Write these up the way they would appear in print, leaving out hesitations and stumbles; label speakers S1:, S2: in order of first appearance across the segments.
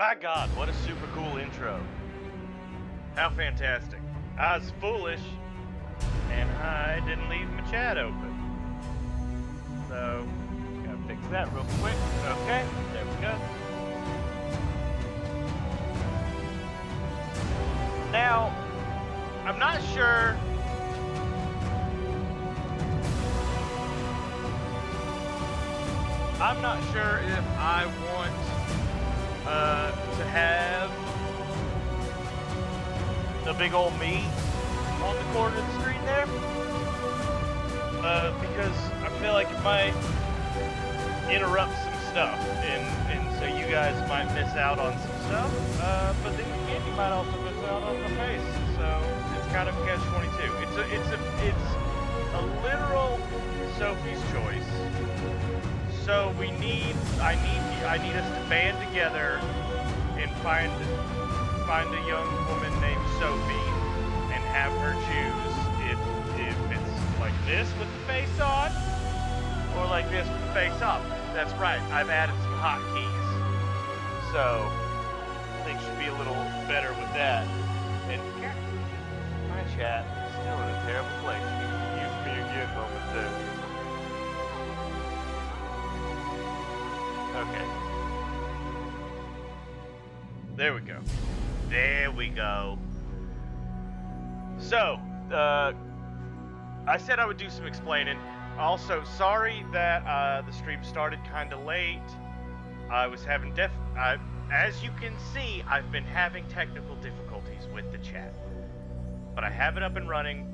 S1: My God, what a super cool intro. How fantastic. I was foolish, and I didn't leave my chat open. So, gotta fix that real quick. Okay, there we go. Now, I'm not sure. I'm not sure if I want to have the big old me on the corner of the screen there, because I feel like it might interrupt some stuff, and so you guys might miss out on some stuff, but then again, you might also miss out on my face, so it's kind of a catch-22. It's a literal Sophie's choice. So I need us to band together and find a young woman named Sophie and have her choose if it's like this with the face on or like this with the face off. That's right, I've added some hotkeys. So things should be a little better with that. And my chat is still in a terrible place. Use me again momentarily. Okay. There we go. There we go. So, I said I would do some explaining. Also, sorry that the stream started kind of late. I was having as you can see, I've been having technical difficulties with the chat. But I have it up and running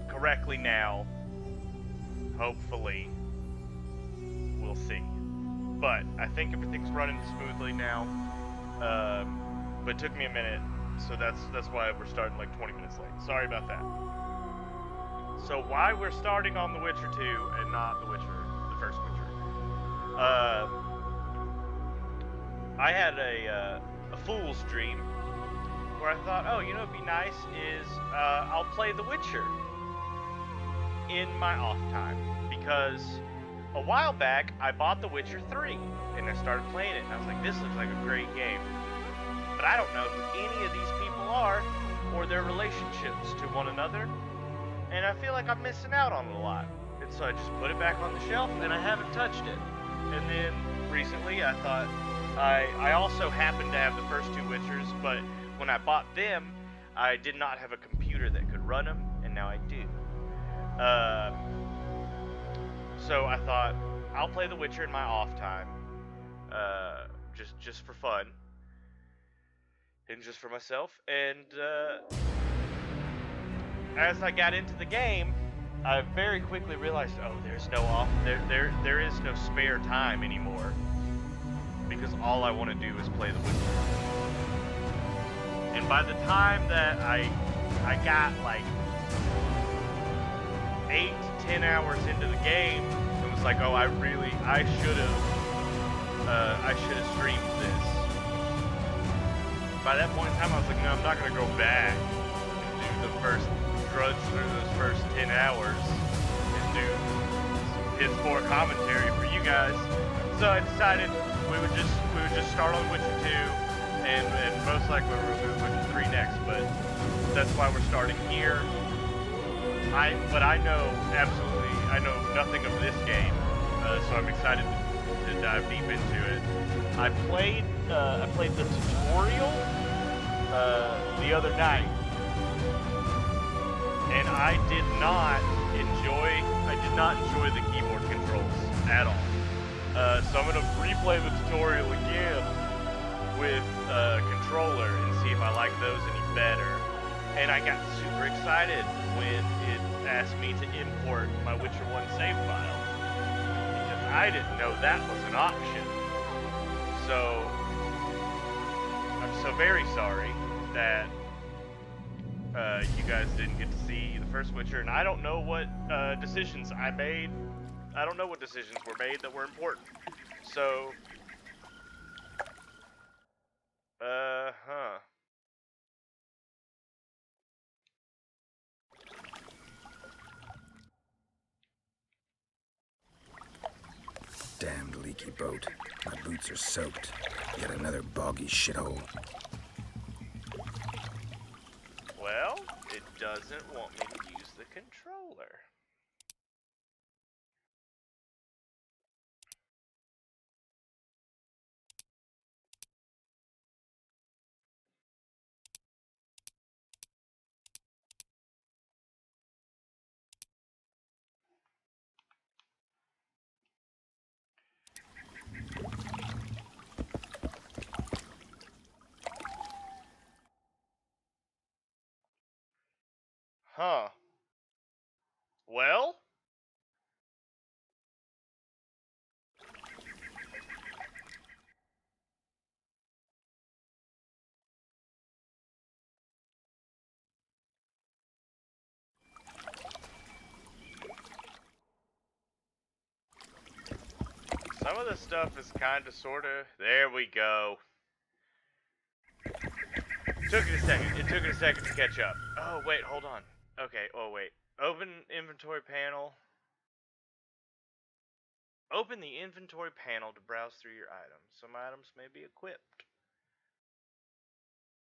S1: correctly now. Hopefully. We'll see. But I think everything's running smoothly now. But it took me a minute, so that's why we're starting like 20 minutes late. Sorry about that. So why we're starting on The Witcher 2 and not The first Witcher. I had a fool's dream where I thought, oh, you know what'd be nice is I'll play The Witcher in my off time, because a while back, I bought The Witcher 3, and I started playing it, and I was like, this looks like a great game. But I don't know who any of these people are, or their relationships to one another, and I feel like I'm missing out on it a lot. And so I just put it back on the shelf, and I haven't touched it. And then, recently, I thought, I also happened to have the first two Witchers, but when I bought them, I did not have a computer that could run them, and now I do. So I thought, I'll play The Witcher in my off time, just for fun, and just for myself. And as I got into the game, I very quickly realized, oh, there is no spare time anymore, because all I want to do is play The Witcher. And by the time that I got like 8 to 10 hours into the game, it was like, oh, I should have streamed this. By that point in time, I was like, no, I'm not gonna go back and drudge through those first 10 hours and do some piss poor commentary for you guys. So I decided we would just start on Witcher 2, and most likely we'll move Witcher 3 next, but that's why we're starting here. But I know nothing of this game, so I'm excited to dive deep into it. I played the tutorial the other night, and I did not enjoy the keyboard controls at all. So I'm gonna replay the tutorial again with a controller and see if I like those any better. And I got super excited when it asked me to import my Witcher 1 save file, because I didn't know that was an option. So I'm so very sorry that you guys didn't get to see the first Witcher, and I don't know what decisions I made. I don't know what decisions were made that were important. So,
S2: Damned leaky boat. My boots are soaked. Yet another boggy shithole.
S1: Well, it doesn't want me to use the controller. Huh. Well? Some of the stuff is kinda sorta... There we go. Took it a second. It took it a second to catch up. Oh, wait, hold on. Okay, oh, wait. Open inventory panel. Open the inventory panel to browse through your items. Some items may be equipped.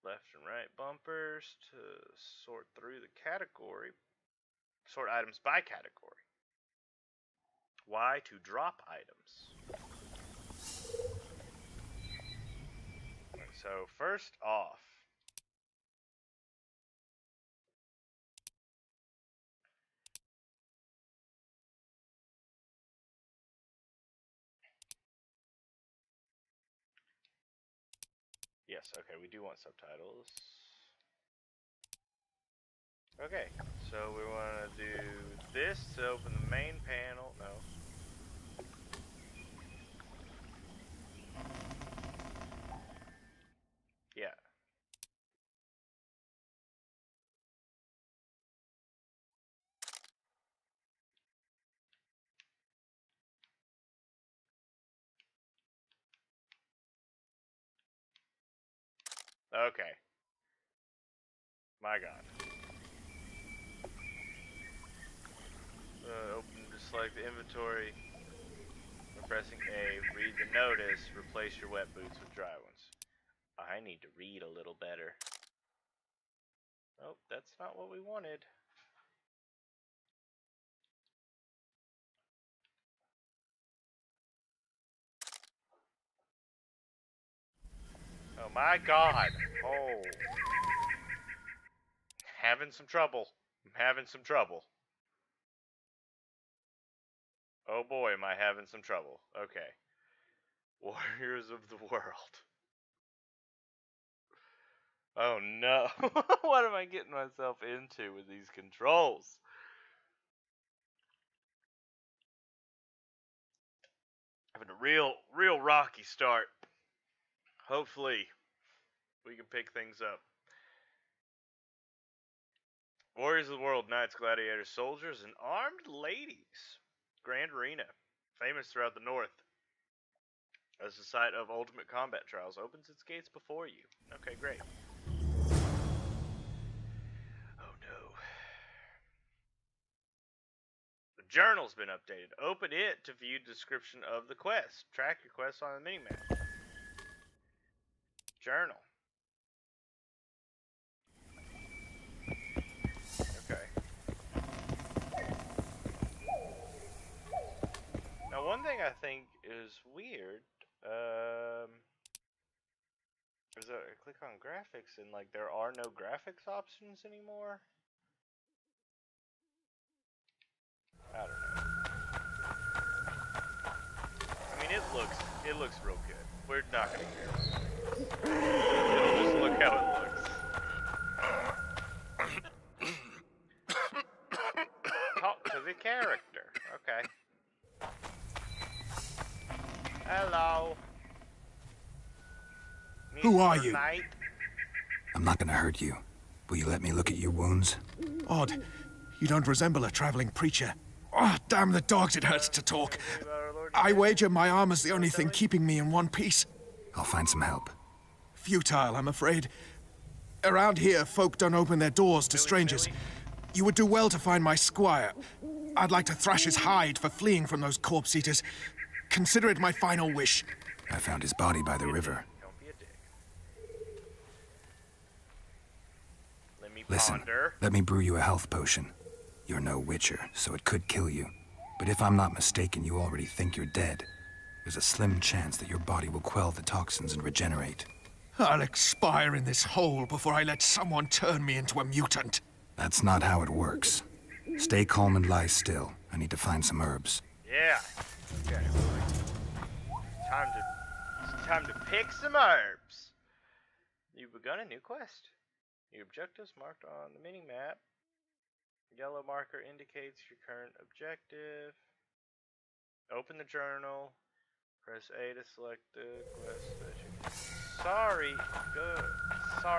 S1: Left and right bumpers to sort through the category. Sort items by category. Y to drop items. So first off, yes, okay, we do want subtitles. Okay, so we want to do this to open the main panel. No. Yeah. Okay. My God. Open to select the inventory. When pressing A, read the notice. Replace your wet boots with dry ones. I need to read a little better. Oh, that's not what we wanted. Oh my God. Oh. Having some trouble. I'm having some trouble. Oh boy, am I having some trouble. Okay. Warriors of the world. Oh no. What am I getting myself into with these controls? Having a real rocky start. Hopefully, we can pick things up. Warriors of the world, knights, gladiators, soldiers, and armed ladies. Grand Arena, famous throughout the north. As the site of ultimate combat trials, opens its gates before you. Okay, great. Oh no. The journal's been updated. Open it to view description of the quest. Track your quest on the minimap. Journal. Okay. Now one thing I think is weird, is that I click on graphics and like there are no graphics options anymore. I don't know. I mean, it looks real good. We're not gonna care. It'll just look how it looks. Talk to the character. Okay. Hello.
S2: Who are you?
S1: Knight?
S2: I'm not gonna hurt you. Will you let me look at your wounds?
S3: Odd. You don't resemble a traveling preacher. Oh, damn the dogs, it hurts to talk. I wager my armor's the only thing keeping me in one piece.
S2: I'll find some help.
S3: Futile, I'm afraid. Around here, folk don't open their doors to strangers. You would do well to find my squire. I'd like to thrash his hide for fleeing from those corpse eaters. Consider it my final wish.
S2: I found his body by the river.
S1: Don't be a dick. Let me
S2: Listen,
S1: ponder.
S2: let me brew you a health potion. You're no witcher, so it could kill you. But if I'm not mistaken, you already think you're dead. There's a slim chance that your body will quell the toxins and regenerate.
S3: I'll expire in this hole before I let someone turn me into a mutant.
S2: That's not how it works. Stay calm and lie still. I need to find some herbs.
S1: Yeah. Okay. It's time to pick some herbs. You've begun a new quest. Your objectives marked on the mini map. Yellow marker indicates your current objective. Open the journal. Press A to select the quest that you... Sorry,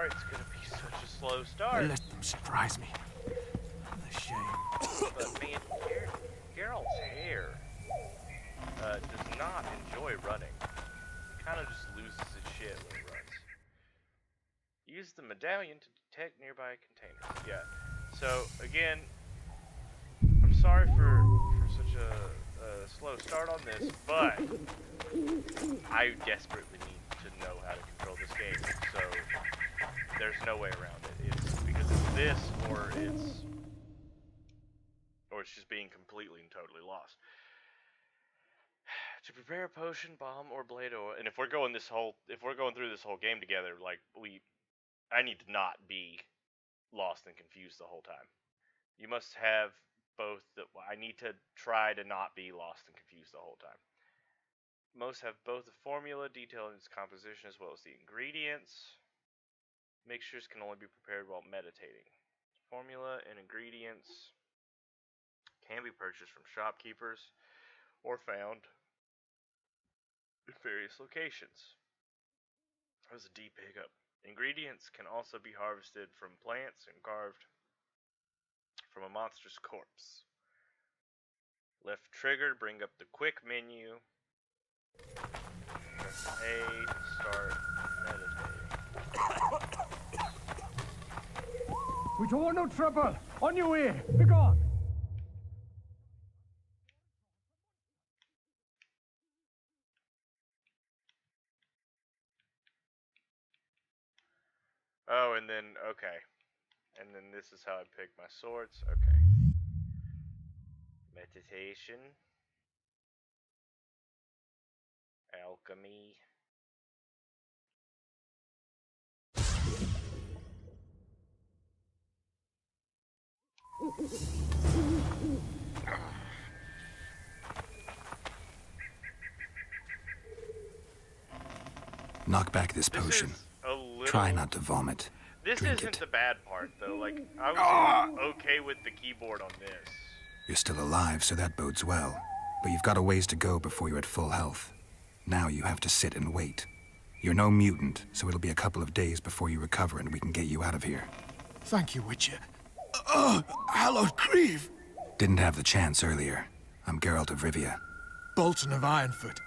S1: it's gonna be such a slow start.
S3: Let them surprise me. The shame.
S1: But man, Geralt's hair does not enjoy running. He kind of just loses his shit when he runs. Use the medallion to detect nearby containers. Yeah. So again, I'm sorry for such a slow start on this, but I desperately need to know how to control this game. So there's no way around it. It's because it's this, or it's just being completely and totally lost. To prepare a potion, bomb, or blade oil, and if we're going through this whole game together, like I need to not be lost and confused the whole time. You must have both. I need to try to not be lost and confused the whole time. Most have both the formula detailing its composition as well as the ingredients. Mixtures can only be prepared while meditating. Formula and ingredients can be purchased from shopkeepers or found in various locations. That was a deep hiccup. Ingredients can also be harvested from plants and carved from a monster's corpse. Left trigger to bring up the quick menu. Press A to start meditating.
S4: We don't want no trouble. On your way. Be gone.
S1: Oh, and then, okay. And then this is how I pick my swords. Okay. Meditation. Alchemy.
S2: Knock back this potion. Try not to vomit.
S1: This
S2: Drink
S1: isn't
S2: it.
S1: the bad part, though. Like, I was okay with the keyboard on this.
S2: You're still alive, so that bodes well. But you've got a ways to go before you're at full health. Now you have to sit and wait. You're no mutant, so it'll be a couple of days before you recover and we can get you out of here.
S3: Thank you, Witcher. Hallowed Grieve!
S2: Didn't have the chance earlier. I'm Geralt of Rivia.
S3: Bolton of Ironfoot.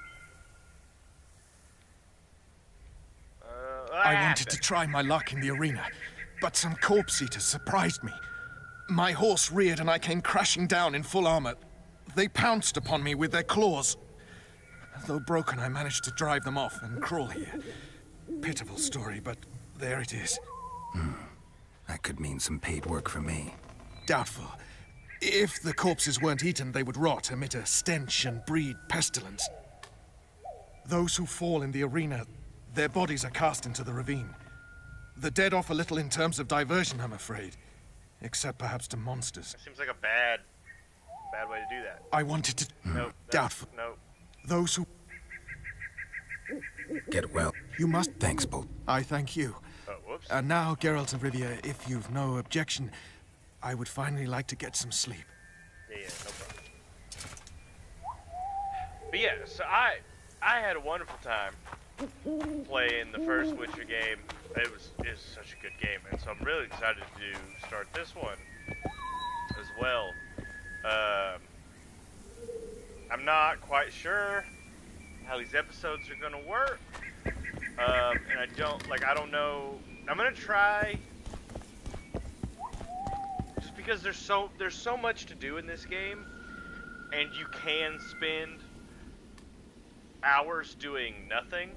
S3: I wanted to try my luck in the arena, but some corpse eaters surprised me. My horse reared and I came crashing down in full armor. They pounced upon me with their claws. Though broken, I managed to drive them off and crawl here. Pitiful story, but there it is.
S2: That could mean some paid work for me.
S3: Doubtful. If the corpses weren't eaten, they would rot, emit a stench, and breed pestilence. Those who fall in the arena, their bodies are cast into the ravine. The dead offer little in terms of diversion, I'm afraid. Except perhaps to monsters.
S1: It seems like a bad way to do that.
S3: I wanted to...
S1: Nope.
S3: Doubtful.
S1: Nope.
S3: Those who...
S2: Get well.
S3: You must...
S2: Thanks, Bolt.
S3: I thank you.
S1: Oh, whoops.
S3: And now, Geralt of Rivia, if you've no objection, I would finally like to get some sleep.
S1: Yeah, no problem. But yeah, so I had a wonderful time playing the first Witcher game. It was such a good game, and so I'm really excited to start this one as well. I'm not quite sure how these episodes are gonna work, and I don't know. I'm gonna try, just because there's so much to do in this game, and you can spend hours doing nothing.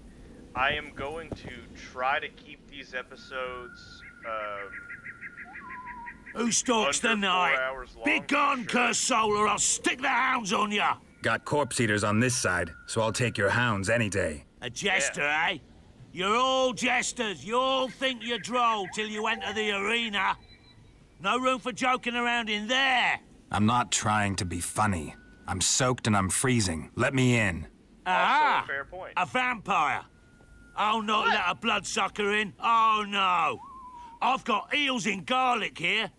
S1: I am going to try to keep these episodes
S5: Who stalks the
S1: under 4
S5: night?
S1: hours long.
S5: Be gone,
S1: for sure.
S5: cursed soul, or I'll stick the hounds on ya!
S2: Got corpse eaters on this side, so I'll take your hounds any day.
S5: A jester, eh? You're all jesters. You all think you're droll till you enter the arena. No room for joking around in there.
S2: I'm not trying to be funny. I'm soaked and I'm freezing. Let me in.
S1: Also a fair point.
S5: A vampire. I'll not let a bloodsucker in. Oh, no. I've got eels in garlic here.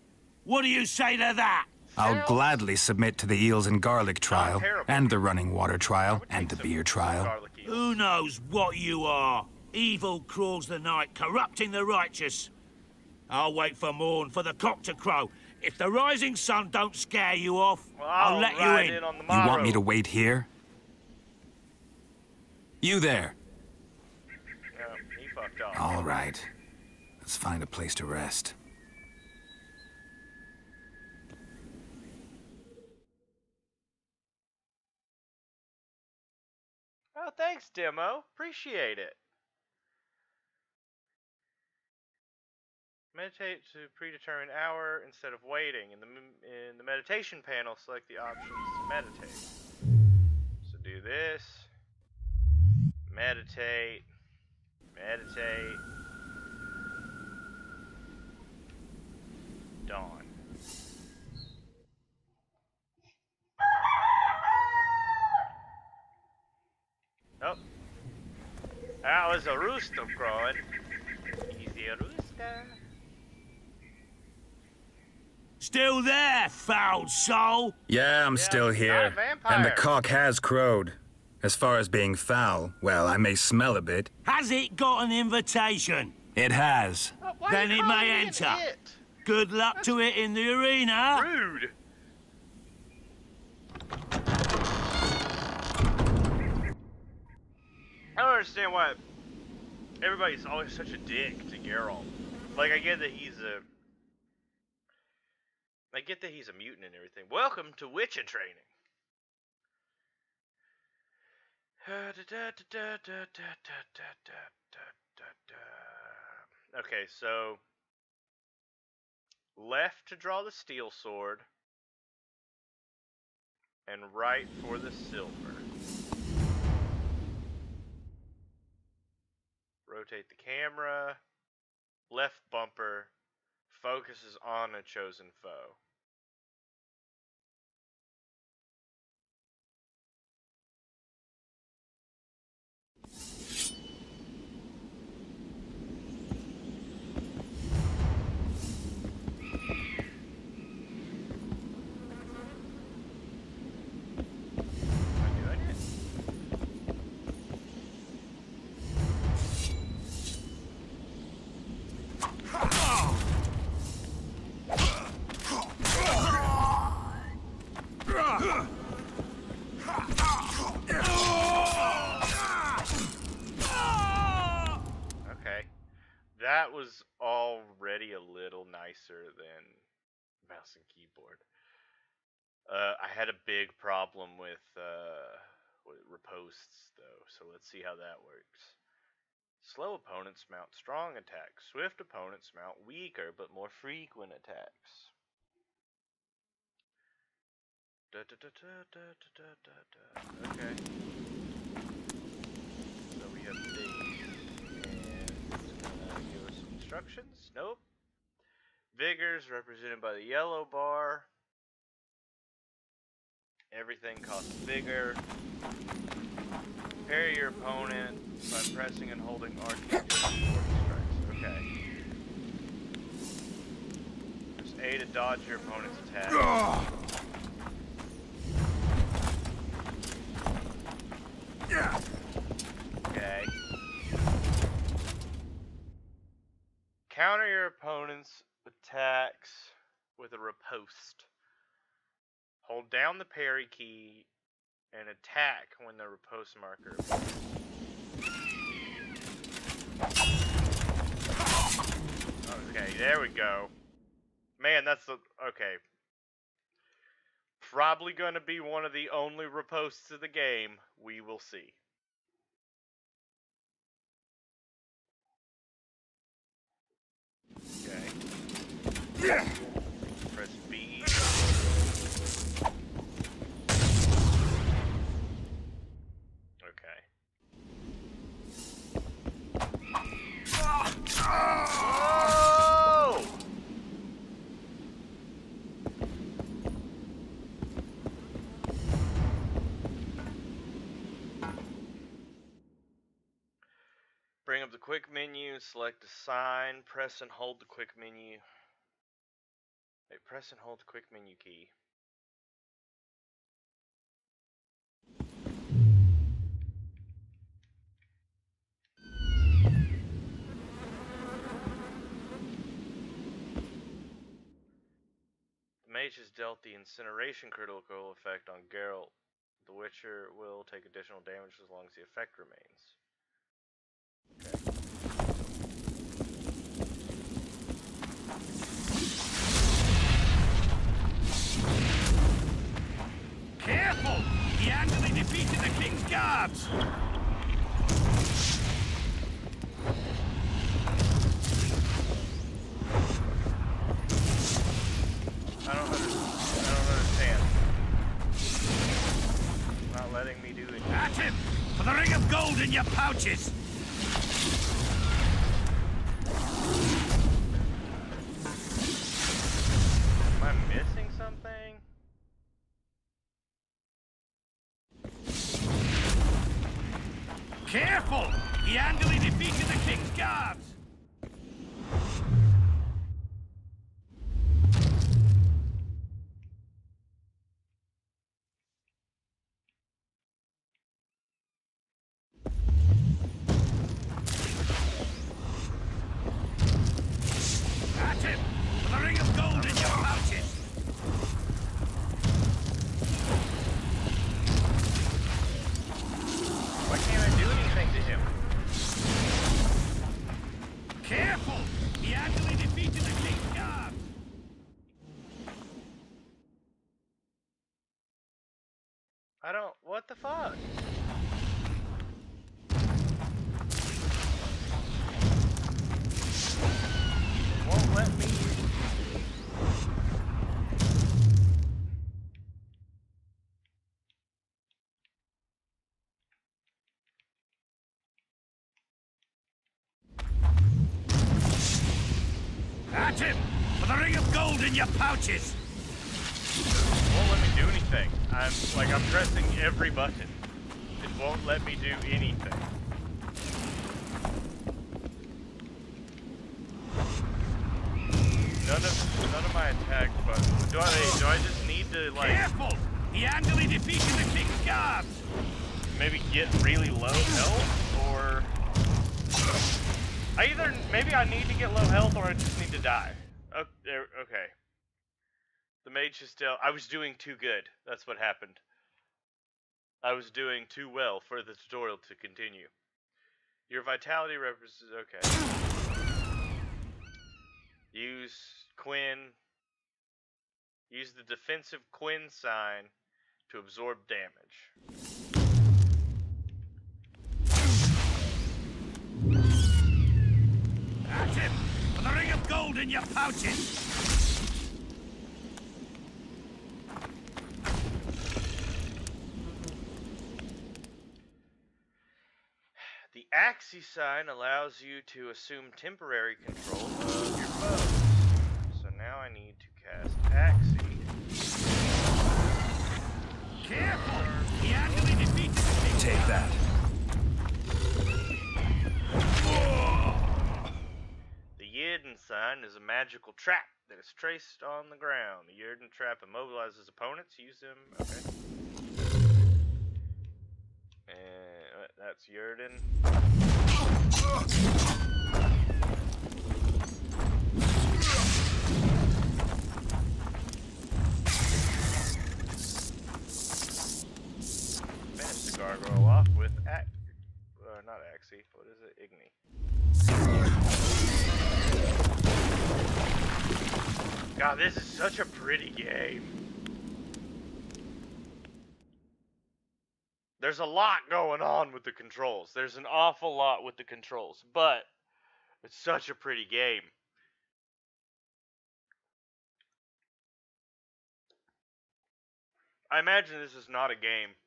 S5: What do you say to that?
S2: I'll gladly submit to the eels and garlic trial,
S1: terrible.
S2: and the running water
S1: I
S2: trial,
S1: would
S2: and
S1: take
S2: the
S1: some
S2: beer trial.
S1: garlic eel.
S5: Who knows what you are? Evil crawls the night, corrupting the righteous. I'll wait for morn, for the cock to crow. If the rising sun don't scare you off,
S1: Well,
S5: I'll let you
S1: ride
S5: in.
S1: on the
S2: You want me
S1: morrow.
S2: to wait here? You there.
S1: No, he fucked off.
S2: All right. Let's find a place to rest.
S1: Oh, thanks, Demo. Appreciate it. Meditate to predetermined hour instead of waiting. In the meditation panel, select the options to meditate. So do this. Meditate. Meditate. Dawn. Oh. That was a rooster crowing. Easy a rooster.
S5: Still there, foul soul?
S2: Yeah, I'm
S1: Yeah,
S2: still
S1: he's not
S2: here.
S1: a vampire.
S2: And the cock has crowed. As far as being foul, well, I may smell a bit.
S5: Has it got an invitation?
S2: It has.
S1: Why
S5: Then
S1: you
S5: it
S1: calling
S5: may
S1: me an
S5: enter.
S1: it?
S5: Good luck to it in the arena.
S1: Rude. I don't understand why everybody's always such a dick to Geralt. Like, I get that he's a mutant and everything. Welcome to Witcher training. Okay, so left to draw the steel sword, and right for the silver. Rotate the camera. Left bumper focuses on a chosen foe. Am I doing it? Okay. That was already a little nicer than mouse and keyboard. I had a big problem with riposts, though, so let's see how that works. Slow opponents mount strong attacks. Swift opponents mount weaker but more frequent attacks. Okay. So we have these. And it's gonna give us some instructions. Nope. Vigors represented by the yellow bar. Everything costs vigor. Parry your opponent by pressing and holding RT during 40 strikes. Okay. There's A to dodge your opponent's attack. Okay. Counter your opponent's attacks with a riposte. Hold down the parry key and attack when the riposte marker appears. Okay, there we go. Man, that's the... Okay. Probably gonna be one of the only ripostes of the game. We will see. Press B. Okay. Whoa! Bring up the quick menu, select a sign, press and hold the quick menu. Wait, press and hold the quick menu key. The mage has dealt the incineration critical effect on Geralt. The Witcher will take additional damage as long as the effect remains.
S5: Careful! He handily defeated the king's guards!
S1: I don't understand. Not letting me do it.
S5: At him! For the ring of gold in your pouches!
S1: Am I missing something?
S5: Careful! He handily defeated the king's guards! At him! For the ring of gold in your pouches!
S1: Why can't I do anything to him?
S5: Careful! He handily defeated the king's guards!
S1: I don't. What the fuck? Won't let me.
S5: At him! For the ring of gold in your pouches!
S1: Won't let me do anything. I'm pressing every button. It won't let me do anything. None of my attack buttons. Do I just need to like
S5: Careful! He handily defeated the king's guards!
S1: maybe get really low health, or maybe I need to get low health, or I just need to die. Okay. The mage is still. I was doing too good. That's what happened. I was doing too well for the tutorial to continue. Your vitality represents. Okay. Use Quinn. Use the defensive Quinn sign to absorb damage.
S5: At him! For the ring of gold in your pouches!
S1: The Axie sign allows you to assume temporary control of your foes. So now I need to cast Axie.
S5: Careful! He handily defeated the king's
S2: Take that.
S1: The Yidden sign is a magical trap that is traced on the ground. The Yidden trap immobilizes opponents. Use them. Okay. And that's Yurden. Finish the gargoyle off with not Axie. What is it? Igni. God, this is such a pretty game. There's a lot going on with the controls. There's an awful lot with the controls, but it's such a pretty game. I imagine this is not a game.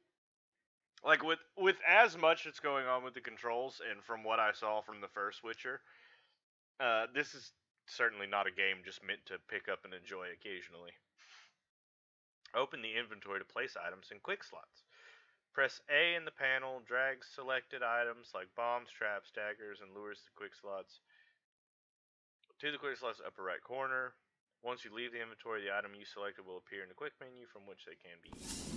S1: Like, with as much that's going on with the controls, and from what I saw from the first Witcher, this is certainly not a game just meant to pick up and enjoy occasionally. Open the inventory to place items in quick slots. Press A in the panel, drag selected items like bombs, traps, daggers, and lures to quick slots to the quick slots upper right corner. Once you leave the inventory, the item you selected will appear in the quick menu from which they can be used.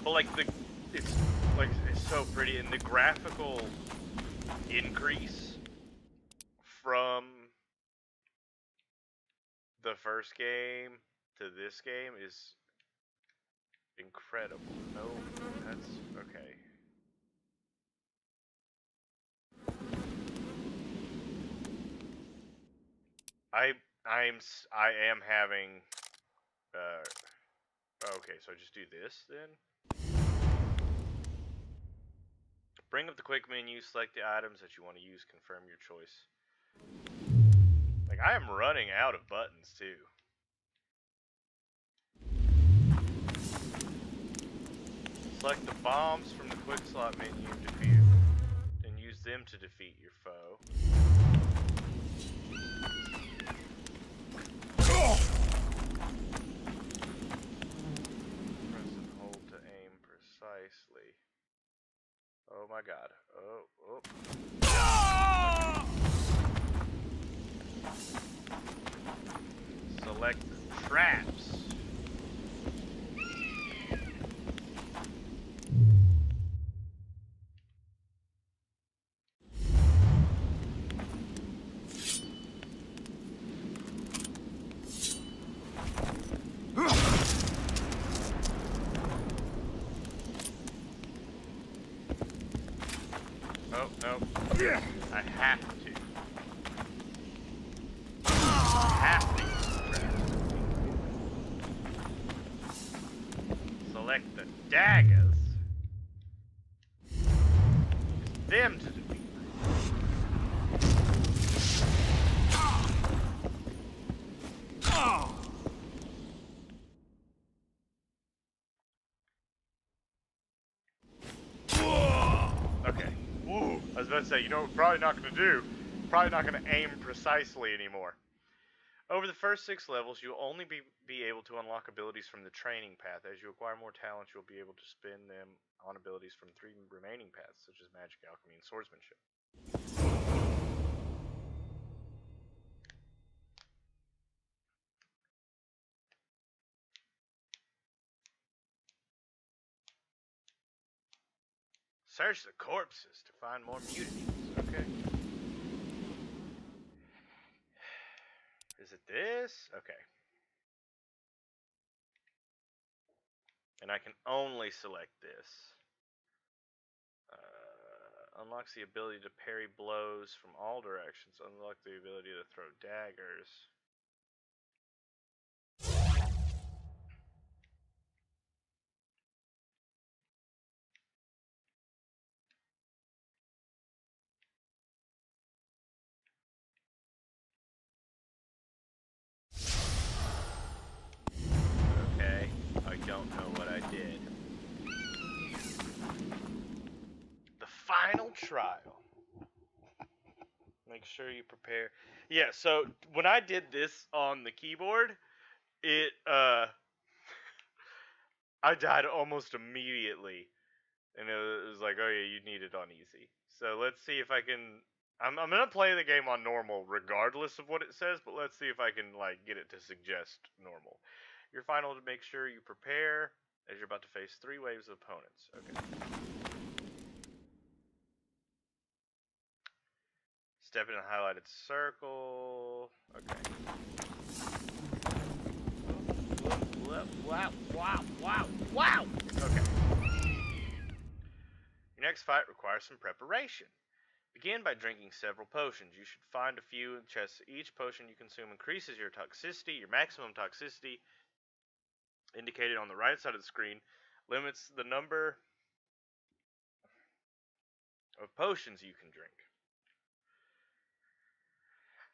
S1: But like it's so pretty, and the graphical increase from the first game to this game is incredible. No, that's okay. I am having okay, so just do this then. Bring up the quick menu, select the items that you want to use, confirm your choice. Like, I am running out of buttons too. Select the bombs from the quick slot menu and use them to defeat your foe. Press and hold to aim precisely. Oh my god. Oh. Select the traps. Oh, no. I have to. Select the daggers. Use them to defeat. Okay. Ooh, I was about to say, you know what we're probably not going to do? Probably not going to aim precisely anymore. Over the first 6 levels, you'll only be able to unlock abilities from the training path. As you acquire more talents, you'll be able to spend them on abilities from 3 remaining paths, such as magic, alchemy, and swordsmanship. Search the corpses to find more mutinies. Okay. Is it this? Okay. And I can only select this. Unlocks the ability to parry blows from all directions. Unlock the ability to throw daggers. Okay, I don't know what I did. The final trial. Make sure you prepare. Yeah, so when I did this on the keyboard, it I died almost immediately. And it was like, oh yeah, you need it on easy. So let's see if I can. I'm gonna play the game on normal regardless of what it says, but let's see if I can like get it to suggest normal. Your final to make sure you prepare as you're about to face 3 waves of opponents. Okay. Step in a highlighted circle. Okay. Wow. Okay. Your next fight requires some preparation. Begin by drinking several potions. You should find a few in chests. Each potion you consume increases your toxicity. Your maximum toxicity, indicated on the right side of the screen, limits the number of potions you can drink.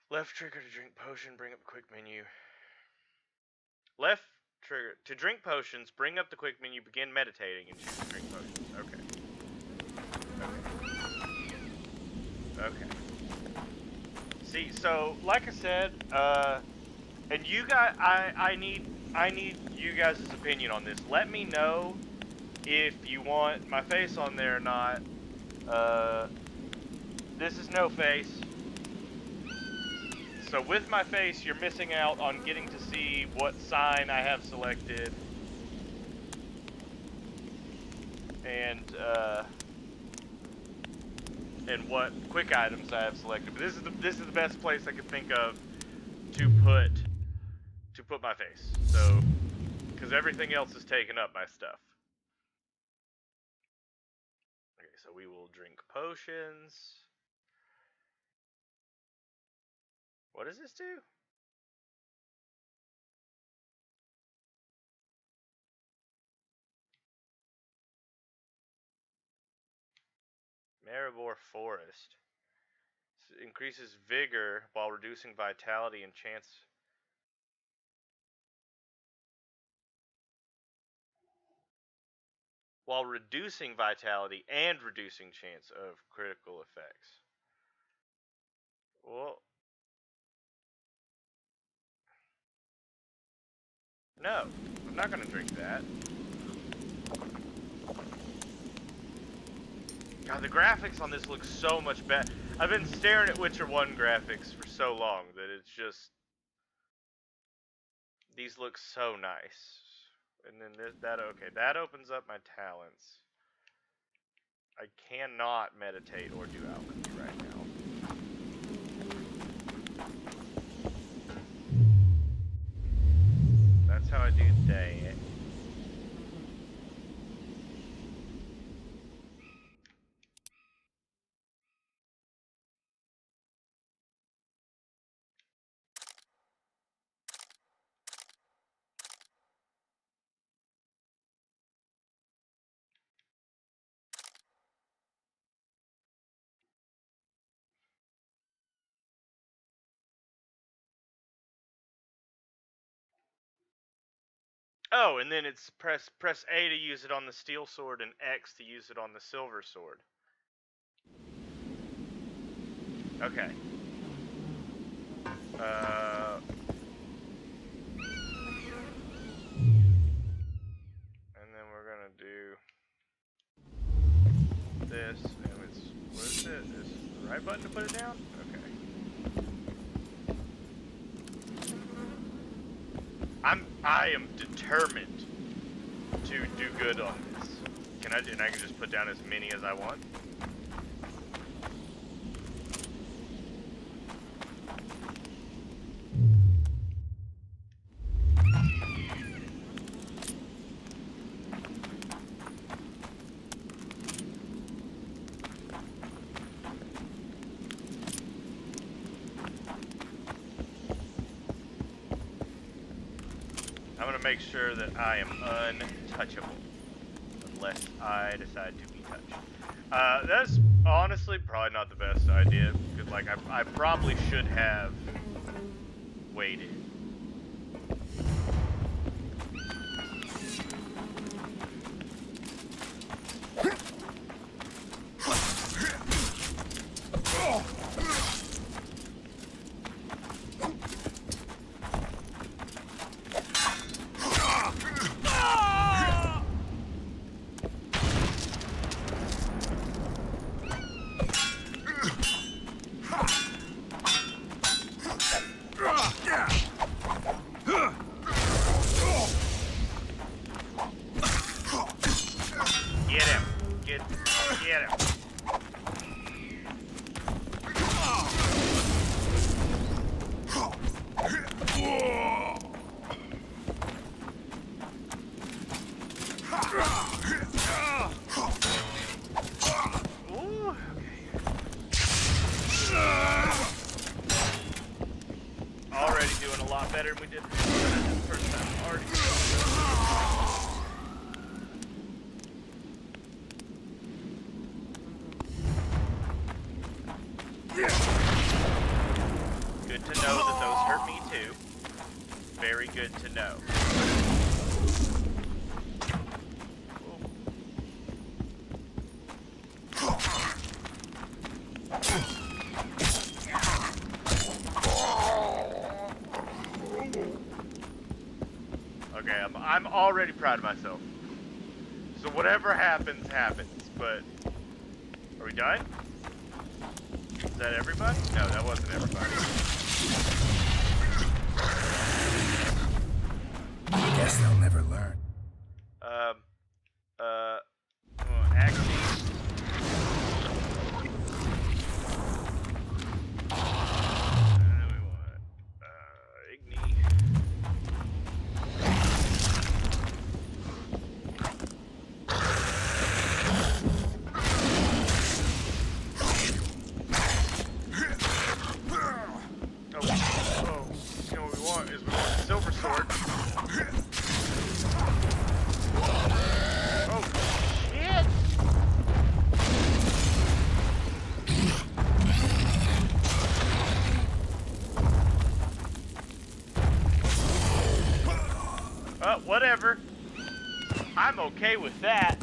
S1: Left trigger to drink potion. Bring up quick menu. Left trigger. To drink potions, bring up the quick menu, begin meditating, and choose drink potions. Okay. Okay. See, so, like I said, and you guys, I need you guys' opinion on this. Let me know if you want my face on there or not. This is no face. So with my face, you're missing out on getting to see what sign I have selected. And what quick items I have selected. But this is the best place I could think of to put my face. So, because everything else is taken up by stuff. Okay, so we will drink potions. What does this do? Maribor Forest. Increases vigor while reducing vitality and chance. While reducing vitality and reducing chance of critical effects. Well, no, I'm not going to drink that. God, the graphics on this look so much better. I've been staring at Witcher 1 graphics for so long that it's just... These look so nice. And then that opens up my talents. I cannot meditate or do alchemy right now. That's how I do day. Oh, and then it's press A to use it on the steel sword and X to use it on the silver sword. Okay. And then we're gonna do this, and it's, what is it? Is the right button to put it down? Okay. I am determined to do good on this. And I can just put down as many as I want. I'm gonna make sure that I am untouchable unless I decide to be touched. That's honestly probably not the best idea, because like I probably should have waited. Better than we did the first time. Already. Good to know that those hurt me too. very good to know. Okay, I'm already proud of myself. So whatever happens, happens. But are we done? Is that everybody? No, that wasn't everybody.
S2: I guess they'll never learn.
S1: Axie. And then we want, Igni. You know what we want is we want the silver sword. Oh, shit! Whatever. I'm okay with that.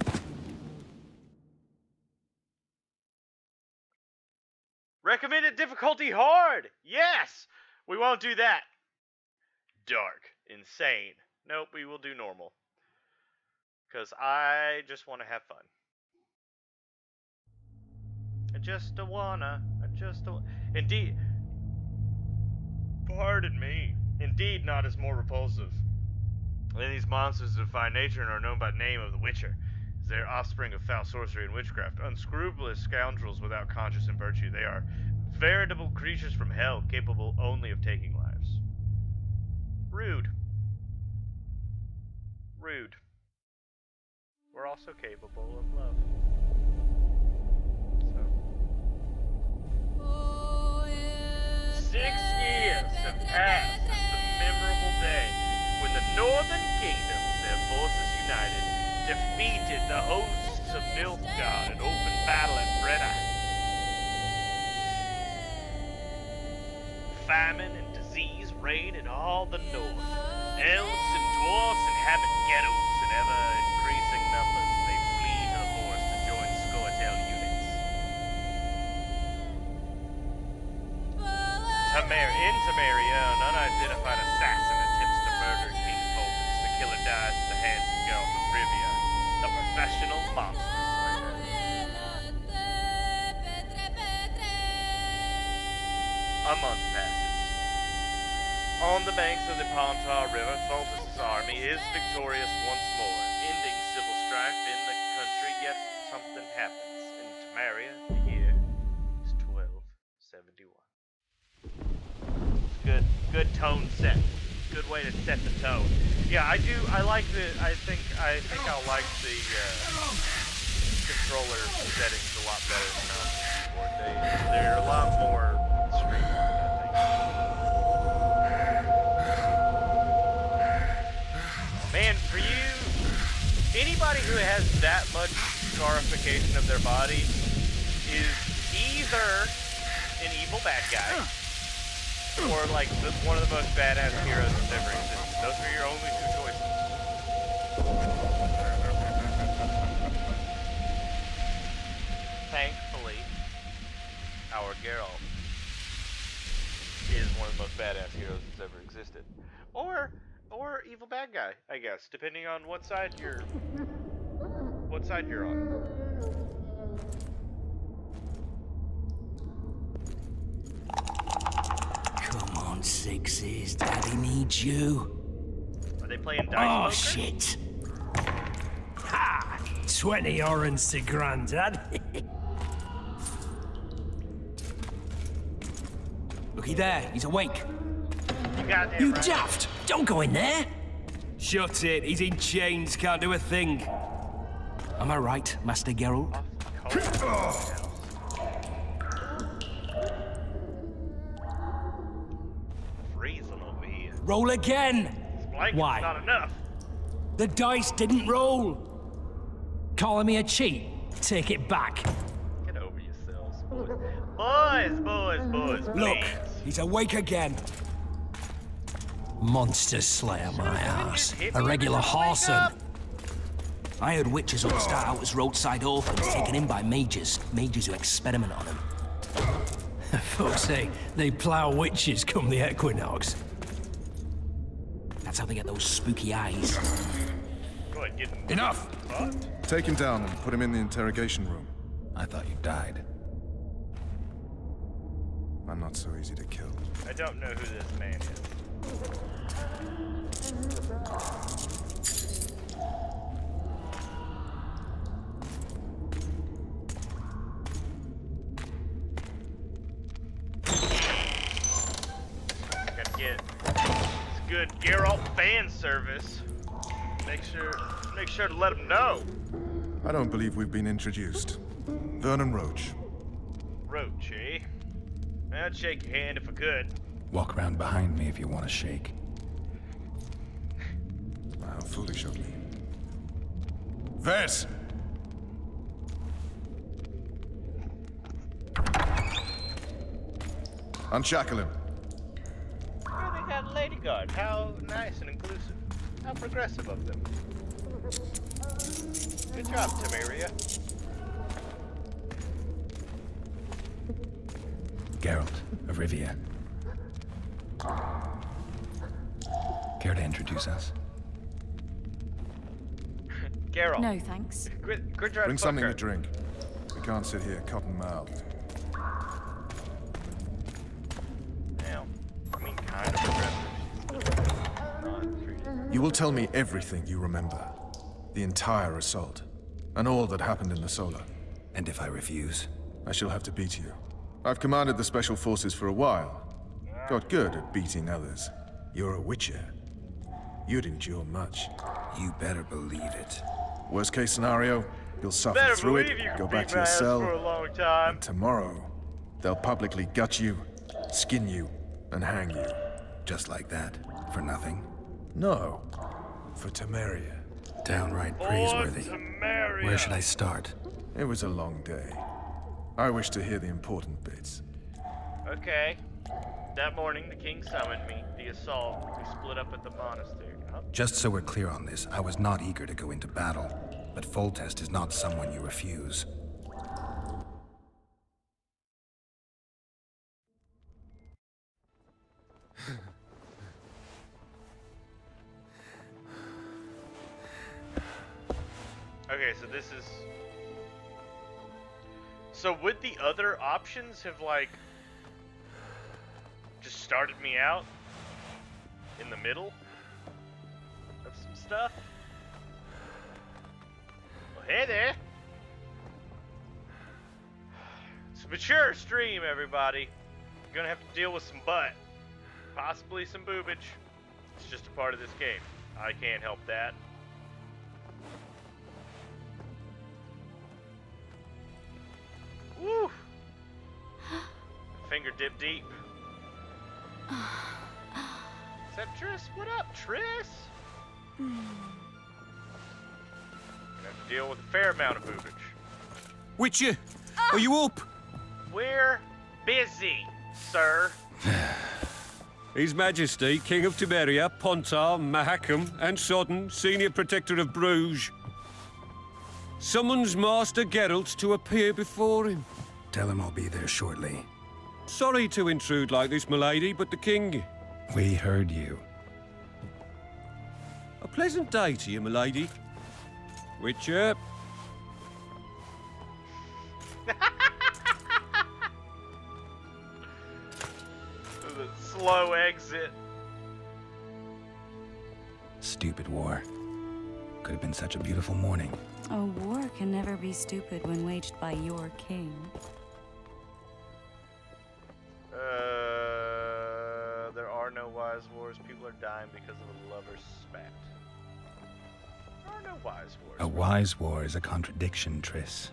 S1: Recommended difficulty hard. Yes, we won't do that. Dark, insane. Nope, we will do normal. Because I just want to have fun. Indeed. Pardon me. Indeed, not as more repulsive. Then these monsters of fine nature and are known by the name of the Witcher. They are offspring of foul sorcery and witchcraft, unscrupulous scoundrels without conscience and virtue. They are veritable creatures from hell, capable only of taking lives. Rude. Rude. We're also capable of love. So. 6 years have passed since the memorable day when the Northern Kingdoms, their forces united, defeated the hosts of Nilfgaard in open battle at Breda. Famine and disease reign in all the north. Elves and dwarfs inhabit ghettos in ever-increasing numbers. They flee to the forest to join Scoia'tael units. In Temeria, an unidentified assassin attempts to murder King Fulgus. The killer dies at the hands of Geralt of Rivia, the professional monster slayer. A month passes. On the banks of the Pontar River, Fulgus' army is victorious once more, ending civil strife in the country, yet something happens. In Temeria, the year is 1271. Good tone set. Good way to set the tone. Yeah, I like the, I think I'll like the, controller settings a lot better than on the keyboard. They're a lot more streamlined, I think. Man, for you, anybody who has that much scarification of their body is either an evil bad guy, or like one of the most badass heroes that's ever existed. Those are your only two choices. Thankfully, our Geralt is one of the most badass heroes that's ever existed. Or evil bad guy, I guess, depending on what side you're on.
S6: Come on, Sixes. Daddy needs you.
S1: Are they playing dice
S6: Oh,
S1: poker?
S6: shit. Ha! 20 orange to Grandad. Looky there. He's awake.
S1: You goddamn
S6: You
S1: right.
S6: daft! Don't go in there! Shut it. He's in chains. Can't do a thing. Am I right, Master Geralt?
S1: Freezing over here.
S6: Roll again!
S1: This blanket's
S6: Why?
S1: not enough.
S6: The dice didn't roll. Calling me a cheat? Take it back.
S1: Get over yourselves, boys. Boys,
S6: Look,
S1: please.
S6: he's awake again. Monster slayer, my ass.
S1: hit
S6: A
S1: me
S6: regular
S1: every time I wake
S6: whoreson.
S1: up.
S6: I heard witches ought to start out as roadside orphans taken in by mages. Mages who experiment on them. Folks say they plough witches come the equinox. That's how they get those spooky eyes.
S1: Go ahead, get him.
S3: Enough!
S1: Fucked.
S3: Take him down and put him in the interrogation room.
S2: I thought you died.
S3: I'm not so easy to kill.
S1: I don't know who this man is. Gotta get it's good Geralt fan service. Make sure to let him know.
S3: I don't believe we've been introduced. Vernon Roach.
S1: Roach, eh? I'd shake your hand if I could.
S2: Walk around behind me if you want to shake.
S3: How foolish of me. Vess! Unshackle him.
S1: Oh, they got a lady guard. How nice and inclusive. How progressive of them. Good job, Temeria.
S2: Geralt of Rivia. Care to introduce us?
S1: Geralt.
S7: No, thanks.
S3: Bring something to drink. We can't sit here cotton-mouthed.
S1: Now, I mean, kind of progressive. Not treated.
S3: You will tell me everything you remember. The entire assault. And all that happened in the Solar.
S2: And if I refuse?
S3: I shall have to beat you. I've commanded the Special Forces for a while. Got good at beating others. You're a Witcher. You'd endure much.
S2: You better believe it.
S3: Worst case scenario, you'll suffer
S1: Better
S3: through
S1: believe
S3: it,
S1: you
S3: go
S1: can
S3: back
S1: beat
S3: to your
S1: my ass
S3: cell,
S1: for a long time.
S3: and tomorrow, they'll publicly gut you, skin you, and hang you.
S2: Just like that? For nothing?
S3: No, for Temeria.
S2: Downright praiseworthy.
S1: Temeria.
S2: Where should I start?
S3: It was a long day. I wish to hear the important bits.
S1: Okay. That morning, the king summoned me. The assault. We split up at the monastery. Huh?
S2: Just so we're clear on this, I was not eager to go into battle. But Foltest is not someone you refuse.
S1: Okay, so this is... So would the other options have, like, just started me out in the middle of some stuff? Well, hey there! It's a mature stream, everybody. You're gonna have to deal with some butt. Possibly some boobage. It's just a part of this game. I can't help that. Woo! Finger dip deep. Is that Triss? What up, Triss? Gonna have to deal with a fair amount of boobage.
S8: Witcher, are you up?
S1: We're busy, sir.
S8: His Majesty, King of Temeria, Pontar, Mahakam, and Sodden, Senior Protector of Bruges, summons Master Geralt to appear before him.
S2: Tell him I'll be there shortly.
S8: Sorry to intrude like this, milady, but the king...
S2: We heard you.
S8: A pleasant day to you, milady. Witcher.
S1: The slow exit.
S2: Stupid war. Could have been such a beautiful morning.
S7: A war can never be stupid when waged by your king.
S1: There are no wise wars. People are dying because of a lover's spat. There are no wise wars.
S2: A wise war is a contradiction, Triss.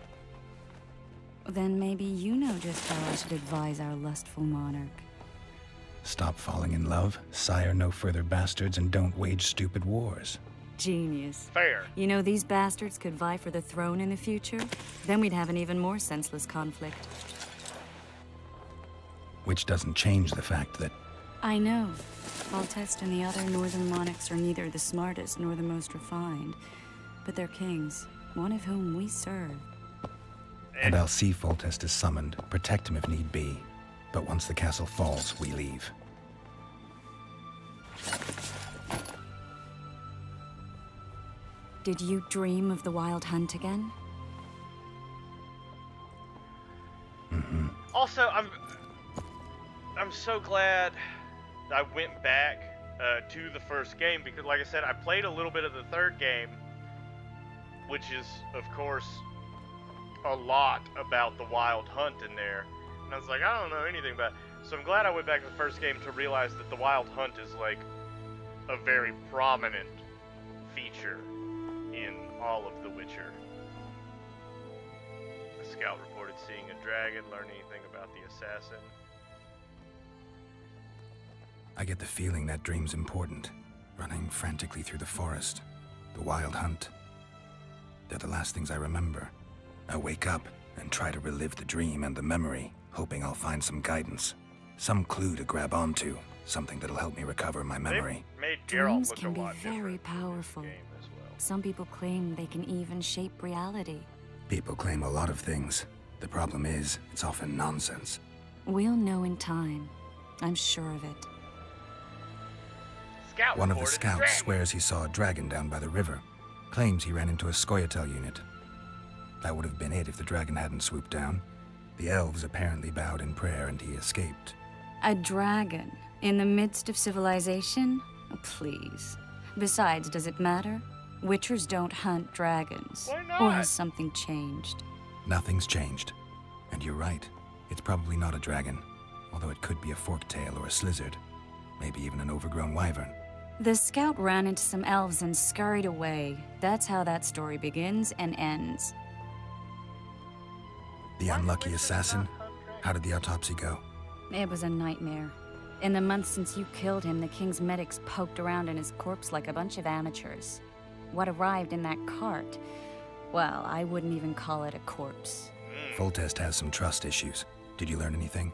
S7: Then maybe you know just how I should advise our lustful monarch.
S2: Stop falling in love, sire no further bastards, and don't wage stupid wars.
S7: Genius.
S1: Fair.
S7: You know, these bastards could vie for the throne in the future. Then we'd have an even more senseless conflict.
S2: Which doesn't change the fact that
S7: I know. Foltest and the other northern monarchs are neither the smartest nor the most refined, but they're kings, one of whom we serve.
S2: And I'll see Foltest is summoned, protect him if need be. But once the castle falls, we leave.
S7: Did you dream of the Wild Hunt again?
S2: Mm-hmm.
S1: Also, I'm so glad I went back to the first game, because like I said, I played a little bit of the third game, which is, of course, a lot about the Wild Hunt in there. And I was like, I don't know anything about it. So I'm glad I went back to the first game to realize that the Wild Hunt is like a very prominent feature in all of The Witcher. The scout reported seeing a dragon. Learn anything about the assassin?
S2: I get the feeling that dream's important. Running frantically through the forest. The Wild Hunt. They're the last things I remember. I wake up and try to relive the dream and the memory, hoping I'll find some guidance. Some clue to grab onto. Something that'll help me recover my memory.
S7: Dreams can be very powerful. Some people claim they can even shape reality.
S2: People claim a lot of things. The problem is, it's often nonsense.
S7: We'll know in time. I'm sure of it.
S2: One of the scouts swears he saw a dragon down by the river. Claims he ran into a Scoia'tael unit. That would have been it if the dragon hadn't swooped down. The elves apparently bowed in prayer and he escaped.
S7: A dragon? In the midst of civilization? Oh, please. Besides, does it matter? Witchers don't hunt dragons.
S1: Why not?
S7: Or has something changed?
S2: Nothing's changed. And you're right. It's probably not a dragon. Although it could be a forktail or a slizzard. Maybe even an overgrown wyvern.
S7: The scout ran into some elves and scurried away. That's how that story begins and ends.
S2: The unlucky assassin? How did the autopsy go?
S7: It was a nightmare. In the months since you killed him, the king's medics poked around in his corpse like a bunch of amateurs. What arrived in that cart? Well, I wouldn't even call it a corpse.
S2: Foltest has some trust issues. Did you learn anything?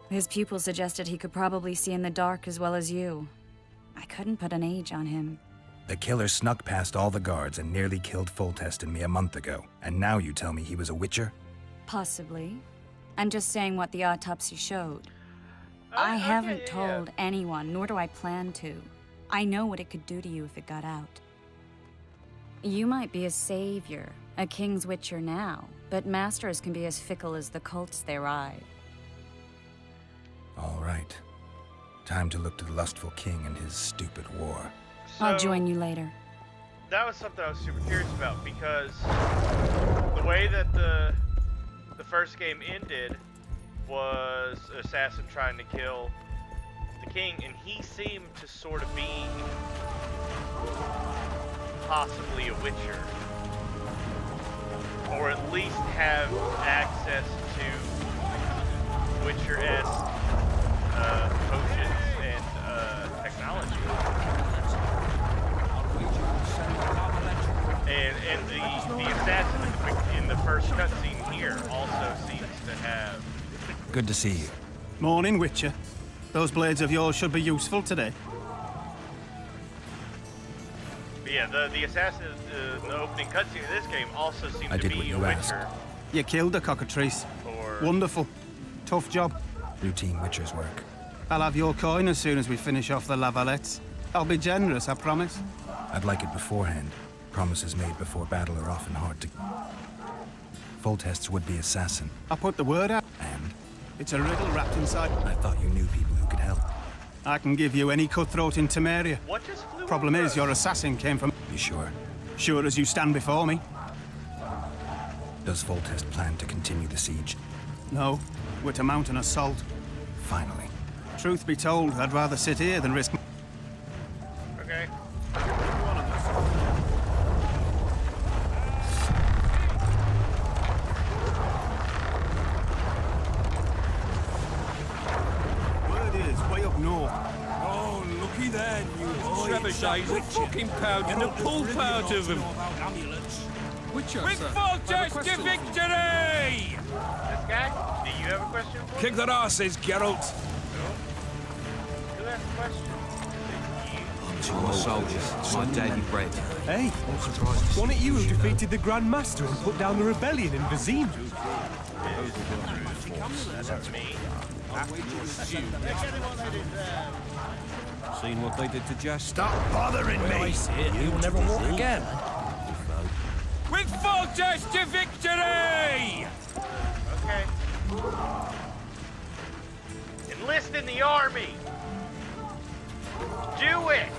S7: His pupil suggested he could probably see in the dark as well as you. I couldn't put an age on him.
S2: The killer snuck past all the guards and nearly killed Foltest and me a month ago. And now you tell me he was a witcher?
S7: Possibly. I'm just saying what the autopsy showed. I haven't told anyone, nor do I plan to. I know what it could do to you if it got out. You might be a savior, a king's witcher now, but masters can be as fickle as the cults they ride.
S2: All right. Time to look to the lustful king and his stupid war.
S1: So,
S7: I'll join you later.
S1: That was something I was super curious about, because the way that the first game ended was an assassin trying to kill the king, and he seemed to sort of be possibly a witcher, or at least have access to witcher-esque potions and technology. And the assassin in the first cutscene here also seems to have...
S2: Good to see you.
S9: Morning, Witcher. Those blades of yours should be useful today.
S1: But yeah, the assassin in the opening cutscene of this game also seems to be a witcher.
S9: You killed the cockatrice. Wonderful. Tough job.
S2: Routine witcher's work.
S9: I'll have your coin as soon as we finish off the lavalettes. I'll be generous, I promise.
S2: I'd like it beforehand. Promises made before battle are often hard to... Foltest's would-be assassin.
S9: I put the word out.
S2: And?
S9: It's a riddle wrapped inside.
S2: I thought you knew people who could help.
S9: I can give you any cutthroat in Temeria.
S1: What just flew
S9: Problem
S1: over
S9: is,
S1: us?
S9: your assassin came from...
S2: You sure?
S9: Sure as you stand before me.
S2: Does Foltest plan to continue the siege?
S9: No, we're to mount an assault.
S2: Finally.
S9: Truth be told, I'd rather sit here than risk...
S1: Okay.
S9: Word is, way up north.
S8: Oh, looky there, you boy. Trebuchets are fucking pounding the pulp out of them.
S4: Witcher,
S8: With
S4: sir.
S8: Foltest to victory!
S1: This guy? Do you have a question for me?
S10: Kick their asses, Geralt.
S1: Who that? question.
S10: To our soldiers, it's my daily bread.
S11: Hey, wasn't it you who defeated the Grand Master and put down the rebellion in Vizima?
S1: That's me.
S8: Seen what they did to Jester?
S10: Stop bothering me!
S6: I see it, you'll never walk again.
S8: With Fortress to victory!
S1: Okay. Enlist in the army! Do it!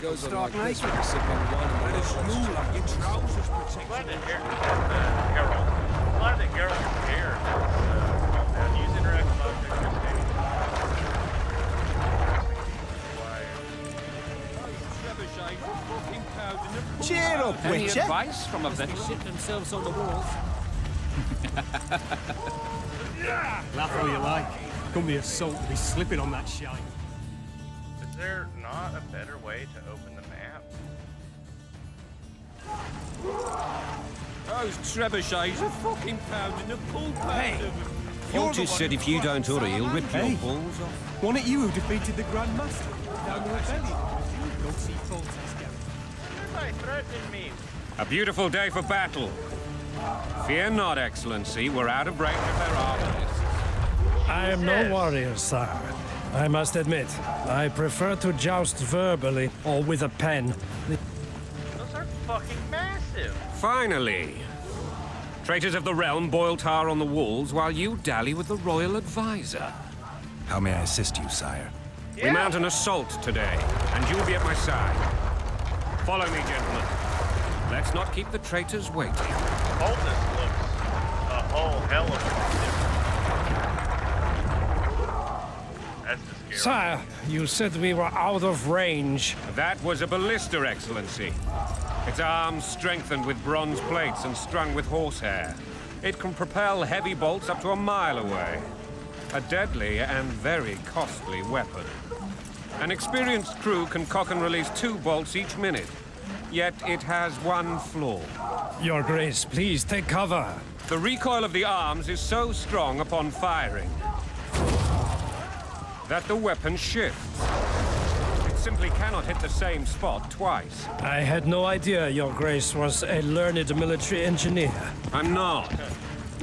S10: Goes stark naked. Sip on wine and let us rule like your trousers protect.
S1: Glad that Geralt. Glad that Geralt is here. Use interactive object understanding.
S11: Cheer up,
S4: Any
S11: Witcher!
S4: advice from a veteran? Sitting themselves on the walls.
S11: Laugh all you like. Come the assault to be slipping on that shine.
S1: Is there not a better way to open the map?
S8: Those trebuchets are fucking pounding the pool
S11: Hey!
S8: Fortis said if you don't hurry, he'll rip your balls off.
S11: Wasn't it you who defeated the Grand Master? Down the rebellion. Go see Fortis, Garrett.
S1: Everybody threatening me.
S8: A beautiful day for battle. Fear not, Excellency. We're out of range of their armies.
S12: I am no warrior, sire. I must admit, I prefer to joust verbally or with a pen.
S1: Those are fucking massive.
S8: Finally. Traitors of the realm boil tar on the walls while you dally with the royal advisor.
S2: How may I assist you, sire?
S8: We mount an assault today, and you'll be at my side. Follow me, gentlemen. Let's not keep the traitors waiting.
S1: Boldness looks a whole hell of a lot different. That's just scary.
S12: Sire, you said we were out of range.
S8: That was a ballista, Excellency. Its arms strengthened with bronze plates and strung with horsehair. It can propel heavy bolts up to a mile away. A deadly and very costly weapon. An experienced crew can cock and release 2 bolts each minute. Yet it has one flaw.
S12: Your Grace, please take cover.
S8: The recoil of the arms is so strong upon firing that the weapon shifts. It simply cannot hit the same spot twice.
S12: I had no idea Your Grace was a learned military engineer.
S8: I'm not.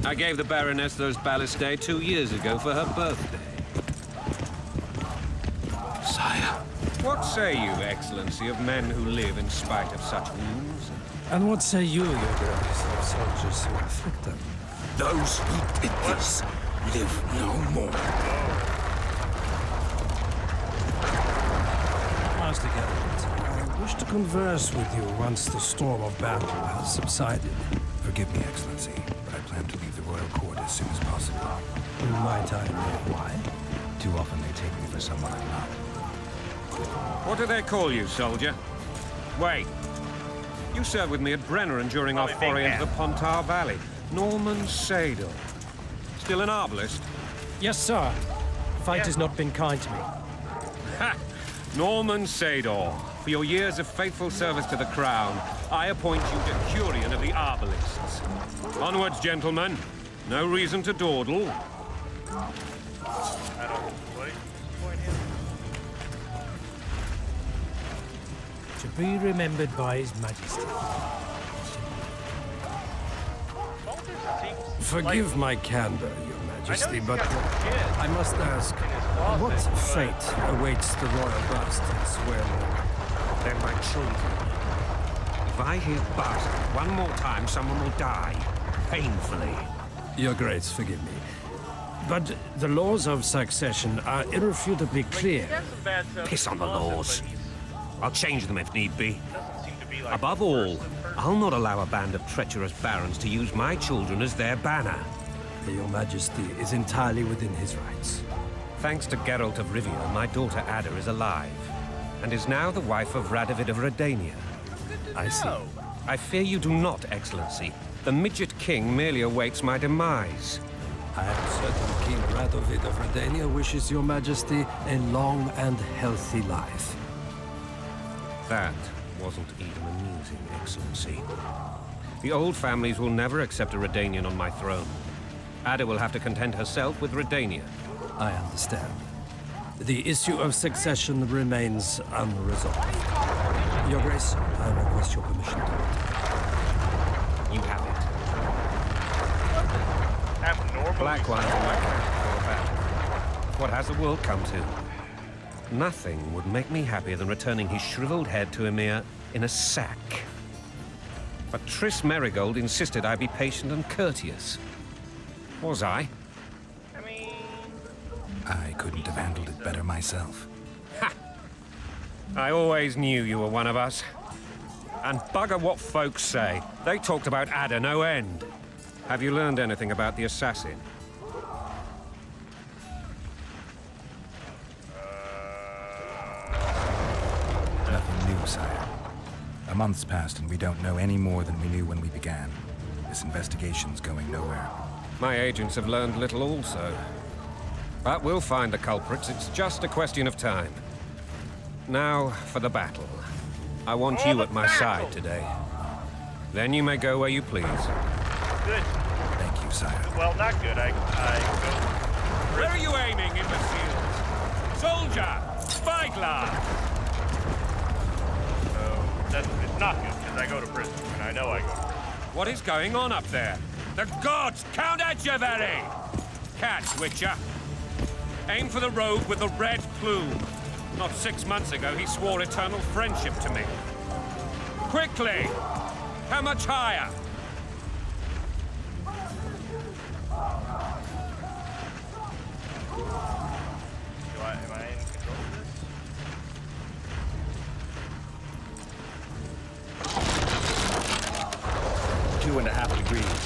S8: I gave the Baroness those ballistae 2 years ago for her birthday.
S2: Sire.
S8: What say you, Excellency, of men who live in spite of such wounds?
S12: And what say you, Your Grace, of soldiers who afflict them?
S10: Those who did this live no more.
S12: Master Geralt, I wish to converse with you once the storm of battle has subsided.
S2: Forgive me, Excellency, but I plan to leave the royal court as soon as possible.
S12: Might I know why?
S2: Too often they take me for someone I'm not.
S8: What do they call you, soldier? Wait. You served with me at Brenneran during our foray into the Pontar Valley. Norman Sador. Still an arbalist?
S12: Yes, sir. Fate has not been kind to me.
S8: Ha! Norman Sador. For your years of faithful service to the crown, I appoint you Decurion of the Arbalists. Onwards, gentlemen. No reason to dawdle.
S12: To be remembered by His Majesty. Forgive my candor, Your Majesty, but I must ask, what fate awaits the royal bastards where
S8: They're my children. If I hear bastard one more time, someone will die. Painfully.
S12: Your Grace, forgive me. But the laws of succession are irrefutably clear.
S8: Piss on the laws. I'll change them if need be. Above all, I'll not allow a band of treacherous barons to use my children as their banner.
S12: Your Majesty is entirely within his rights.
S8: Thanks to Geralt of Rivia, my daughter Ada is alive, and is now the wife of Radovid of Redania.
S12: I see.
S8: I fear you do not, Excellency. The midget king merely awaits my demise.
S12: I am certain King Radovid of Redania wishes Your Majesty a long and healthy life.
S8: That wasn't even amusing, Excellency. The old families will never accept a Redanian on my throne. Ada will have to contend herself with Redania.
S12: I understand. The issue of succession remains unresolved. Your Grace, I request your permission to return.
S8: You have it.
S1: Abnormal.
S8: Black wine in my camp for a battle. What has the world come to? Nothing would make me happier than returning his shriveled head to Emir in a sack. But Triss Merigold insisted I be patient and courteous. Was I?
S2: I couldn't have handled it better myself.
S8: Ha! I always knew you were one of us. And bugger what folks say. They talked about Ada no end. Have you learned anything about the assassin?
S2: Nothing new, sire. A month's passed and we don't know any more than we knew when we began. This investigation's going nowhere.
S8: My agents have learned little also. But we'll find the culprits. It's just a question of time. Now for the battle. I want you at my side today. Then you may go where you please.
S1: Good.
S2: Thank you, sire.
S1: Well, not good. I go...
S8: Where are you aiming, imbeciles? Soldier! Spyglass!
S1: It's not good, because I go to prison, and I know I go to prison.
S8: What is going on up there? The gods! Count Etcheverry! Catch, Witcher! Aim for the rogue with the red plume. Not 6 months ago, he swore eternal friendship to me. Quickly! How much higher?
S1: Am I in control of this?
S10: 2.5 degrees.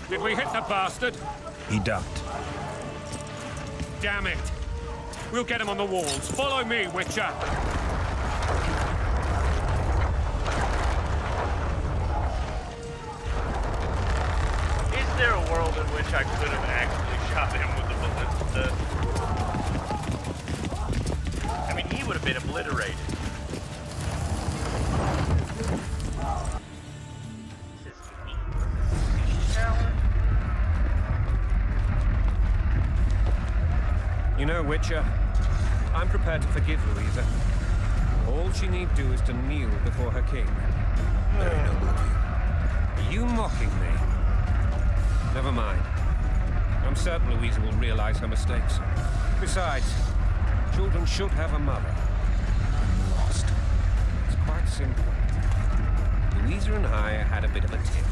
S8: Did we hit the bastard?
S2: He ducked.
S8: Damn it! We'll get him on the walls. Follow me, Witcher!
S1: Is there a world in which I could have actually shot him with the bullet? I mean, he would have been obliterated.
S8: You know, Witcher, I'm prepared to forgive Louisa. All she need do is to kneel before her king.
S2: Very noble of you.
S8: Are you mocking me? Never mind. I'm certain Louisa will realize her mistakes. Besides, children should have a mother. I'm lost. It's quite simple. Louisa and I had a bit of a tiff.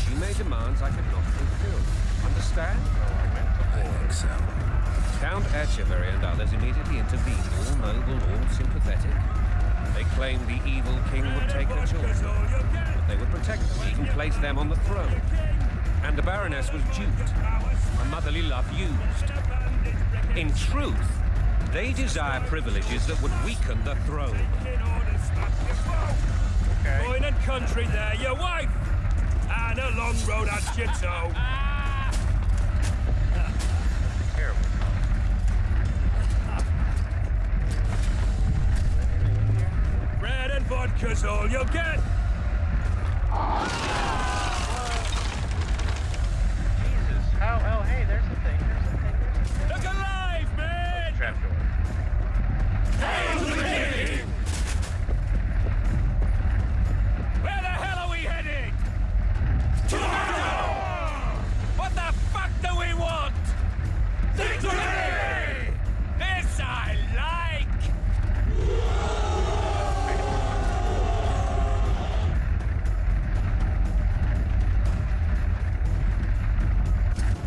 S8: She made demands I could not fulfill. Understand?
S2: I think so.
S8: Count Etcheverry and others immediately intervened, all noble, all sympathetic. They claimed the evil king would take her children, but they would protect them, even place them on the throne. And the Baroness was duped, her motherly love used. In truth, they desire privileges that would weaken the throne.
S1: Okay.
S4: Going and country there, your wife! And a long road at Jitso.
S1: Terrible.
S4: Bread and vodka's all you'll get.
S1: Jesus. How? Oh, hey, there's the thing.
S4: Look alive, man!
S1: Trapdoor.
S4: Where the hell are we headed? What the fuck do we want? Victory! This I like!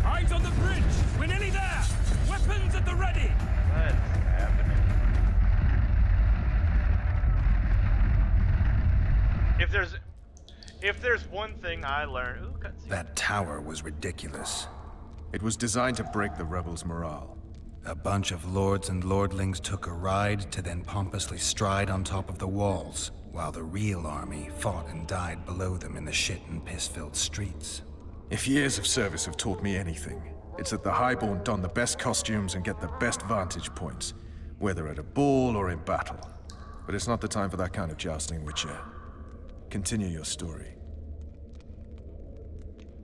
S4: Eyes on the bridge! We're nearly there! Weapons at the ready!
S1: What's happening? If there's one thing I learned, ooh, cutscene.
S2: That tower was ridiculous.
S3: It was designed to break the rebels' morale.
S2: A bunch of lords and lordlings took a ride to then pompously stride on top of the walls, while the real army fought and died below them in the shit and piss-filled streets.
S3: If years of service have taught me anything, It's that the Highborn don the best costumes and get the best vantage points, whether at a ball or in battle. But it's not the time for that kind of jousting, Witcher. Continue your story.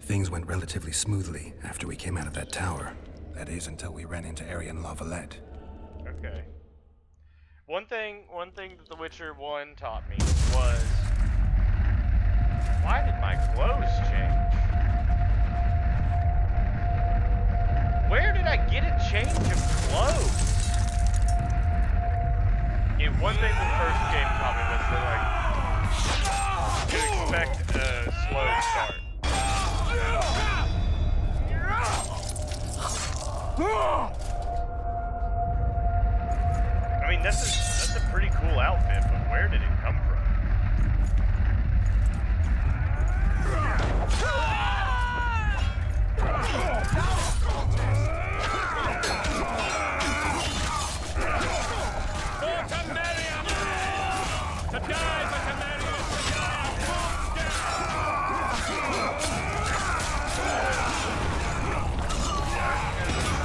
S2: Things went relatively smoothly after we came out of that tower. That is, until we ran into Arian Lavalette.
S1: Okay. One thing that The Witcher 1 taught me was, why did my clothes change? Where did I get a change of clothes? Yeah, one thing the first game taught me was that, like, to expect a slow start. I mean, that's a pretty cool outfit, but where did it come from?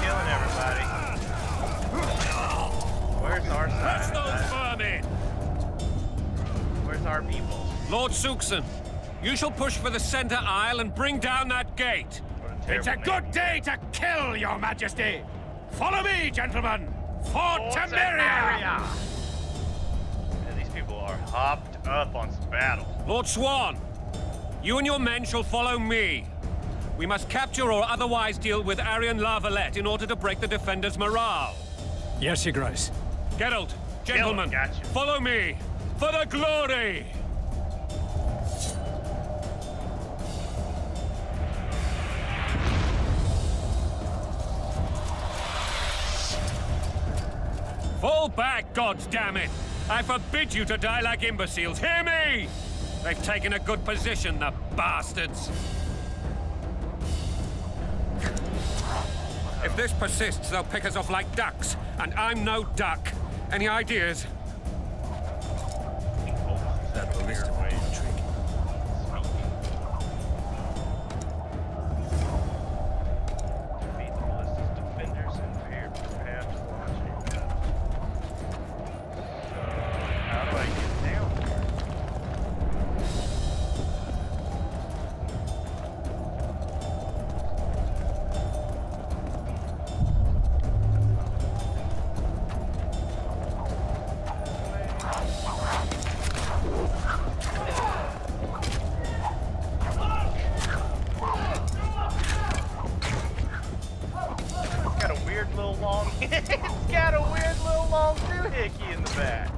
S1: Killing everybody. Where's our side? Where's our people?
S8: Lord Suxon, you shall push for the center aisle and bring down that gate.
S4: It's a good day to kill, Your Majesty! Follow me, gentlemen! For Temeria!
S1: Yeah, these people are hopped up on some battle.
S8: Lord Swan, you and your men shall follow me. We must capture or otherwise deal with Arian Lavalette in order to break the defenders' morale.
S12: Yes, Your Grace.
S8: Geralt, gentlemen,
S1: Gotcha.
S8: follow me for the glory! Fall back, goddammit! I forbid you to die like imbeciles. Hear me! They've taken a good position, the bastards. If this persists, they'll pick us off like ducks, and I'm no duck. Any ideas?
S6: That ballista will do the trick.
S1: Defeat the ballista's defenders and prepare to launch a battle. How do I get down there? It's got a weird little long doohickey in the back.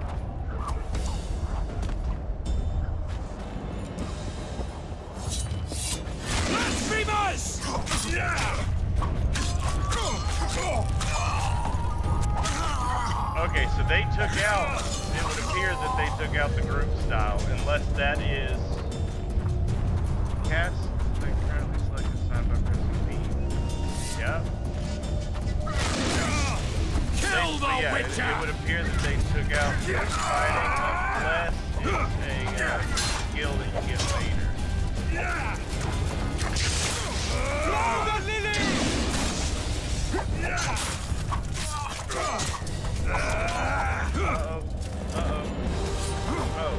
S4: Blasphemers!
S1: Okay, so they took out, it would appear that they took out the group style, unless that is cast, they currently selected side by pressing B. Yep.
S4: Kill the Witcher!
S1: It would appear that they took out group fighting, unless it's a skill that you get later.
S4: Blow the lily!
S1: Uh-oh. Uh-oh. Oh.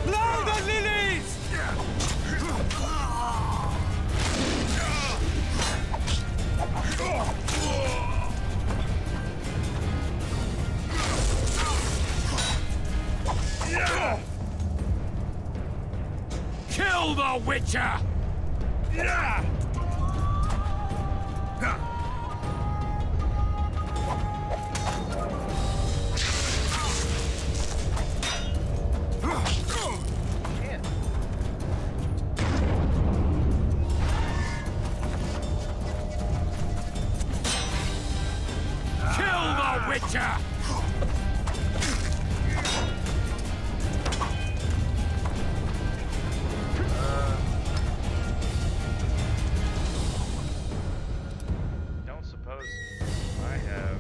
S4: Blow the lilies! Kill the Witcher! Kill the Witcher!
S1: Don't suppose I have.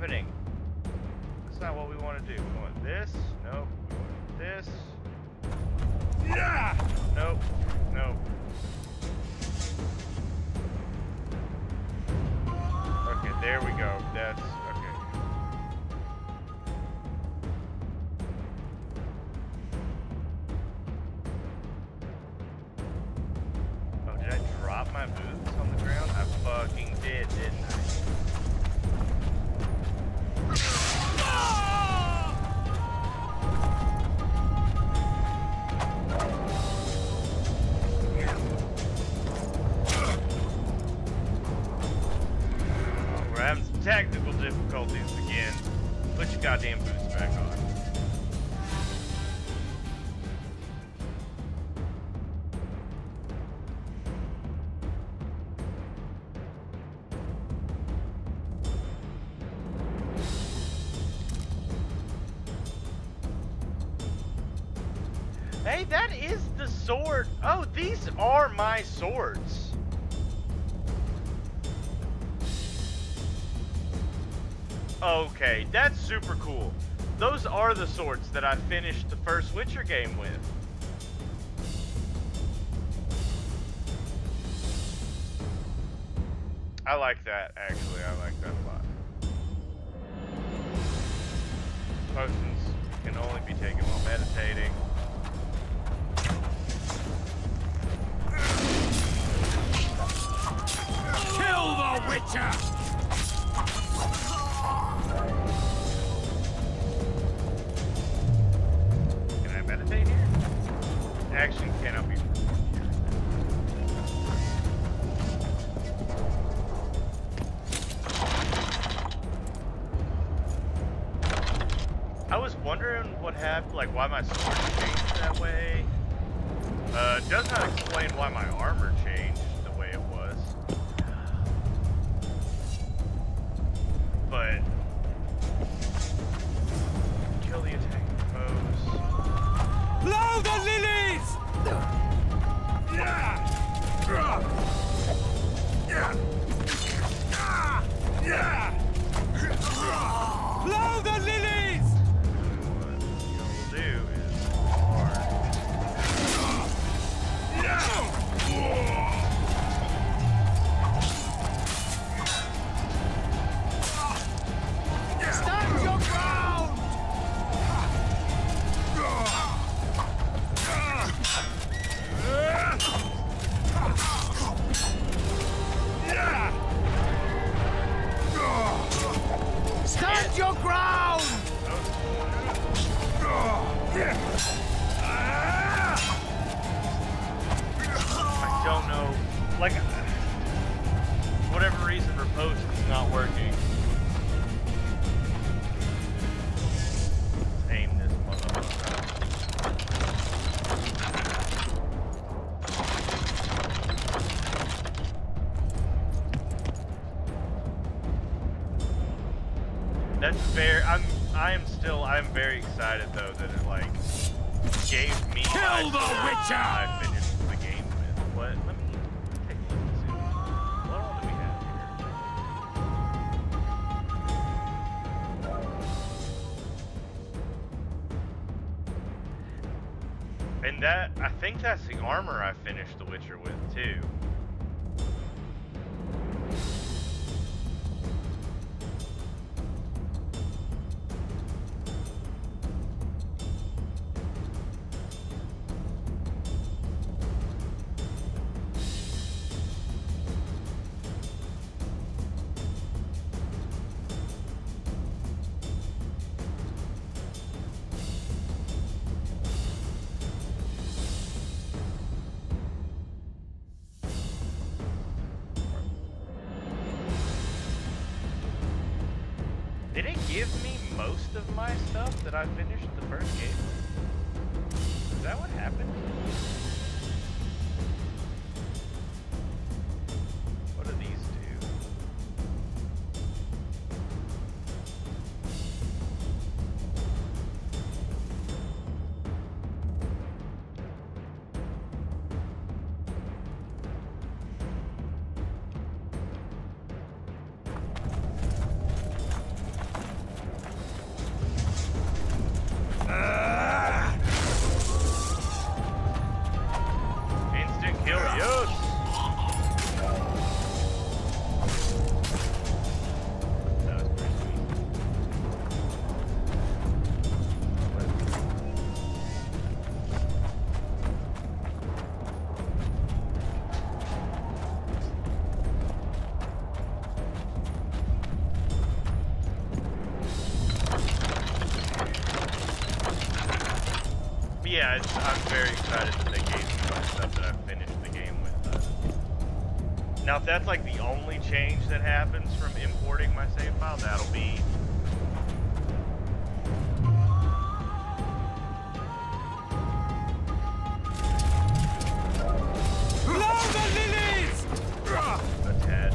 S1: happening? That's not what we want to do. We want this. Nope. We want this. Yeah. Nope. Nope. Okay, there we go. That's okay. Oh, did I drop my boots on the ground? I fucking did, didn't I? We're having some technical difficulties again. Put your goddamn boots back on. Hey, that is the sword. Oh, these are my swords. Okay, that's super cool. Those are the swords that I finished the first Witcher game with. I like that, actually. I like that a lot. Potions can only be taken while meditating.
S4: Kill the Witcher!
S1: Can I meditate here? Action cannot be performed here. I was wondering what happened, like why my sword changed that way. It does not explain why my armor changed the way it was. But kill the attacking foes.
S4: Blow the lilies! Blow the lilies!
S1: What you'll do is hard.
S4: Stand your ground! Stand your ground!
S1: I don't know, like, whatever reason, riposte is not working. Let's aim this motherfucker. That's very, I'm very excited though that it like gave me
S4: Kill the Witcher!
S1: I finished the game with. What? Let me take a look and see. What all do we have here? And that, I think that's the armor I finished The Witcher with too. Did it give me most of my stuff that I finished the first game? Is that what happened? What do these do? yeah, I'm very excited that they gave me my stuff that I finished the game with. Now, if that's like the only change that happens from importing my save file, that'll be...
S4: Blow the lilies!
S1: a tad.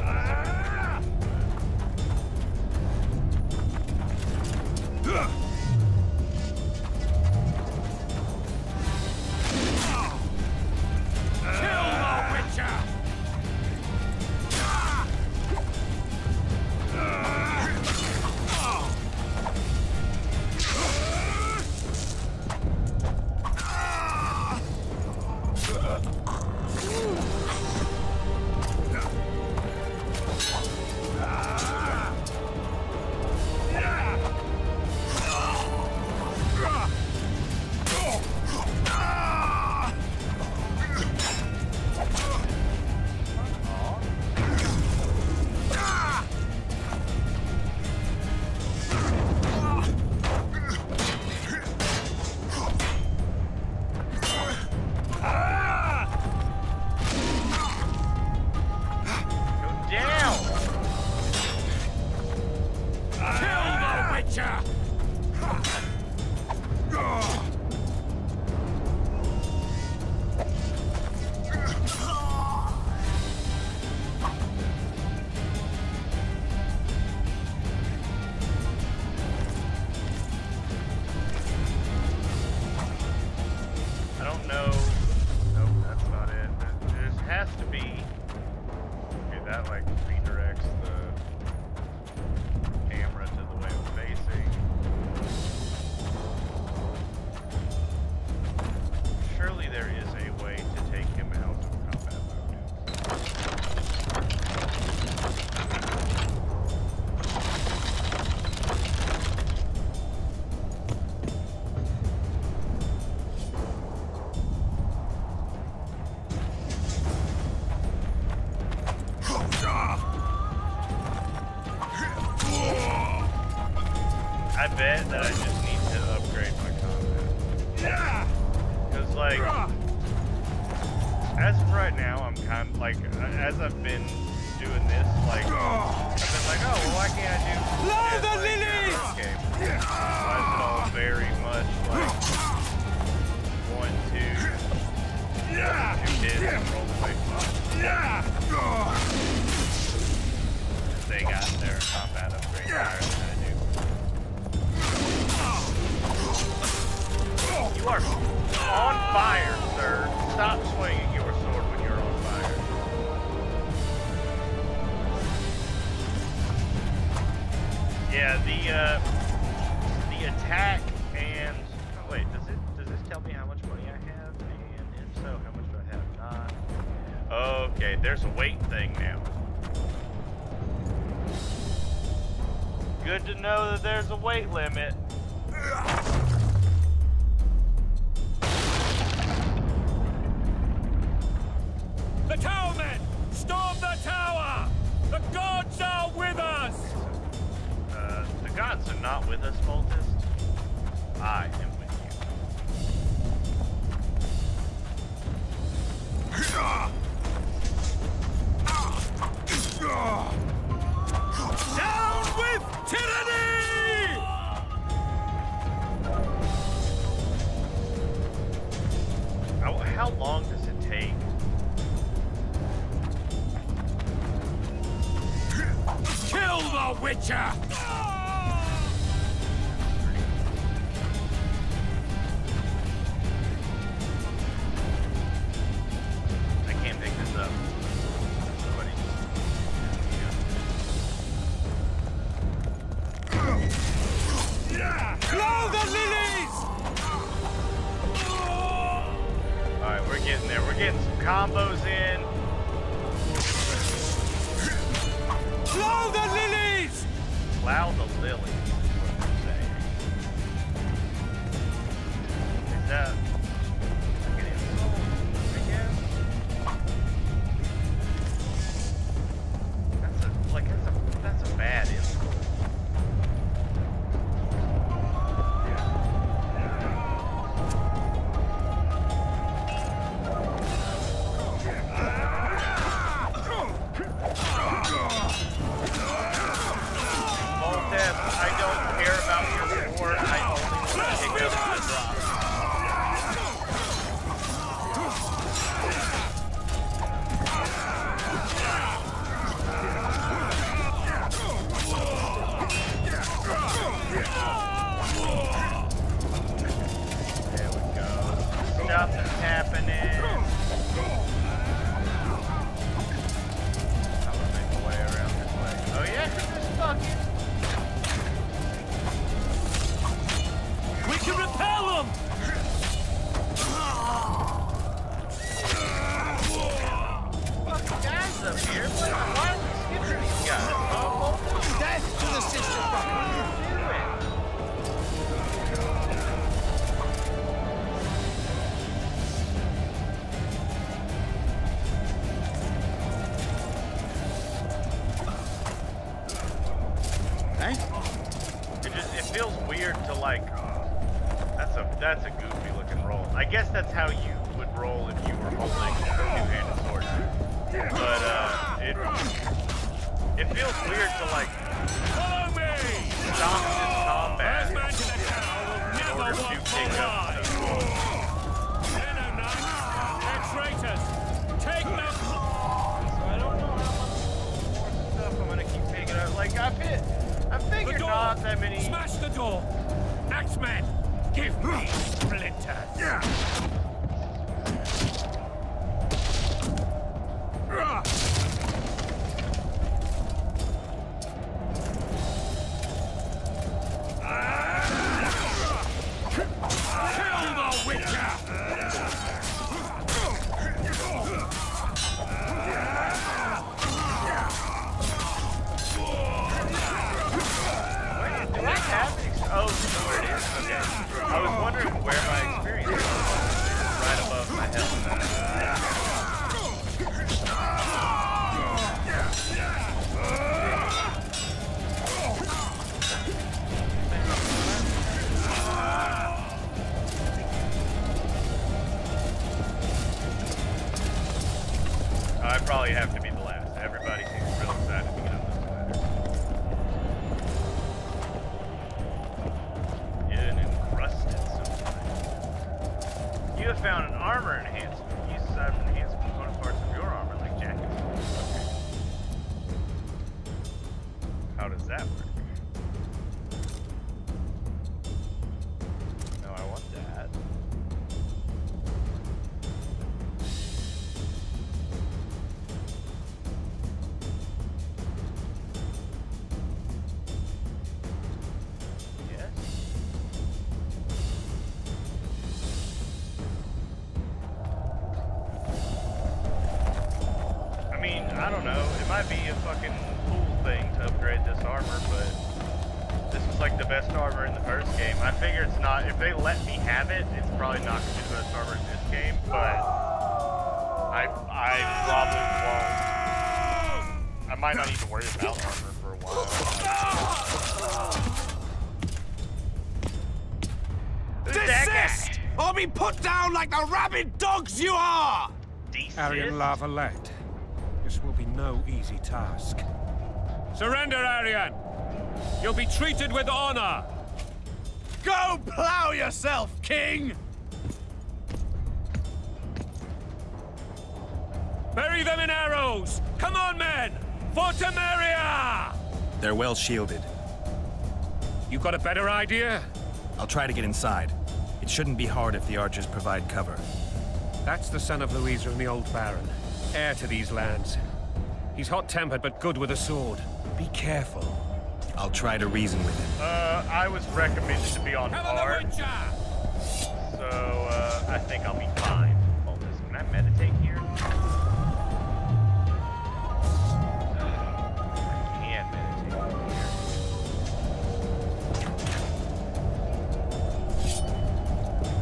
S1: I bet that I just need to upgrade my combat. Because, like, as of right now, I'm kind of, like, as I've been doing this, like, I've been like, oh, well, why can't I do this, like, in this game? Why is it all very much, like, 1, 2, 2 hits and roll away from they got their combat upgrade higher than I do. You are on fire, sir. Stop swinging your sword when you're on fire. Yeah, the attack and oh, wait, does this tell me how much money I have? And if so, how much do I have? Not. Okay, there's a weight thing now. Good to know that there's a weight limit.
S4: The towermen! Storm the tower! The gods are with us!
S1: The gods are not with us, Voltist. I am with you.
S4: Down with tyranny!
S1: How long does it take?
S4: Kill the Witcher!
S1: I can't pick this up. Somebody.
S4: Blow the lilies!
S1: Alright, we're getting there. We're getting some combos in.
S4: Blow the lilies!
S1: Plow the lilies, is what they're saying. Is that like an insult, I guess? That's a bad insult. to like. That's a goofy looking roll. I guess that's how you would roll if you were holding a two-handed sword. But it feels weird to like stop this combat in order to pick up stuff.
S4: Traitors, take them!
S1: So I don't know how much more stuff I'm gonna keep picking up. Like I figured not that many.
S4: Smash the door! Axeman, give me splinters! Yeah.
S1: I was wondering where my experience was. Right above my health. I probably have to be the last. Everybody seems real excited to get up this ladder. You have found an armor enhancement. Use this item to enhance component parts of your armor, like jackets. Okay. How does that work? No, I want that. Yes. I don't know, it might be a fucking cool thing to upgrade this armor, but this was like the best armor in the first game. I figure it's not, if they let me have it, it's probably not going to be the best armor in this game, but I probably won't. I might not need to worry about armor for a while.
S4: Desist! Or be put down like the rabid dogs you are!
S8: Arian Lavalette. This will be no easy task. Surrender, Arian! You'll be treated with honor!
S4: Go plow yourself, King!
S8: Bury them in arrows! Come on, men! For Temeria!
S13: They're well shielded.
S8: You got a better idea?
S13: I'll try to get inside. It shouldn't be hard if the archers provide cover.
S8: That's the son of Louisa and the old Baron. Heir to these lands. He's hot-tempered but good with a sword. Be careful.
S13: I'll try to reason with him.
S1: I was recommended to be on hard. So, I think I'll be fine. Hold this. Can I meditate here? I can meditate here.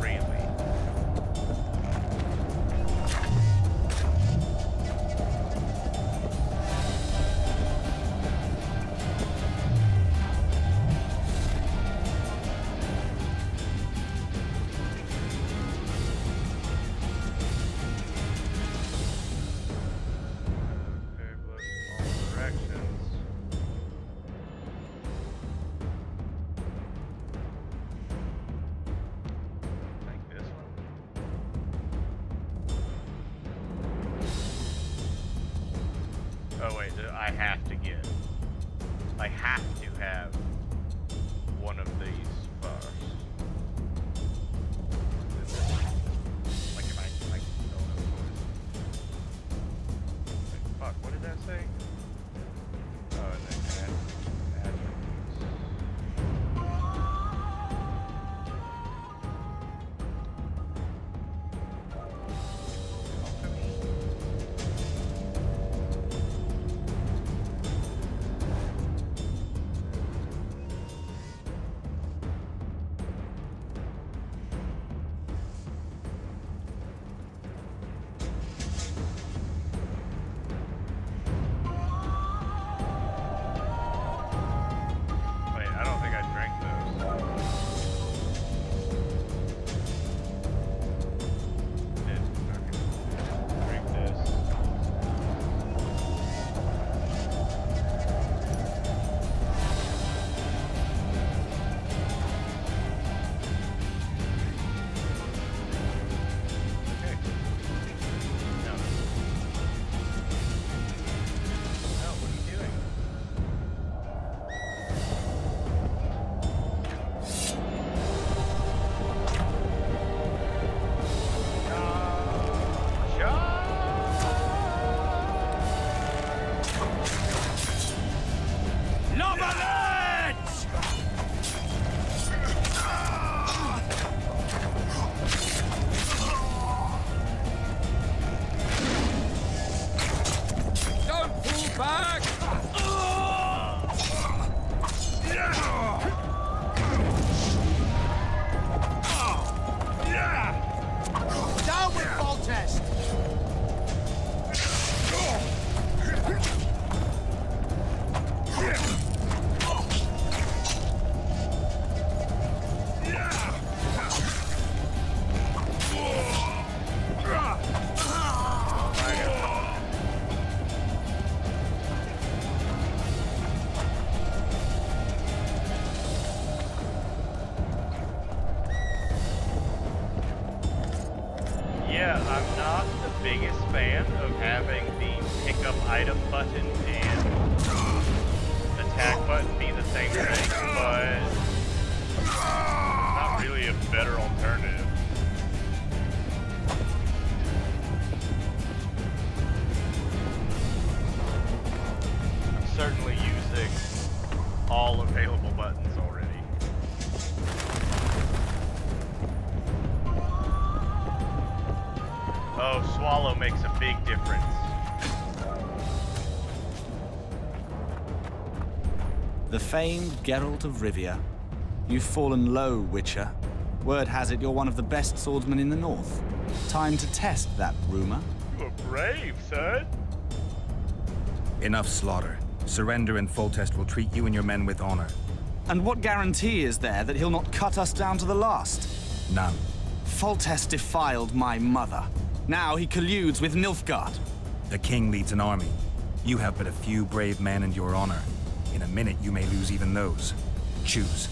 S1: Really? Oh wait, I have to have one of these first. Like if I don't have choice. Wait, fuck, what did that say? Oh, and then add yeah, I'm not the biggest fan of having the pick up item button and attack button be the same thing, but it's not really a better alternative. I'm certainly using all available buttons already. Oh, swallow makes a big difference.
S14: The famed Geralt of Rivia. You've fallen low, Witcher. Word has it you're one of the best swordsmen in the north. Time to test that rumor.
S1: You're brave, son.
S2: Enough slaughter. Surrender and Foltest will treat you and your men with honor.
S14: And what guarantee is there that he'll not cut us down to the last?
S2: None.
S14: Foltest defiled my mother. Now he colludes with Nilfgaard.
S2: The king leads an army. You have but a few brave men and your honor. In a minute, you may lose even those. Choose.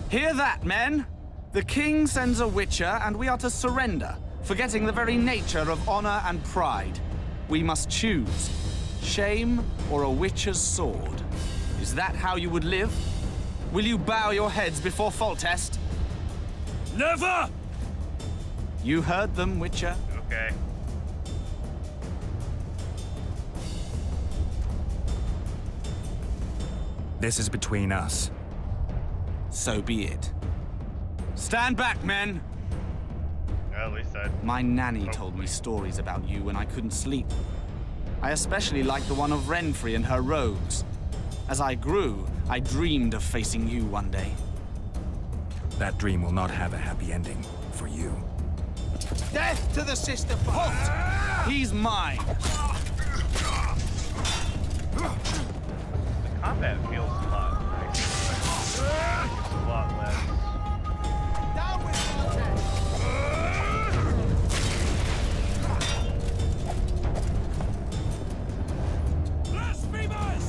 S14: Hear that, men? The king sends a witcher, and we are to surrender, forgetting the very nature of honor and pride. We must choose. Shame or a witcher's sword. Is that how you would live? Will you bow your heads before Foltest?
S5: Never!
S14: You heard them, Witcher.
S1: Okay.
S2: This is between us.
S14: So be it. Stand back, men!
S1: At least I...
S14: My nanny told me stories about you when I couldn't sleep. I especially liked the one of Renfrey and her rogues. As I grew, I dreamed of facing you one day.
S2: That dream will not have a happy ending for you.
S3: Death to the sister halt!
S14: He's mine!
S1: The combat feels a lot nicer. A lot less.
S3: Down with Foltest!
S4: Blasphemers!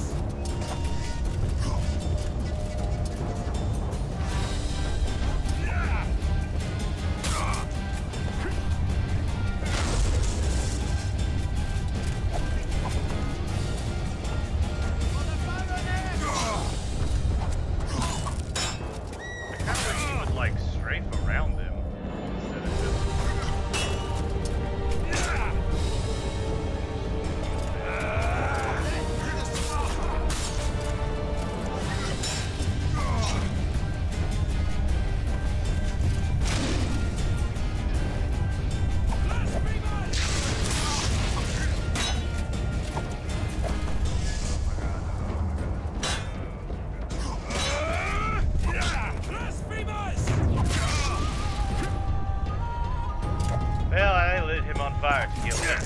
S1: Well, I lit him on fire to kill him.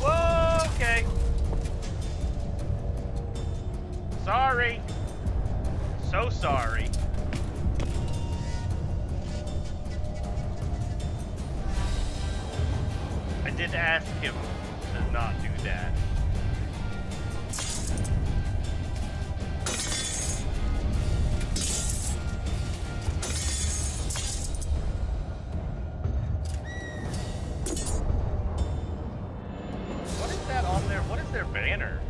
S1: Whoa, okay. Sorry. So sorry. I did ask him to not do that. What is that on there? What is their banner?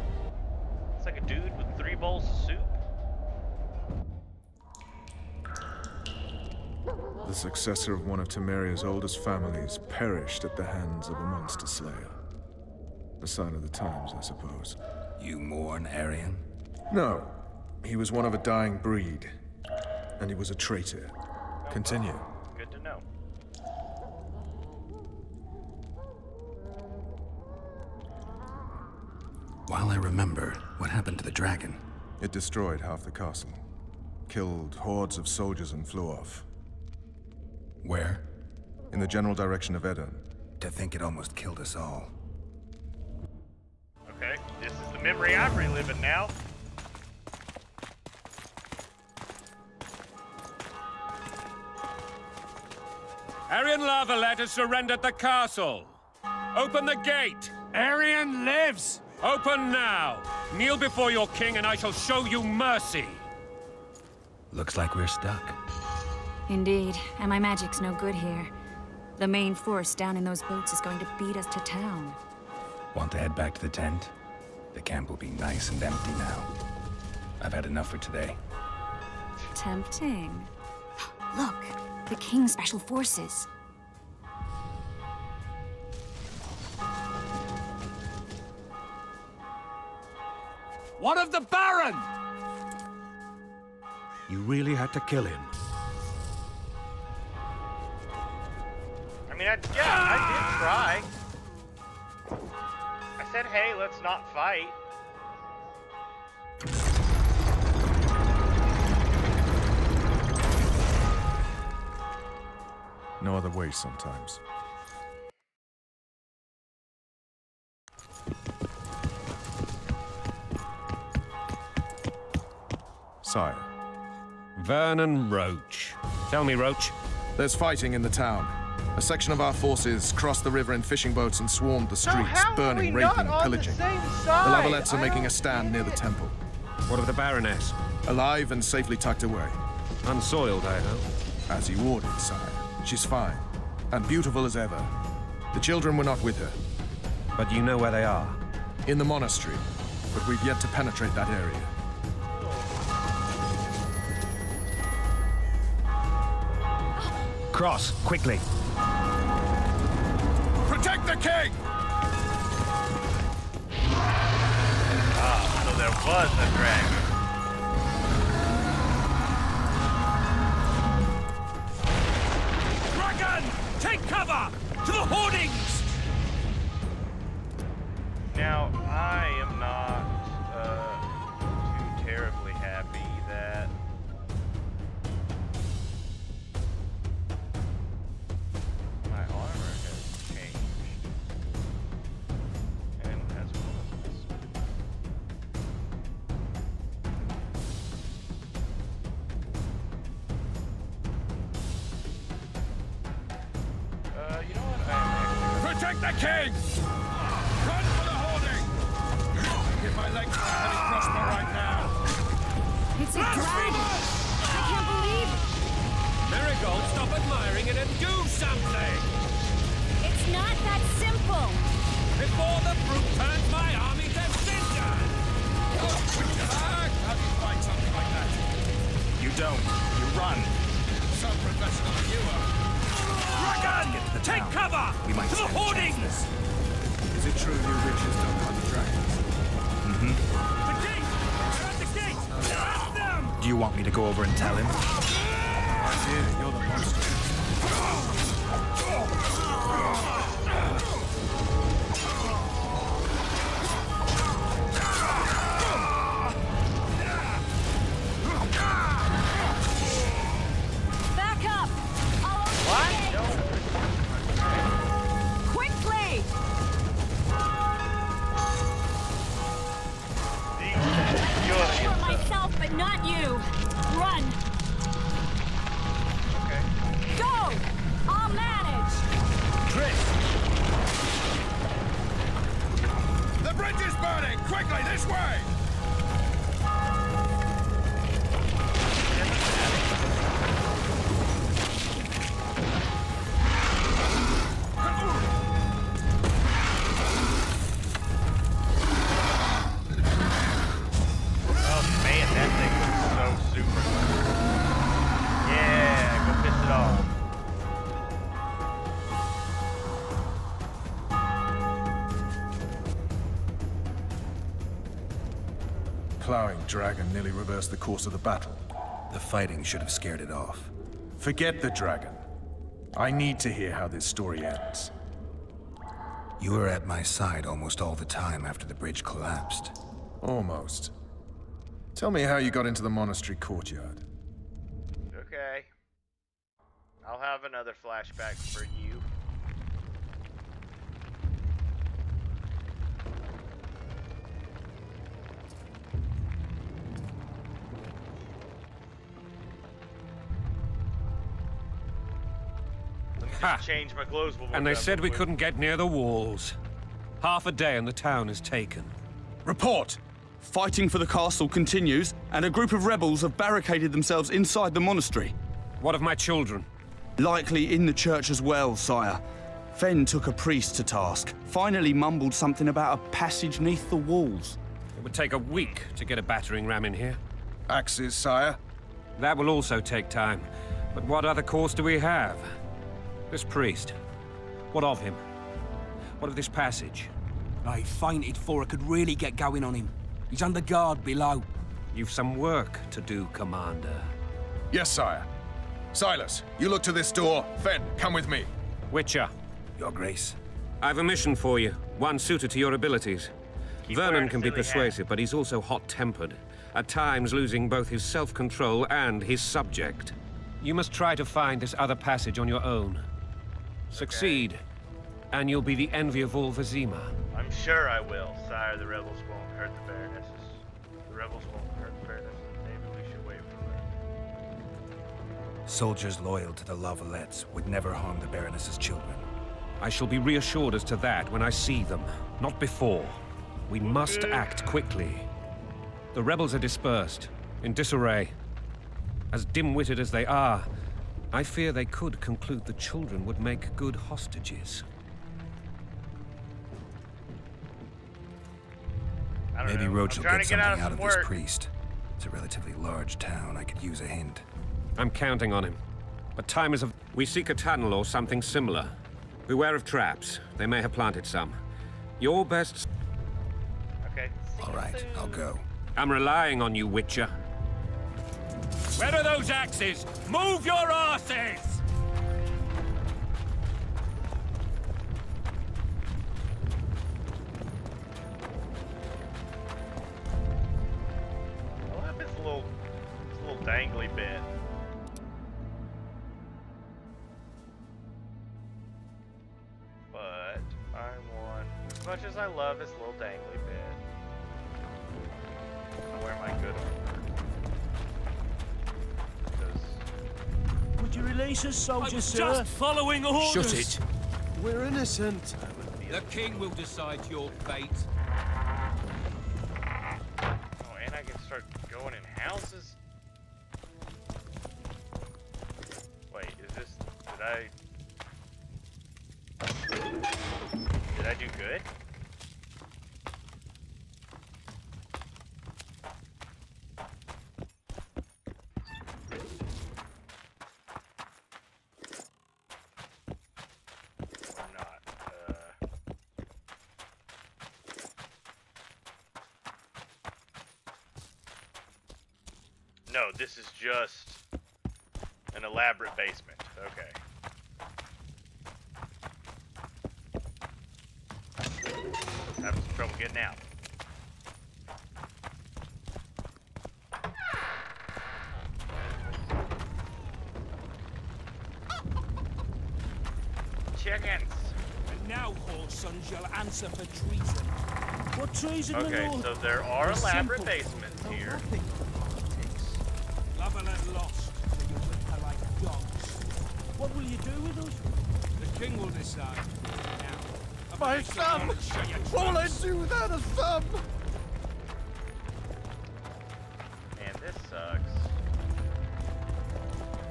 S1: It's like a dude with 3 bowls of soup.
S3: The successor of one of Temeria's oldest families perished at the hands of a monster slayer. A sign of the times, I suppose.
S2: You mourn, Arian?
S3: No. He was one of a dying breed. And he was a traitor. Continue.
S1: Good to know.
S2: While I remember, what happened to the dragon?
S3: It destroyed half the castle. Killed hordes of soldiers and flew off.
S2: Where?
S3: In the general direction of Edon.
S2: To think it almost killed us all.
S1: Okay, this is the memory I'm reliving now.
S8: Arian Lavalet has surrendered the castle. Open the gate.
S4: Arian lives!
S8: Open now. Kneel before your king and I shall show you mercy.
S2: Looks like we're stuck.
S7: Indeed, and my magic's no good here. The main force down in those boats is going to beat us to town.
S2: Want to head back to the tent? The camp will be nice and empty now. I've had enough for today.
S7: Tempting. Look, the King's Special Forces.
S4: One of the Baron!
S13: You really had to kill him.
S1: I mean, I did try. I said, hey, let's not fight.
S3: No other way sometimes. Sire.
S8: Vernon Roach. Tell me, Roach.
S3: There's fighting in the town. A section of our forces crossed the river in fishing boats and swarmed the streets, burning, raping, pillaging. The Lavalettes are making a stand near the temple.
S8: What of the Baroness?
S3: Alive and safely tucked away.
S8: Unsoiled, I hope.
S3: As you ordered, sire. She's fine. And beautiful as ever. The children were not with her.
S8: But you know where they are?
S3: In the monastery. But we've yet to penetrate that area.
S13: Cross, quickly.
S3: Protect the king!
S1: Ah, so there was a dragon.
S4: Dragon! Take cover! To the hoardings!
S1: Now, I am not too terribly happy that my armor has changed. And as well as this. You know what? I am actually...
S4: Protect the king! Run for the hoarding!
S3: Give my legs a heavy crossbow right now.
S7: It's a dragon! I can't believe it!
S8: Marigold, stop admiring it and do something!
S7: It's not that simple!
S8: Before the brute turns my army to cinder!
S3: How do you fight something like that?
S13: You don't. You run.
S3: So professional you are.
S4: Dragon! Take cover!
S13: We might
S4: to the
S13: stand a chance
S4: hoardings!
S13: this.
S3: Is it true your witches don't hunt dragons?
S4: The gate! They're at the gate! They're at them!
S13: Do you want me to go over and tell him?
S3: Idea, you're the monster.
S7: Back up! I'll open the gate! Quickly! I'll kill myself, but not you! Run!
S1: Okay.
S7: Go! I'll manage!
S3: The bridge is burning! Quickly, this way!
S1: Oh man, that thing was so super clever. Yeah, go piss it off.
S3: Plowing dragon nearly reversed the course of the battle.
S2: The fighting should have scared it off.
S3: Forget the dragon. I need to hear how this story ends.
S2: You were at my side almost all the time after the bridge collapsed.
S3: Almost. Tell me how you got into the monastery courtyard.
S1: Okay. I'll have another flashback for you. Let me just change my clothes before
S8: And they said we
S1: quick.
S8: couldn't get near the walls. Half a day and the town is taken.
S14: Report! Fighting for the castle continues, and a group of rebels have barricaded themselves inside the monastery.
S8: What of my children?
S14: Likely in the church as well, sire. Fen took a priest to task. Finally mumbled something about a passage neath the walls.
S8: It would take a week to get a battering ram in here.
S3: Axes, sire?
S8: That will also take time. But what other course do we have? This priest. What of him? What of this passage?
S6: I fainted before I could really get going on him. He's under guard below.
S8: You've some work to do, Commander.
S3: Yes, sire. Silas, you look to this door. Fen, come with me.
S8: Witcher.
S2: Your Grace.
S8: I've a mission for you, one suited to your abilities. Vernon can be persuasive, but he's also hot-tempered, at times losing both his self-control and his subject. You must try to find this other passage on your own. Succeed, and you'll be the envy of all Vizima.
S1: I'm sure I will, sire. The rebels won't hurt the Baronesses. The rebels won't hurt the Baronesses. Maybe we should wait for them.
S2: Soldiers loyal to the Lavalettes would never harm the Baroness's children.
S8: I shall be reassured as to that when I see them, not before. We must act quickly. The rebels are dispersed, in disarray. As dim-witted as they are, I fear they could conclude the children would make good hostages.
S2: Maybe Roach will get something out of this priest. It's a relatively large town. I could use a hint.
S8: I'm counting on him. But time is of... We seek a tunnel or something similar. Beware of traps. They may have planted some. Your best...
S1: Okay.
S2: All right, I'll go.
S8: I'm relying on you, Witcher.
S5: Where are those axes? Move your arses!
S1: I love this little dangly bit. But I want, as much as I love this little dangly bit, I wear my good armor.
S5: Would you release us, soldier, sir? Just following orders.
S6: Shut it.
S11: We're innocent.
S10: The king will decide your fate.
S1: Oh, and I can start going in houses? Wait, is this... Did I do good? No, this is just an elaborate basement. Okay. Having some trouble getting out. Chickens.
S5: And now, whoreson, you'll answer for treason. What treason?
S1: Okay, so there are elaborate basements here.
S5: Lavalette lost, so you whimper like dogs. What will you do with us?
S10: The king will decide. Now,
S3: My son! What will I do without a son?
S1: Man, this sucks.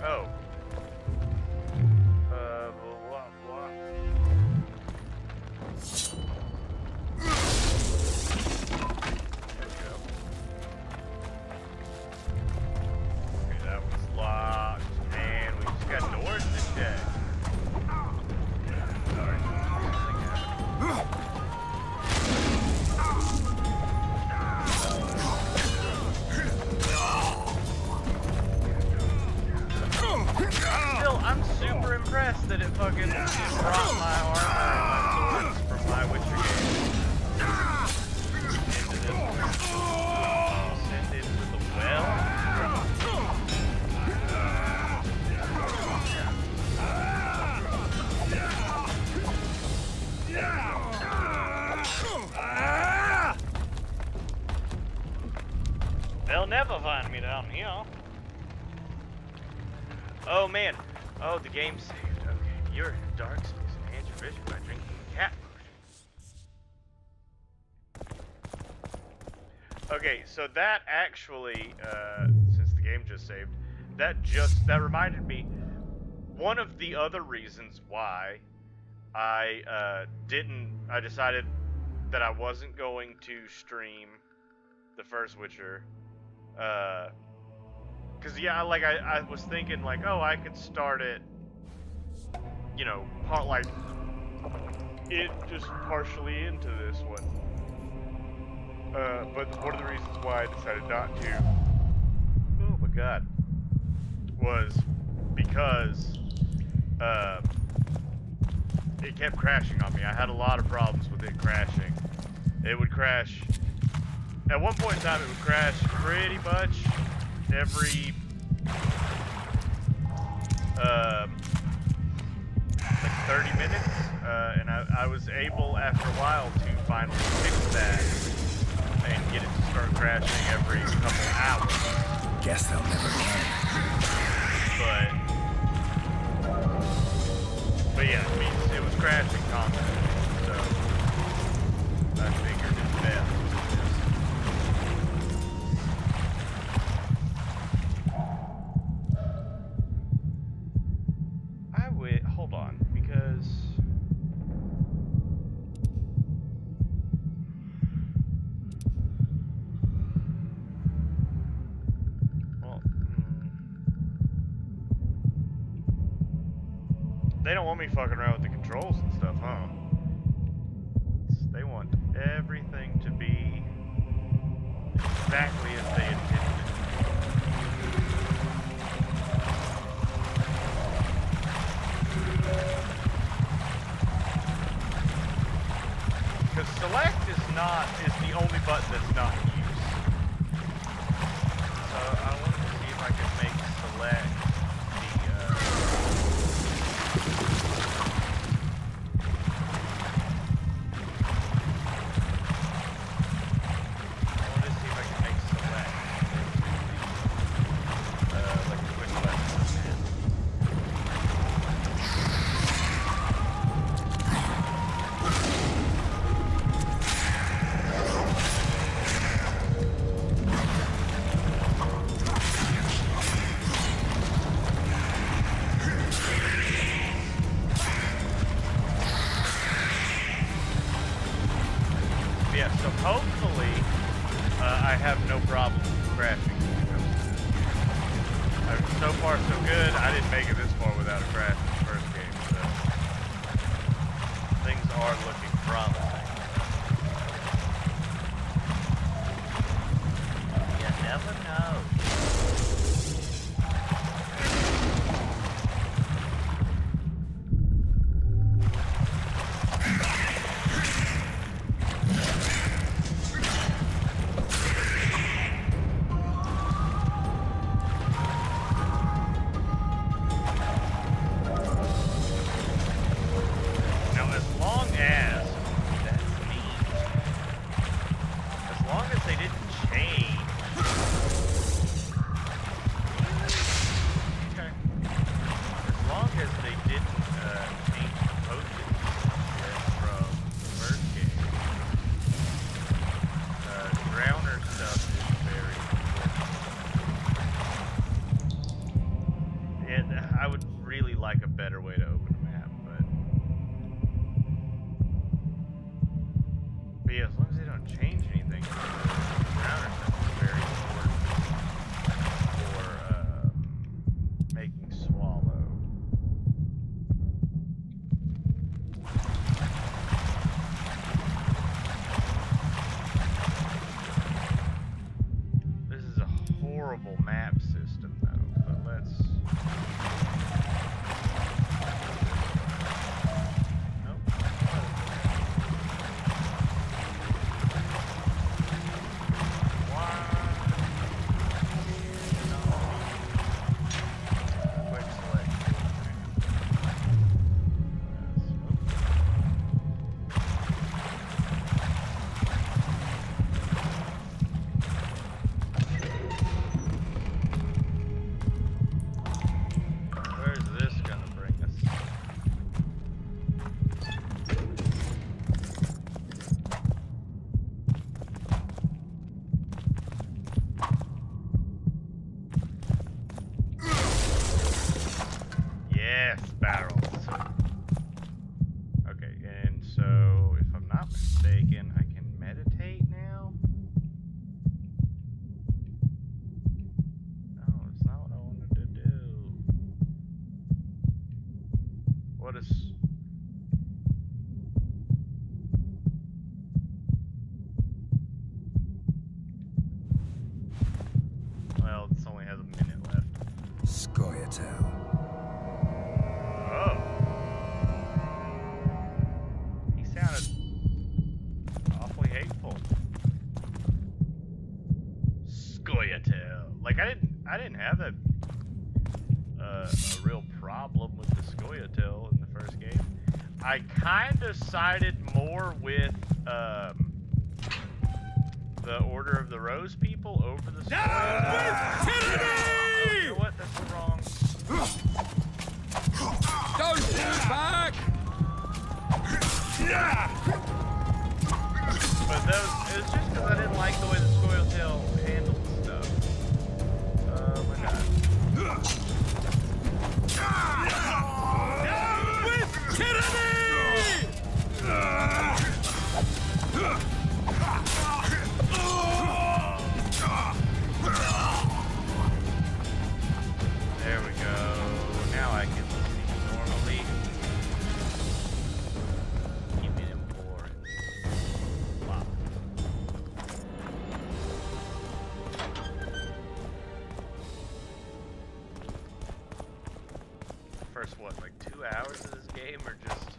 S1: Oh. Blah, blah. Okay, that was locked. Man, we just got doors in this day. Still, I'm super impressed that it fucking brought my armor and my swords from my Witcher game into this one. Send it to the well. They'll never find me down here. Oh man. Oh, the game saved. Okay. You're in a dark space. Enhance your vision by drinking the cat potion. Okay, so that actually, since the game just saved, that reminded me, one of the other reasons why I decided that I wasn't going to stream the first Witcher, cause yeah, like I was thinking like, oh, I could start it, you know, just partially into this one. But one of the reasons why I decided not to, oh my god, was because it kept crashing on me. I had a lot of problems with it crashing. It would crash. At one point in time, it would crash pretty much every like 30 minutes, and I was able after a while to finally fix that and get it to start crashing every couple hours.
S2: Guess they'll never learn.
S1: But yeah, I mean, it was crashing constantly, so I figured it's best. Hold on, because they don't want me fucking around with the controls and stuff, huh? They want everything to be exactly as they intended. Because select is the only button that's not used. So I wanted to see if I could make select so hopefully I have no problem crashing. So far so good. I didn't make it this far without a crash in the first game, so things are looking promising. You never know. I would really like a better way to open a map, but yeah, as long as they don't change anything, the router stuff is very important for making Swallow. This is a horrible map system, though, but let's... mistaken, I can meditate now? No, it's not what I wanted to do. What is... Well, this only has a minute left.
S2: Scoia'tael.
S1: Oh. He sounded awfully hateful. Scoia'tael. Like I didn't have a real problem with the Scoia'tael in the first game. I kind of sided more with the Order of the Rose people over the Scoia'tael. Oh, you know what? That's wrong.
S8: Don't shoot back!
S1: But those, it was just because I didn't like the way the Scoia'tael handled stuff. Oh my god.
S4: Down with tyranny!
S1: There we go. Now I can see normally. Give me them boards. Wow. First, what, like 2 hours of this game, or just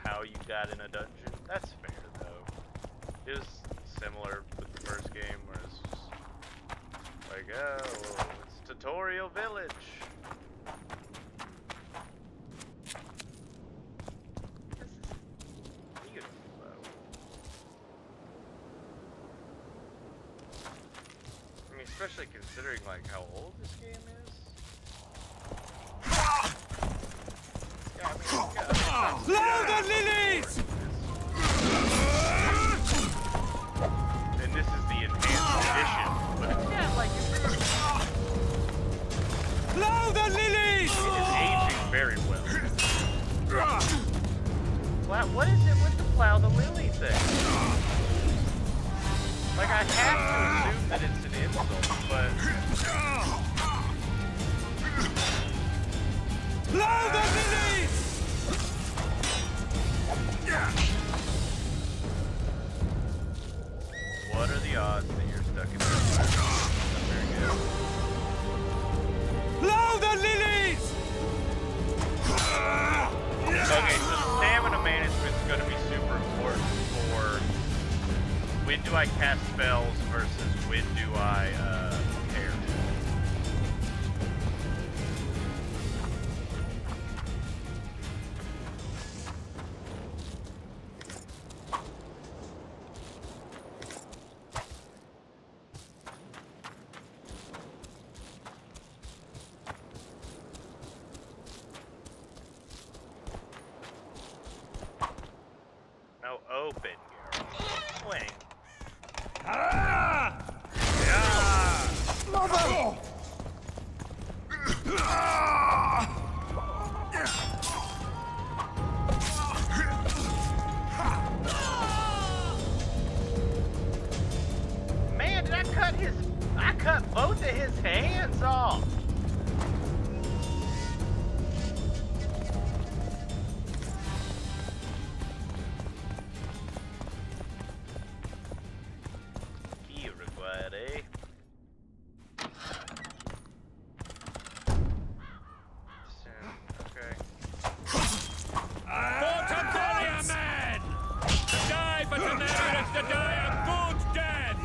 S1: how you got in a dungeon? That's fair, though. It was similar with the first game, where it's just like, oh, it's Tutorial Village. This is beautiful, though. I mean, especially considering, like, how old this game is. Yeah, I mean,
S4: Louder, lilies!
S1: and this is the enhanced edition, but yeah, like,
S4: Louder, lilies!
S1: it is aging very well. What is it with the plow the lily thing? Like, I have to assume that it's an insult, but...
S4: Louder, lilies!
S1: What are the odds that you're stuck in the fire? Very good.
S4: Louder, lilies!
S1: Okay, so stamina management is going to be super important for when do I cast spells versus when do I prepare. No, open, Garrett. Swing.
S4: Ah!
S1: Yeah.
S4: Mother!
S1: Man, did I cut both of his hands off. Key required, eh? Okay.
S4: For Temperia, men! To die for Temperia is to die a good death!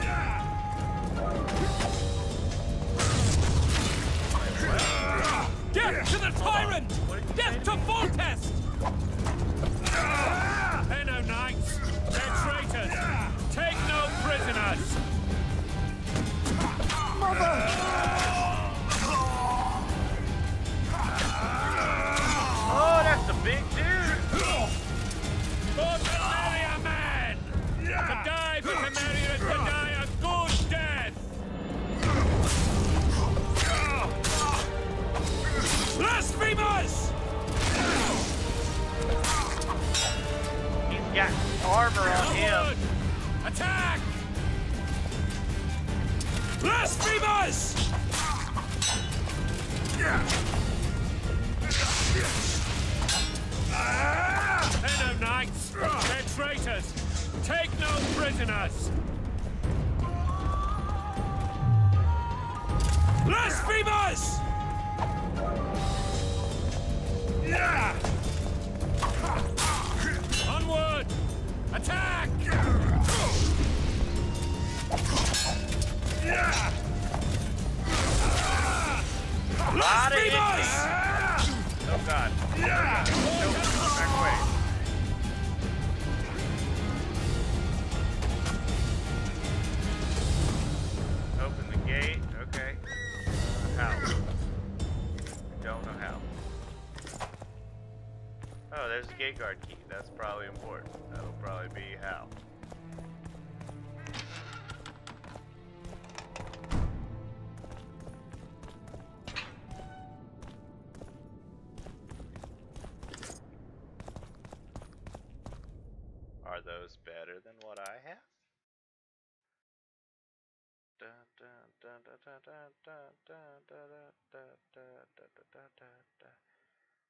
S4: Death to the tyrant! Death to Voltest! They're no knights! They're traitors! Take no prisoners! Mother!
S1: Oh, that's a big dude!
S4: For Temperia, man! To die for Temperia is to die a good death! Blasphemers!
S1: armor on him.
S4: Attack! Blasphemers! Hello, knights! They're traitors! Take no prisoners! Blasphemers! Onward! Attack! Blasphemers!
S1: Oh god. Nope. Back away. Open the gate. Okay. How? Don't know how. Oh, there's the gate guard key. That's probably important. That'll probably be how. Are those better than what I have?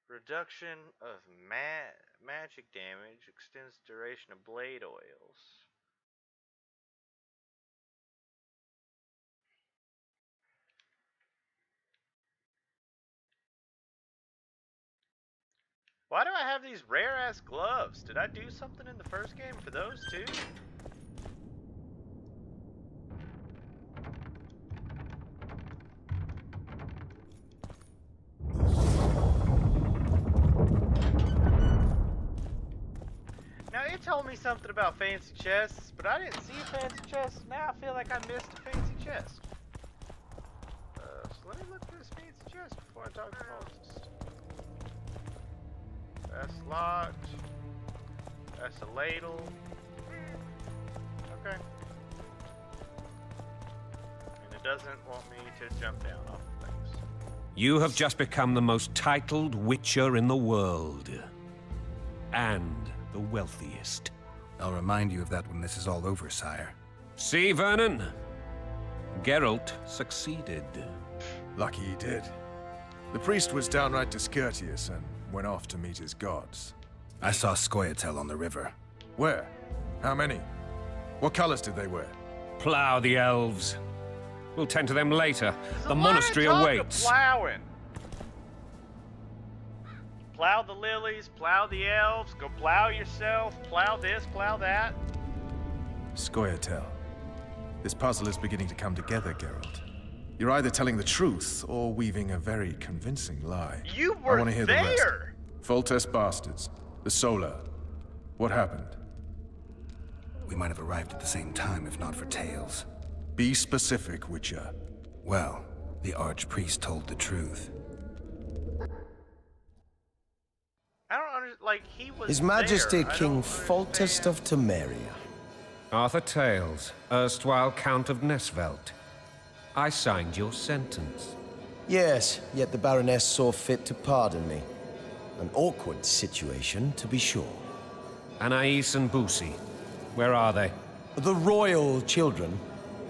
S1: Reduction of magic damage extends duration of blade oils. Why do I have these rare ass gloves? Did I do something in the first game for those too? Now it told me something about fancy chests, but I didn't see a fancy chest. Now I feel like I missed a fancy chest. So let me look for this fancy chest before I talk to Moses. That's locked. That's a ladle. Okay. And it doesn't want me to jump down off of things.
S8: You have just become the most titled witcher in the world. And the wealthiest.
S2: I'll remind you of that when this is all over, sire.
S8: See, Vernon? Geralt succeeded.
S3: Lucky he did. The priest was downright discourteous and went off to meet his gods.
S2: I saw Scoia'tael on the river.
S3: Where? How many? What colors did they wear?
S8: Plow the elves. We'll tend to them later.
S1: There's
S8: the
S1: a lot
S8: monastery
S1: of talk of
S8: awaits.
S1: Plowing. Plow the lilies, plow the elves, go plow yourself, plow this, plow that.
S3: Scoia'tael. This puzzle is beginning to come together, Geralt. You're either telling the truth or weaving a very convincing lie.
S1: You
S3: I
S1: were
S3: want to hear the rest.
S1: there!
S3: Foltest bastards. The Solar. What happened?
S2: We might have arrived at the same time if not for Tails.
S3: Be specific, Witcher.
S2: Well, the Archpriest told the truth.
S1: I don't understand, like, he was
S15: His Majesty
S1: there.
S15: King Foltest of Temeria.
S8: Arthur Tails, erstwhile Count of Nesvelt. I signed your sentence.
S15: Yes, yet the Baroness saw fit to pardon me. An awkward situation, to be sure.
S8: Anais and Boosie, where are they?
S15: The royal children.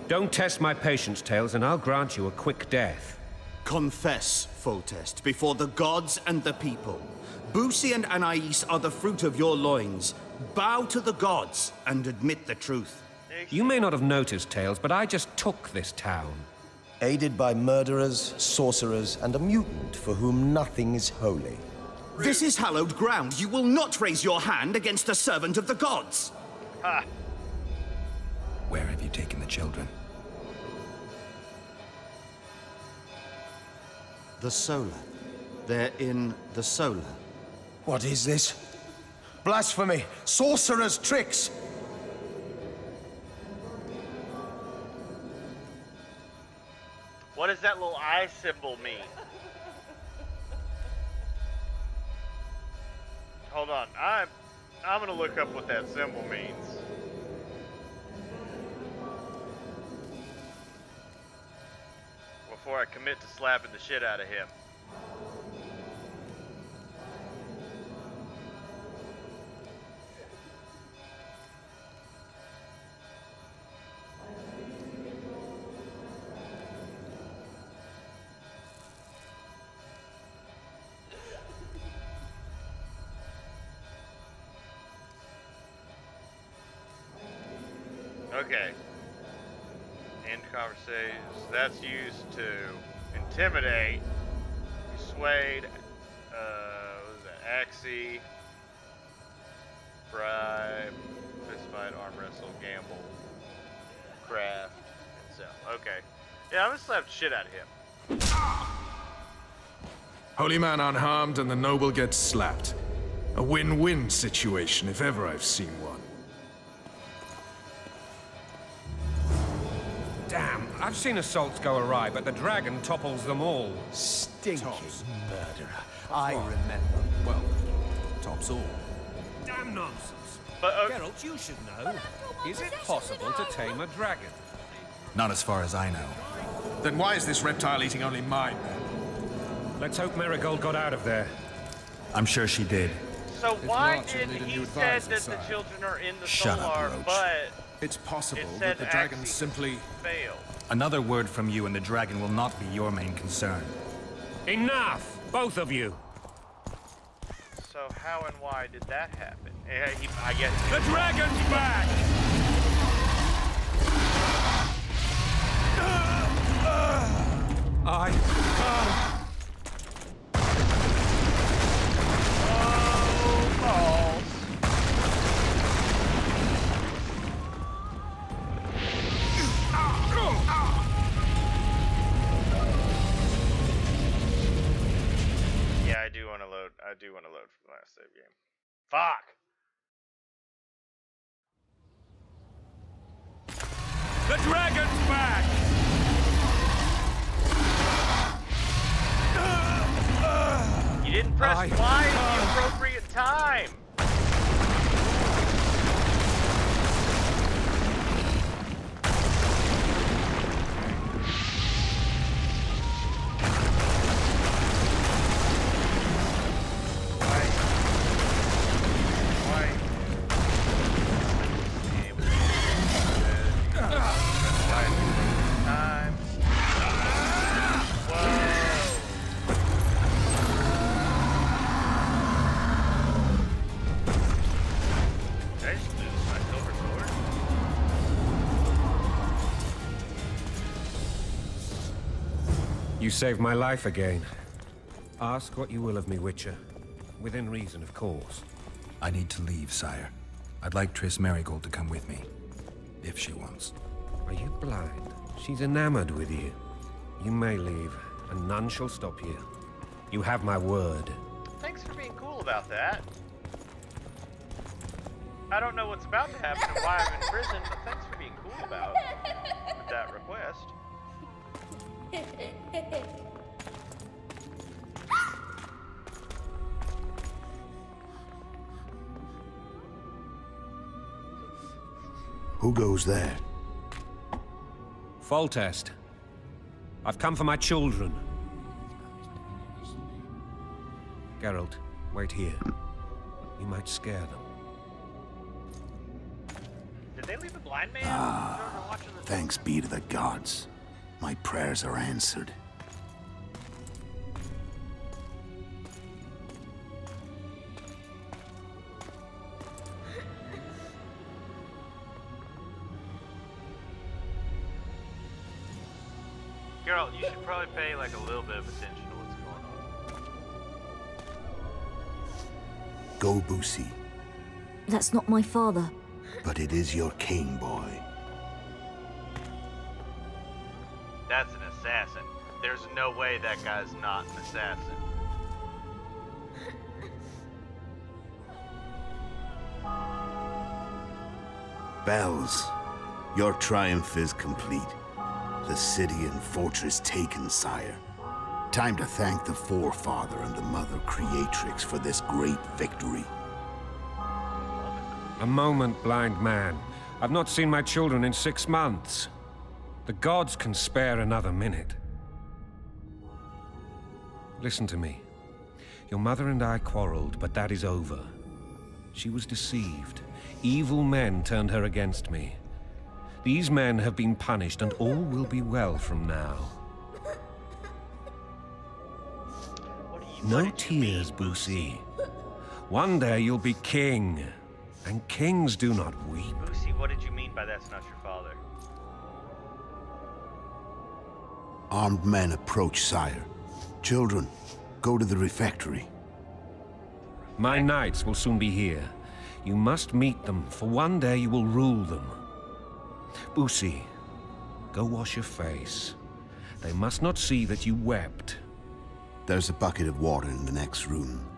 S8: Don't test my patience, Tails, and I'll grant you a quick death.
S16: Confess, Foltest, before the gods and the people. Boosie and Anais are the fruit of your loins. Bow to the gods and admit the truth.
S8: You may not have noticed, Tails, but I just took this town.
S15: Aided by murderers, sorcerers, and a mutant for whom nothing is holy.
S16: This is hallowed ground. You will not raise your hand against a servant of the gods.
S1: Ha!
S2: Where have you taken the children?
S16: The Solar. They're in the Solar.
S15: What is this? Blasphemy! Sorcerer's tricks!
S1: What does that little eye symbol mean? Hold on, I'm gonna look up what that symbol means. Before I commit to slapping the shit out of him. Okay. End conversations. That's used to intimidate, persuade, what was that? Axie, bribe, fistfight, arm wrestle, gamble, craft, and sell. Okay. Yeah, I'm gonna slap the shit out of him.
S3: Holy man unharmed and the noble gets slapped. A win-win situation, if ever I've seen one.
S8: Damn, I've seen assaults go awry, but the dragon topples them all.
S15: Stinking murderer. I remember.
S13: Well, tops all.
S8: Damn nonsense.
S1: But,
S8: Geralt, you should know. Is it possible to tame a dragon?
S2: Not as far as I know.
S3: Then why is this reptile eating only mine, then?
S8: Let's hope Marigold got out of there.
S2: I'm sure she did.
S1: So
S3: If
S1: why
S3: not, she'll
S1: did
S3: need a
S1: he
S3: new
S1: said
S3: advisor,
S1: that
S3: sire.
S1: the children are in the
S2: Shut up,
S1: solar,
S2: Roach.
S1: but
S3: It's possible
S1: it
S3: that
S1: said
S3: the dragon
S1: Axie
S3: simply...
S1: failed.
S2: Another word from you and the dragon will not be your main concern.
S8: Enough! Both of you!
S1: So how and why did that happen? I guess
S8: the dragon's back!
S1: Yeah, I do want to load from the last save game. Fuck!
S8: The dragon's back!
S1: You didn't press Y at the appropriate time!
S8: You saved my life again. Ask what you will of me, Witcher. Within reason, of course.
S2: I need to leave, sire. I'd like Triss Marigold to come with me, if she wants.
S8: Are you blind? She's enamored with you. You may leave, and none shall stop you. You have my word.
S1: Thanks for being cool about that. I don't know what's about to happen and why I'm in prison, but thanks for being cool about that request.
S17: Who goes there?
S8: Foltest. I've come for my children. Geralt, wait here. You might scare them.
S1: Did they leave the blind man?
S17: Thanks be to the gods. My prayers are answered.
S1: Geralt, you should probably pay like a little bit of attention to what's going on.
S17: Go, Boosie.
S18: That's not my father.
S17: But it is your king, boy.
S1: That's an assassin. There's no way that guy's not an assassin.
S17: Bells, your triumph is complete. The city and fortress taken, sire. Time to thank the forefather and the mother creatrix for this great victory.
S8: A moment, blind man. I've not seen my children in 6 months. The gods can spare another minute. Listen to me. Your mother and I quarreled, but that is over. She was deceived. Evil men turned her against me. These men have been punished, and all will be well from now. No tears, Boosie. One day you'll be king, and kings do not weep.
S1: Boosie, what did you mean by that's not your father?
S17: Armed men approach, sire. Children, go to the refectory.
S8: My knights will soon be here. You must meet them, for one day you will rule them. Boosie, go wash your face. They must not see that you wept.
S17: There's a bucket of water in the next room.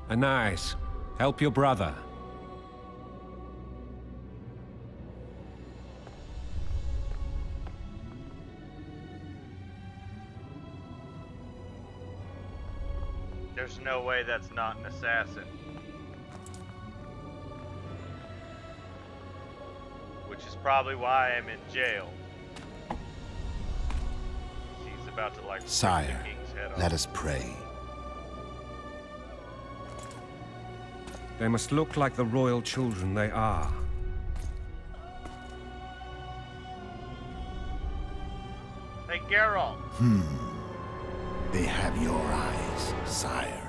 S8: Anais, help your brother.
S1: There's no way that's not an assassin. Which is probably why I'm in jail. He's about to like
S17: Sire,
S1: rip the king's head off.
S17: let us pray.
S8: They must look like the royal children they are.
S1: Hey, Geralt.
S17: They have your eyes, sire.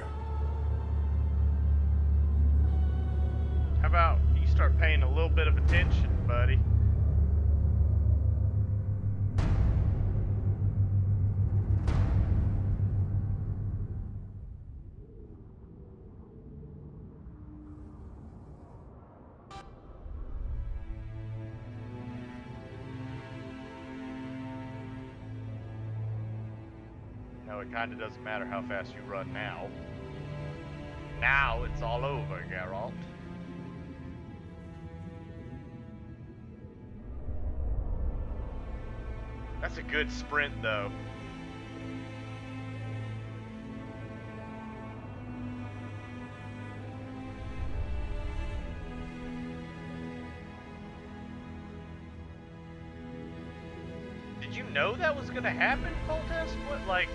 S1: How about you start paying a little bit of attention, buddy? No, it kind of doesn't matter how fast you run now. Now it's all over, Geralt. That's a good sprint, though. Did you know that was gonna happen, Foltest? What, like...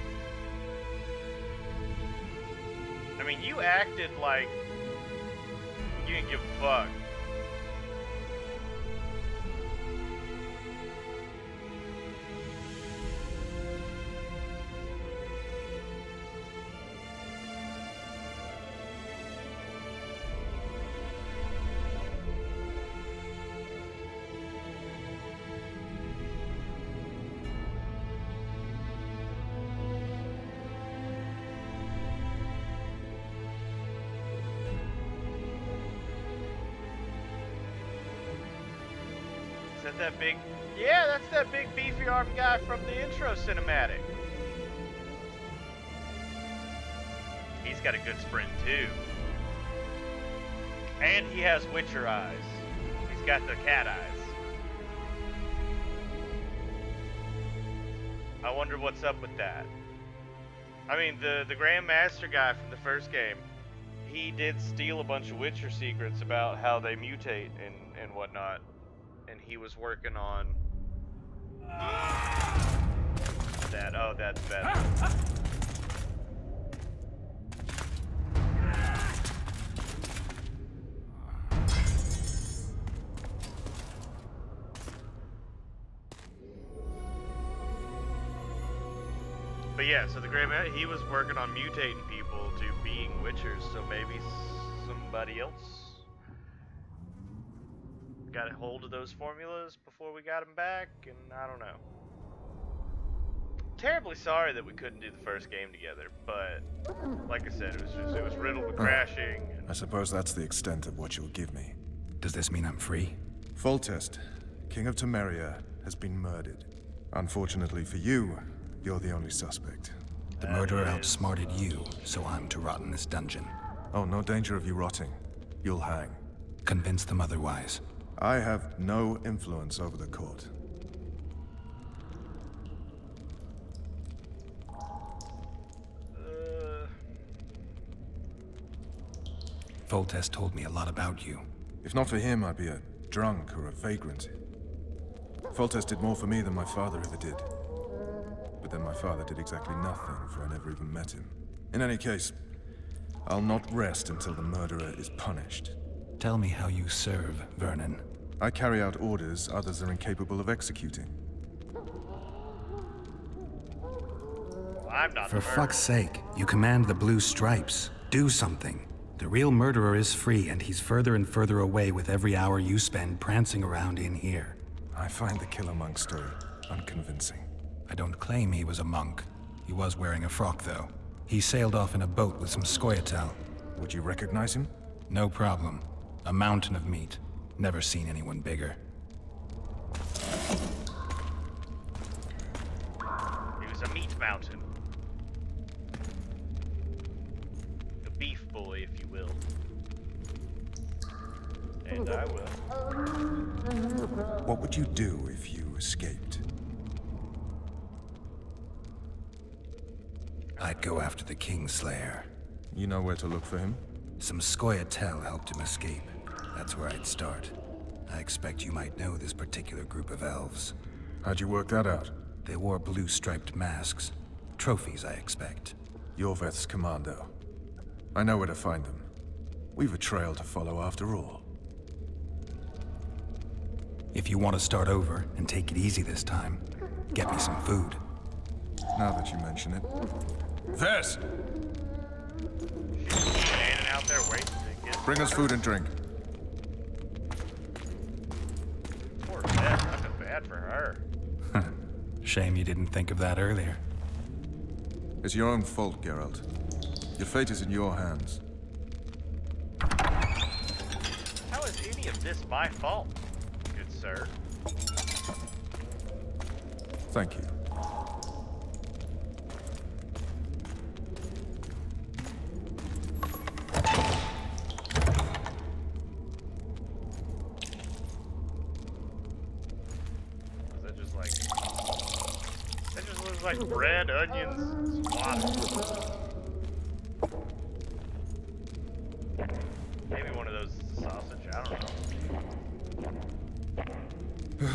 S1: I mean, you acted like you didn't give a fuck. Is that that big... Yeah, that's that big beefy arm guy from the intro cinematic. He's got a good sprint too. And he has Witcher eyes. He's got the cat eyes. I wonder what's up with that. I mean, the Grand Master guy from the first game, he did steal a bunch of Witcher secrets about how they mutate and whatnot. And he was working on that. Oh, that's better. But yeah, so the Grand Master, he was working on mutating people to being Witchers, so maybe somebody else got a hold of those formulas before we got them back, and I don't know. Terribly sorry that we couldn't do the first game together, but like I said, it was riddled with crashing.
S3: I suppose that's the extent of what you'll give me.
S2: Does this mean I'm free?
S3: Foltest, King of Temeria, has been murdered. Unfortunately for you, you're the only suspect.
S2: The murderer outsmarted you, so I'm to rot in this dungeon.
S3: Oh, no danger of you rotting. You'll hang.
S2: Convince them otherwise.
S3: I have no influence over the court.
S2: Foltest told me a lot about you.
S3: If not for him, I'd be a drunk or a vagrant. Foltest did more for me than my father ever did. But then my father did exactly nothing, for I never even met him. In any case, I'll not rest until the murderer is punished.
S2: Tell me how you serve, Vernon.
S3: I carry out orders others are incapable of executing.
S1: I'm not.
S2: For fuck's sake, you command the Blue Stripes. Do something. The real murderer is free, and he's further and further away with every hour you spend prancing around in here.
S3: I find the killer monk story unconvincing.
S2: I don't claim he was a monk. He was wearing a frock, though. He sailed off in a boat with some Scoia'tael.
S3: Would you recognize him?
S2: No problem. A mountain of meat. Never seen anyone bigger.
S1: He was a meat mountain. A beef boy, if you will. And I will.
S3: What would you do if you escaped?
S2: I'd go after the Kingslayer.
S3: You know where to look for him?
S2: Some Scoia'tael helped him escape. That's where I'd start. I expect you might know this particular group of elves.
S3: How'd you work that out?
S2: They wore blue striped masks. Trophies, I expect.
S3: Yorveth's commando. I know where to find them. We've a trail to follow after all.
S2: If you want to start over and take it easy this time, get me some food.
S3: Now that you mention it. Vess!
S1: She's standing out there waiting to get...
S3: Bring us food and drink.
S1: Poor Vess, I feel bad for her.
S2: Shame you didn't think of that earlier.
S3: It's your own fault, Geralt. Your fate is in your hands.
S1: How is any of this my fault, good sir?
S3: Thank you.
S1: Like bread, onions, water. Maybe one of those sausage, I don't know.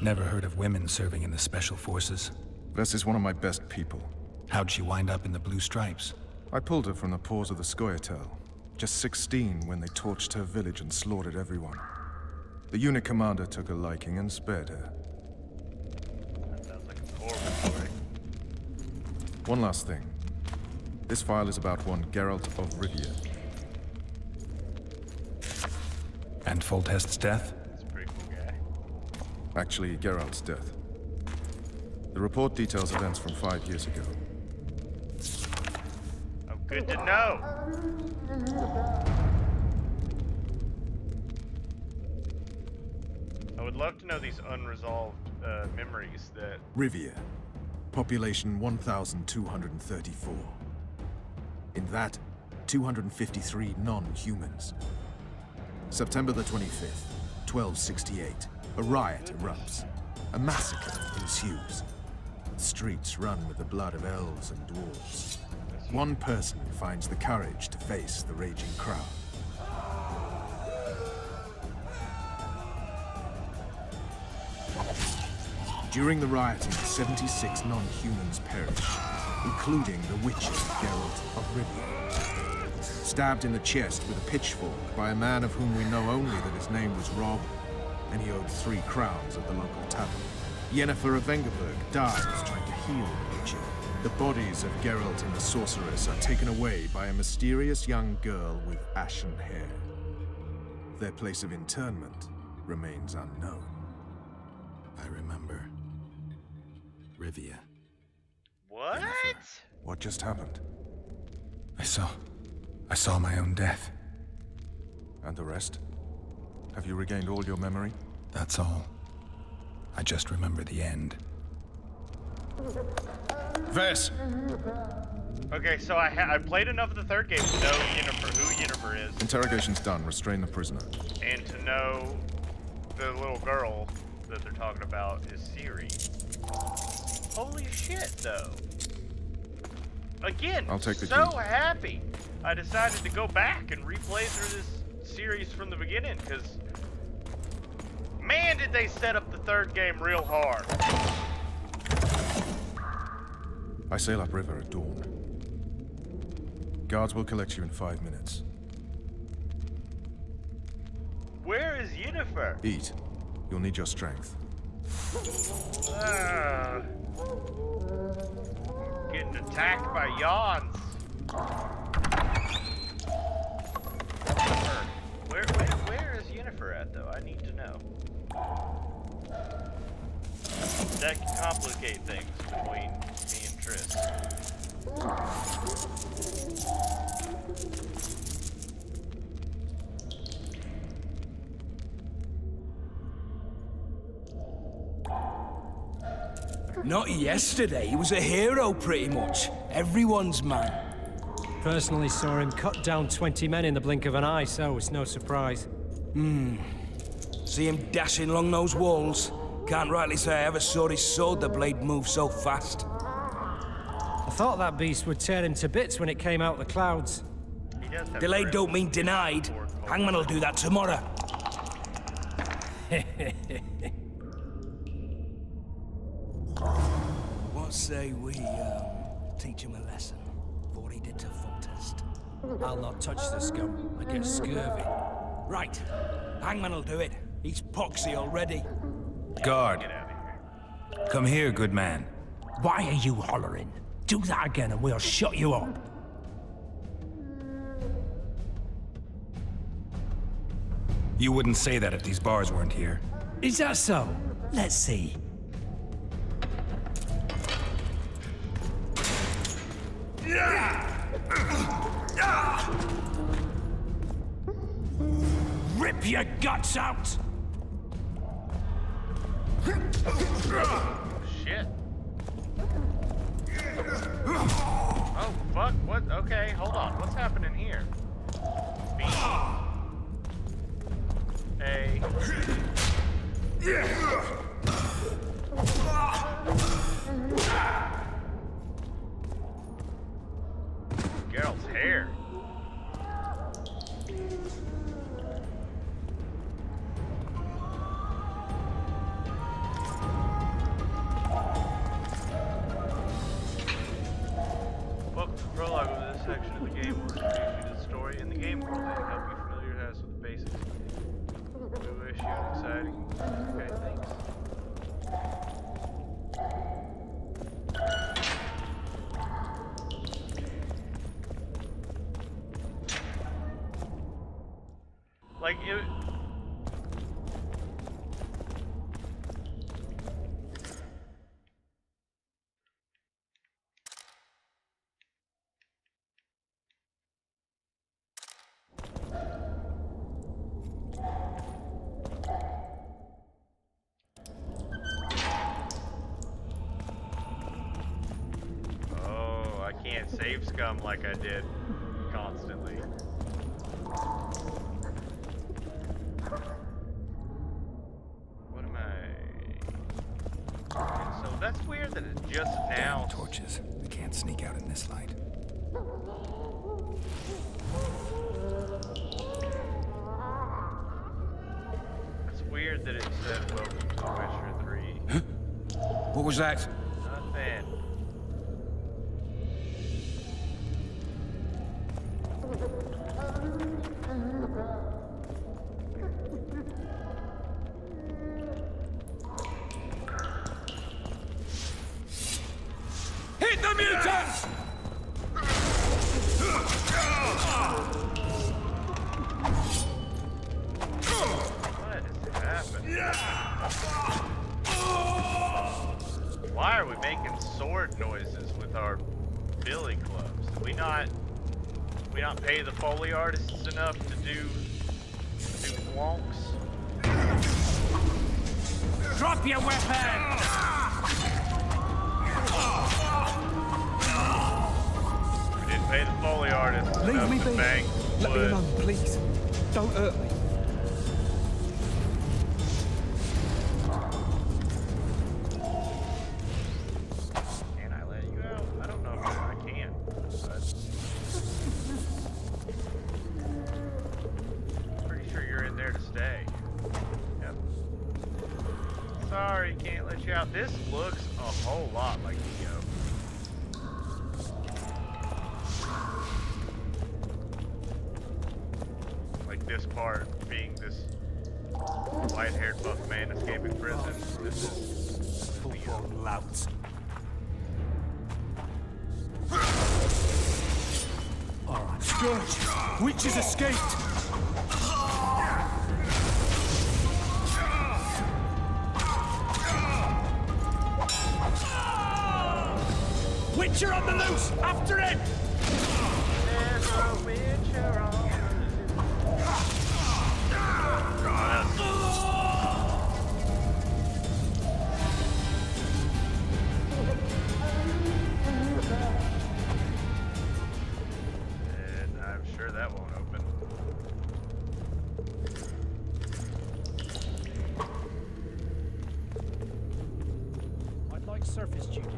S2: Never heard of women serving in the Special Forces.
S3: Vess is one of my best people.
S2: How'd she wind up in the Blue Stripes?
S3: I pulled her from the paws of the Scoia'tael. Just 16 when they torched her village and slaughtered everyone. The unit commander took a liking and spared her.
S1: That sounds like a horrible story.
S3: One last thing. This file is about one Geralt of Rivia.
S2: And Foltest's death?
S1: That's a pretty cool guy.
S3: Actually, Geralt's death. The report details events from 5 years ago.
S1: Oh, good to know. I would love to know these unresolved memories that...
S3: Rivia. Population 1,234. In that, 253 non-humans. September the 25th, 1268. A riot erupts. A massacre ensues. The streets run with the blood of elves and dwarves. One person finds the courage to face the raging crowd. During the rioting, 76 non-humans perished, including the witcher Geralt of Rivia. Stabbed in the chest with a pitchfork by a man of whom we know only that his name was Rob, and he owed 3 crowns at the local tavern. Yennefer of Vengerberg dies trying to heal the witcher. The bodies of Geralt and the sorceress are taken away by a mysterious young girl with ashen hair. Their place of interment remains unknown.
S2: I remember. Rivia.
S1: What?
S3: Yennefer, what just happened?
S2: I saw my own death.
S3: And the rest? Have you regained all your memory?
S2: That's all. I just remember the end.
S3: Vess!
S1: Okay, so I played enough of the third game to know who Yennefer is.
S3: Interrogation's done. Restrain the prisoner.
S1: And to know the little girl that they're talking about is Ciri. Holy shit, though. Again,
S3: I'll take the
S1: so
S3: key.
S1: happy I decided to go back and replay through this series from the beginning, because man, did they set up the third game real hard.
S3: I sail upriver at dawn. Guards will collect you in 5 minutes.
S1: Where is Yennefer?
S3: Eat. You'll need your strength.
S1: Getting getting attacked by yawns. Where is Yennefer at, though? I need to know. That can complicate things between me and Triss.
S6: Not yesterday. He was a hero, pretty much. Everyone's man.
S12: Personally saw him cut down 20 men in the blink of an eye, so it's no surprise.
S6: See him dashing along those walls? Can't rightly say I ever saw his sword the blade move so fast.
S12: I thought that beast would tear him to bits when it came out the clouds.
S6: Delayed don't mean denied. Hangman will do that tomorrow. What say we, teach him a lesson? For what he did to Foltest.
S12: I'll not touch the scum. I get scurvy.
S6: Right. Hangman will do it. He's poxy already.
S13: Guard. Come here, good man.
S12: Why are you hollering? Do that again and we'll shut you up.
S13: You wouldn't say that if these bars weren't here.
S12: Is that so? Let's see.
S6: Rip your guts out!
S1: Shit. Oh, fuck. What? Okay, hold on. What's happening here? B. A. Geralt's hair. Welcome to the prologue of this section of the game. We'll introduce you to the story in the game world and help you familiarize with the basics. We wish you an exciting. Okay, thanks. Like it. Oh, I can't save scum like I did constantly. What am I? Okay, so that's weird that it just now.
S2: Damn torches. We can't sneak out in this light.
S1: It's weird that it said welcome to Witcher 3.
S13: What was that?
S1: Nothing.
S6: Hit the mutants!
S1: What is happening? Why are we making sword noises with our billy clubs? Did we not pay the Foley artists enough to do wonks?
S6: Drop your weapon!
S1: We didn't pay the Foley artists enough
S11: Leave me
S1: to
S11: be.
S1: bang
S11: Let me
S1: wood.
S11: alone, please. Don't hurt me.
S1: Can I let you out? I don't know if I can. But pretty sure you're in there to stay. Yep. Sorry, can't let you out. This looks a whole lot like Neo. Like this part being this white-haired buff man escaping prison. This is
S6: Full-blown louts.
S11: Scourge! Witches escaped!
S4: Witcher on the loose! After him!
S1: There's a witcher on the and I'm sure that won't open.
S12: I'd like surface duty.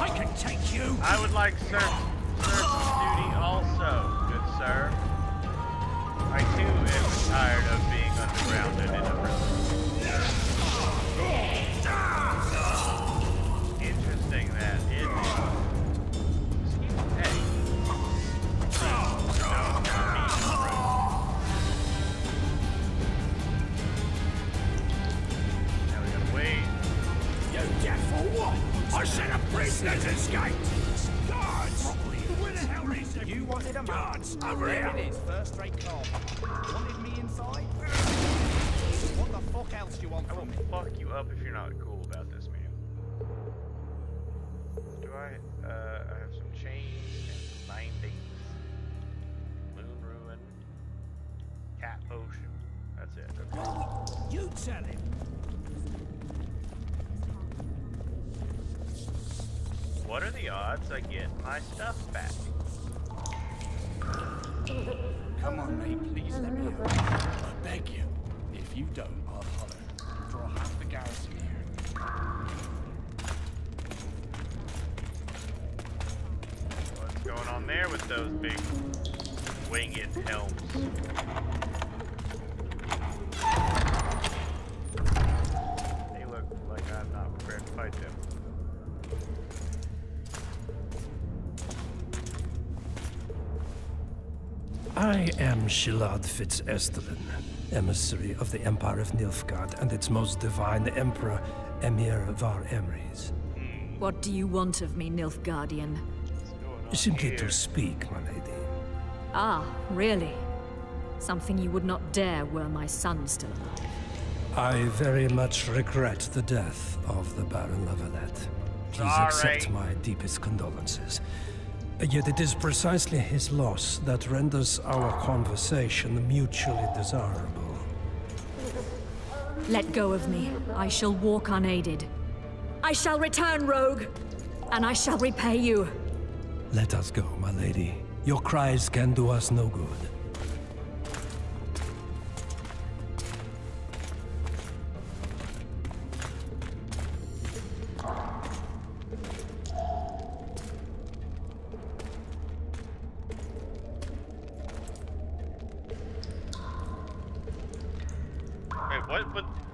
S4: I can take you!
S1: I would like surface duty also, good sir. I too am tired of being undergrounded in a prison. Interesting that it is. Hey. Now we gotta wait.
S4: You dead for what? I said a prisoner's escaped! Guards! Where the hell is it?
S10: You wanted a
S4: guards! Over here!
S10: It is, first-rate car. Wanted me inside? What the fuck else do you want from me?
S1: I will fuck you up if you're not cool about this, man. Do I have some chains and some bindings. Moon ruin. Cat potion. That's it. Okay.
S4: You tell him!
S1: What are the odds I get my stuff back?
S4: Come on, mate, please let me out. I beg you. If you don't, I'll holler. Draw half the garrison here.
S1: What's going on there with those big winged helms? They look like I'm not prepared to fight them.
S12: I am Shilad Fitz-Estelin, emissary of the Empire of Nilfgaard and its most divine Emperor, Emir Var Emrys.
S19: What do you want of me, Nilfgaardian?
S12: Simply to speak, my lady.
S19: Ah, really? Something you would not dare were my son still alive.
S12: I very much regret the death of the Baron Lavalette. Please accept my deepest condolences. Yet it is precisely his loss that renders our conversation mutually desirable.
S19: Let go of me. I shall walk unaided. I shall return, rogue, and I shall repay you.
S12: Let us go, my lady. Your cries can do us no good.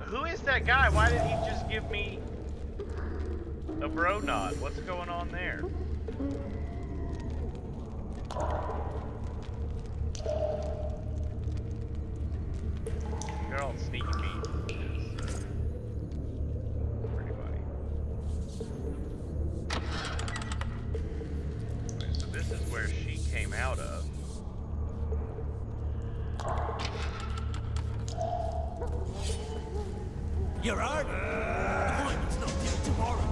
S1: Who is that guy? Why did he just give me a bro nod? What's going on there? You're all sneaky Pete. Pretty funny. Wait, so this is where she came out of.
S4: You're out. It's not till tomorrow.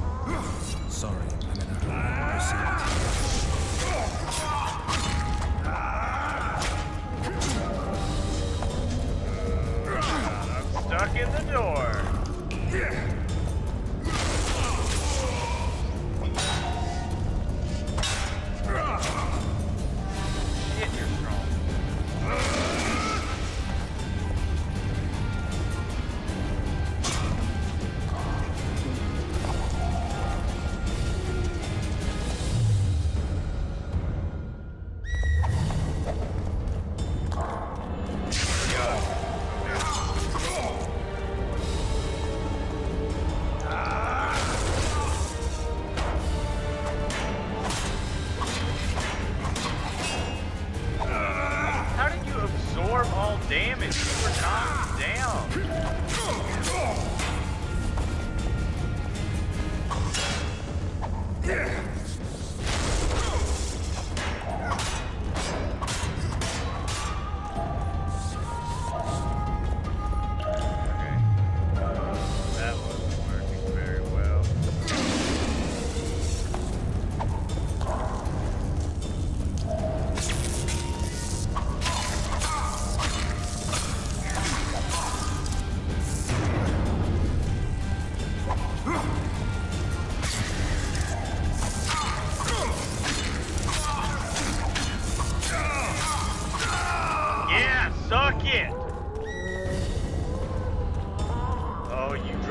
S2: Sorry, I'm in a hurry.
S1: I'm stuck in the door. Hit your throne.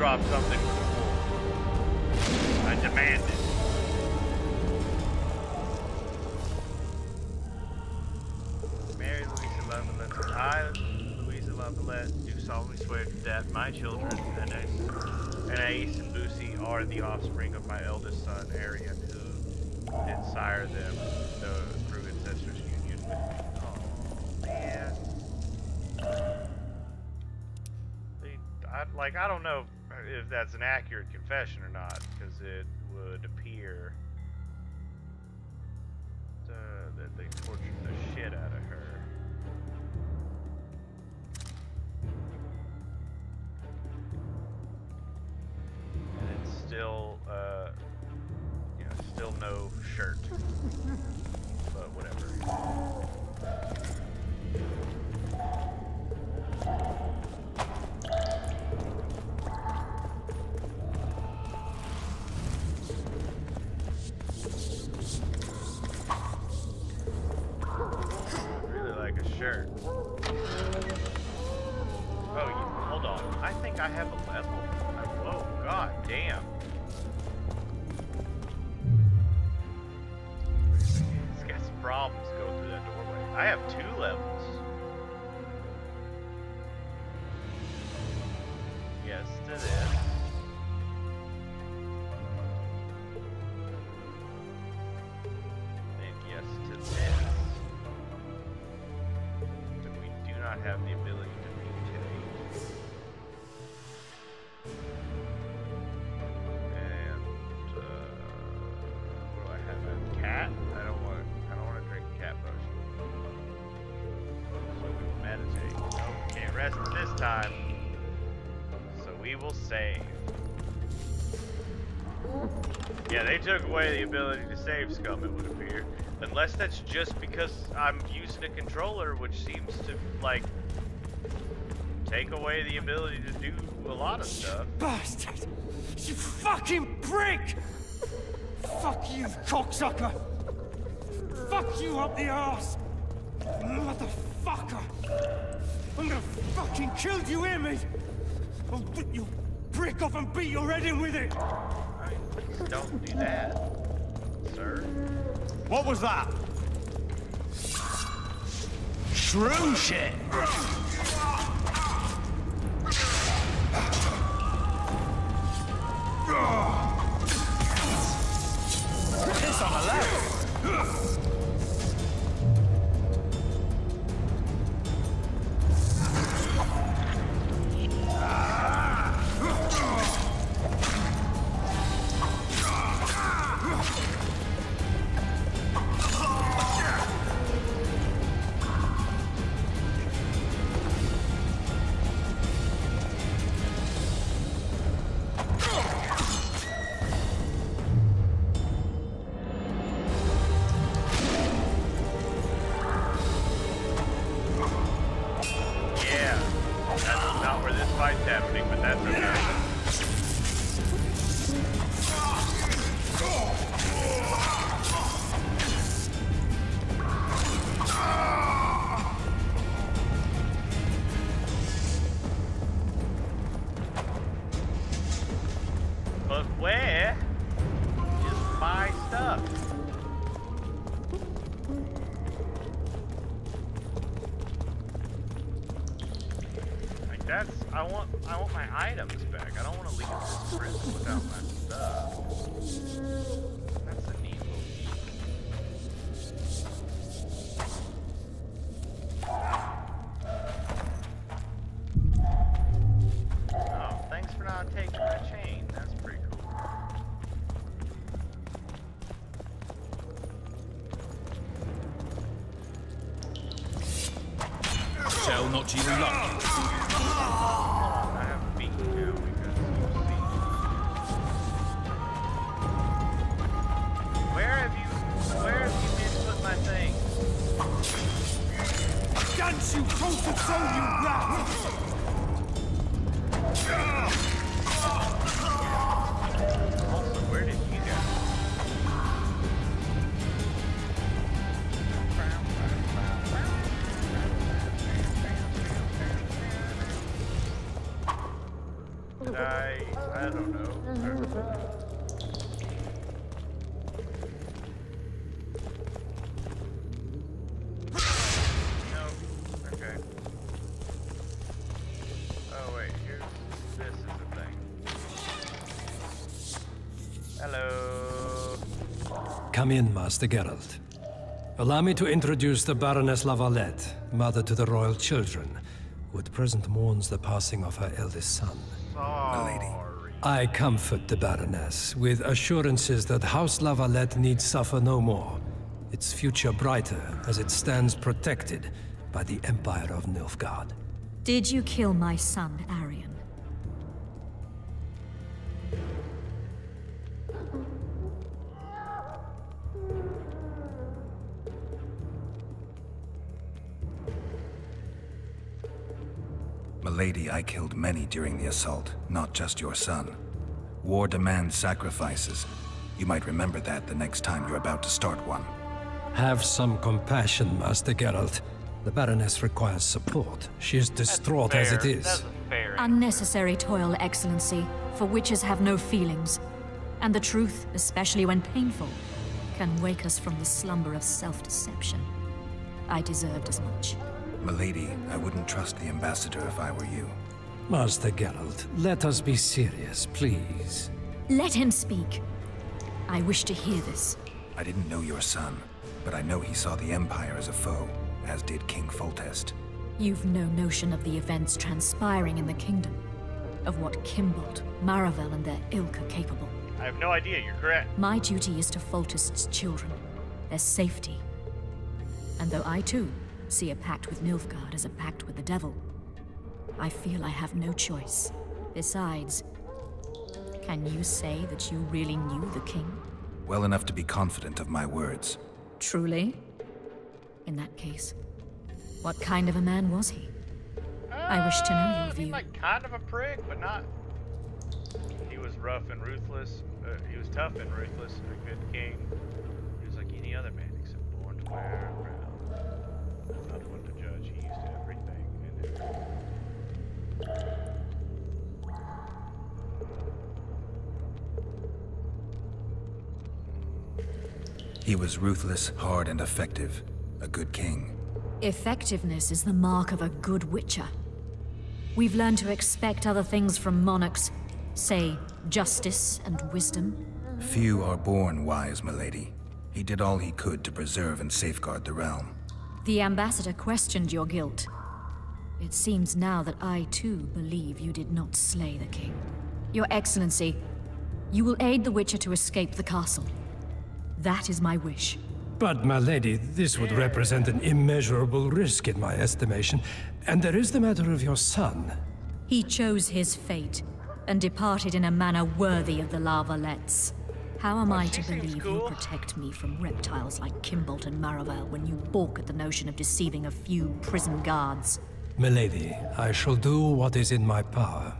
S1: drop something cool. I demand it. Mary Louisa Lavalette, I, Louisa Lavalette, do solemnly swear that my children, Anais and Lucy, are the offspring of my eldest son, Arian, who did sire them through incestuous union with me. Oh, man. I don't know if that's an accurate confession or not, because it would appear that they tortured the shit out of her. And it's still, you know, still no shirt. But whatever. Shirt. Oh, hold on. I think I have a level. Whoa, god damn. He's got some problems going through that doorway. I have 2 levels. Yes to this. And yes to this. Have the ability to mutate. And what do I have? A cat? I don't want to drink a cat potion. So we will meditate. Nope, can't rest this time. So we will save. Yeah, they took away the ability to save scum, it would appear. Unless that's just because I'm using a controller, which seems to, like, take away the ability to do a lot of stuff.
S11: Bastard! You fucking prick! Fuck you, cocksucker! Fuck you up the arse! Motherfucker! I'm gonna fucking kill you, hear me? I'll rip your brick off and beat your head in with it!
S1: I mean, please don't do that, sir.
S11: What was that?
S5: True shit!
S11: This on the left!
S1: I want my items back. I don't want to leave this prison without my stuff. That's a neat little Oh, thanks for not taking my chain. That's pretty cool.
S13: Tell not to you luck.
S11: You close to soul, you rat!
S1: Also, where did you go? Did I don't know. No. Okay. Oh wait, this is the thing. Hello.
S12: Come in, Master Geralt. Allow me to introduce the Baroness Lavalette, mother to the royal children, who at present mourns the passing of her eldest son.
S1: Sorry.
S12: I comfort the Baroness with assurances that House Lavalette need suffer no more, its future brighter as it stands protected by the Empire of Nilfgaard.
S19: Did you kill my son, Arion?
S2: Milady, I killed many during the assault, not just your son. War demands sacrifices. You might remember that the next time you're about to start one.
S12: Have some compassion, Master Geralt. The Baroness requires support. She is distraught as it is.
S19: Unnecessary toil, Excellency, for witches have no feelings. And the truth, especially when painful, can wake us from the slumber of self-deception. I deserved as much.
S2: Milady, I wouldn't trust the ambassador if I were you.
S12: Master Geralt, let us be serious, please.
S19: Let him speak. I wish to hear this.
S2: I didn't know your son, but I know he saw the Empire as a foe, as did King Foltest.
S19: You've no notion of the events transpiring in the kingdom, of what Kimbolt, Maravel, and their ilk are capable.
S1: I have no idea, you're correct.
S19: My duty is to Foltest's children, their safety. And though I too see a pact with Nilfgaard as a pact with the devil, I feel I have no choice. Besides, can you say that you really knew the king?
S2: Well enough to be confident of my words.
S19: Truly? In that case, what kind of a man was he? I wish to know your view.
S1: Like kind of a prick, but not. He was rough and ruthless. He was tough and ruthless, a good king. He was like any other man except born to wear a crown. Not one to judge. He used everything and everything.
S2: He was ruthless, hard, and effective. A good king.
S19: Effectiveness is the mark of a good witcher. We've learned to expect other things from monarchs. Say, justice and wisdom.
S2: Few are born wise, milady. He did all he could to preserve and safeguard the realm.
S19: The ambassador questioned your guilt. It seems now that I too believe you did not slay the king. Your Excellency, you will aid the Witcher to escape the castle. That is my wish.
S12: But, my lady, this would represent an immeasurable risk in my estimation. And there is the matter of your son.
S19: He chose his fate, and departed in a manner worthy of the Lavalettes. How am I to believe you'll protect me from reptiles like Kimbolt and Maravel when you balk at the notion of deceiving a few prison guards?
S12: Milady, I shall do what is in my power.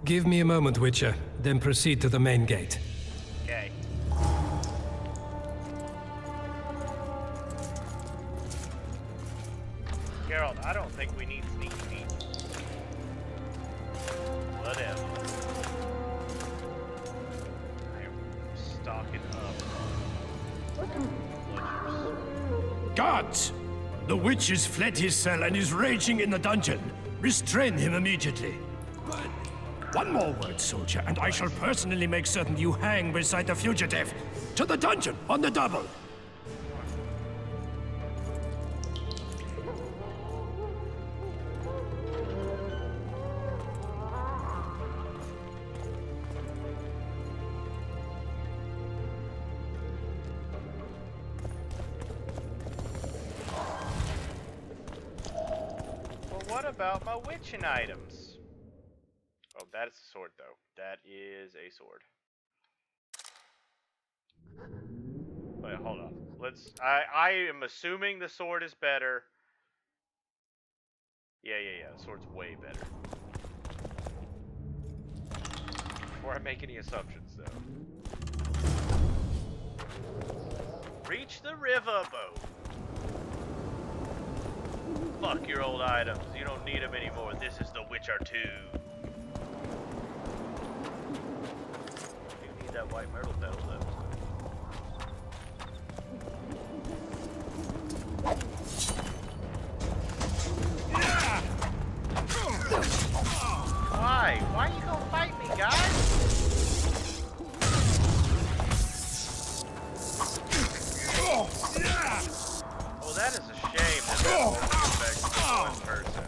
S12: Give me a moment, Witcher, then proceed to the main gate.
S1: Okay. Geralt, I don't think we need sneak peek. Whatever. I am stocking up.
S20: Guards! The witch has fled his cell and is raging in the dungeon. Restrain him immediately. One more word, soldier, and I shall personally make certain you hang beside the fugitive. To the dungeon, on the double!
S1: What about my witching items? Oh, that's a sword, though. That is a sword. Wait, hold on. Let's. I am assuming the sword is better. Yeah. The sword's way better. Before I make any assumptions, though. Reach the river boat. Fuck your old items. You don't need them anymore. This is The Witcher 2. that white myrtle petal though. Why? Why you gonna fight me, guys? Well, that is a shame that that only affects one person.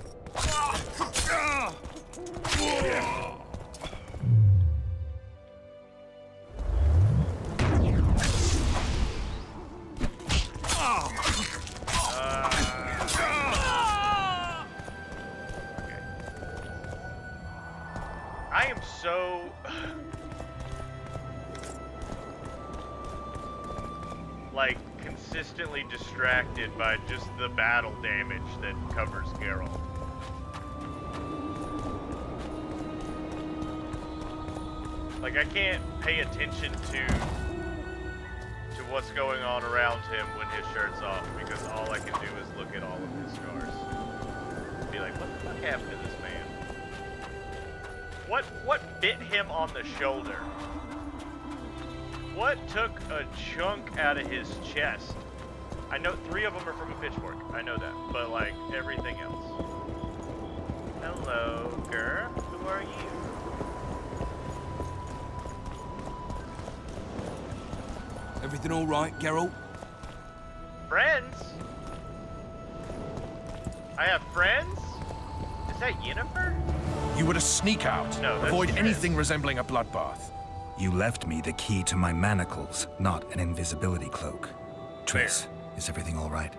S1: I am so like consistently distracted by just the battle damage that covers Geralt. Like I can't pay attention to what's going on around him when his shirt's off because all I can do is look at all of his scars. Be like, what the fuck happened to this man? What bit him on the shoulder? What took a chunk out of his chest? I know 3 of them are from a pitchfork. I know that, but like everything else. Hello, girl. Who are you?
S10: Everything all right, Geralt?
S1: Friends? I have friends? Is that Yennefer?
S3: You were to sneak out.
S1: No, that's
S3: Avoid
S1: Triss.
S3: anything resembling a bloodbath.
S2: You left me the key to my manacles, not an invisibility cloak. Triss, is everything all right?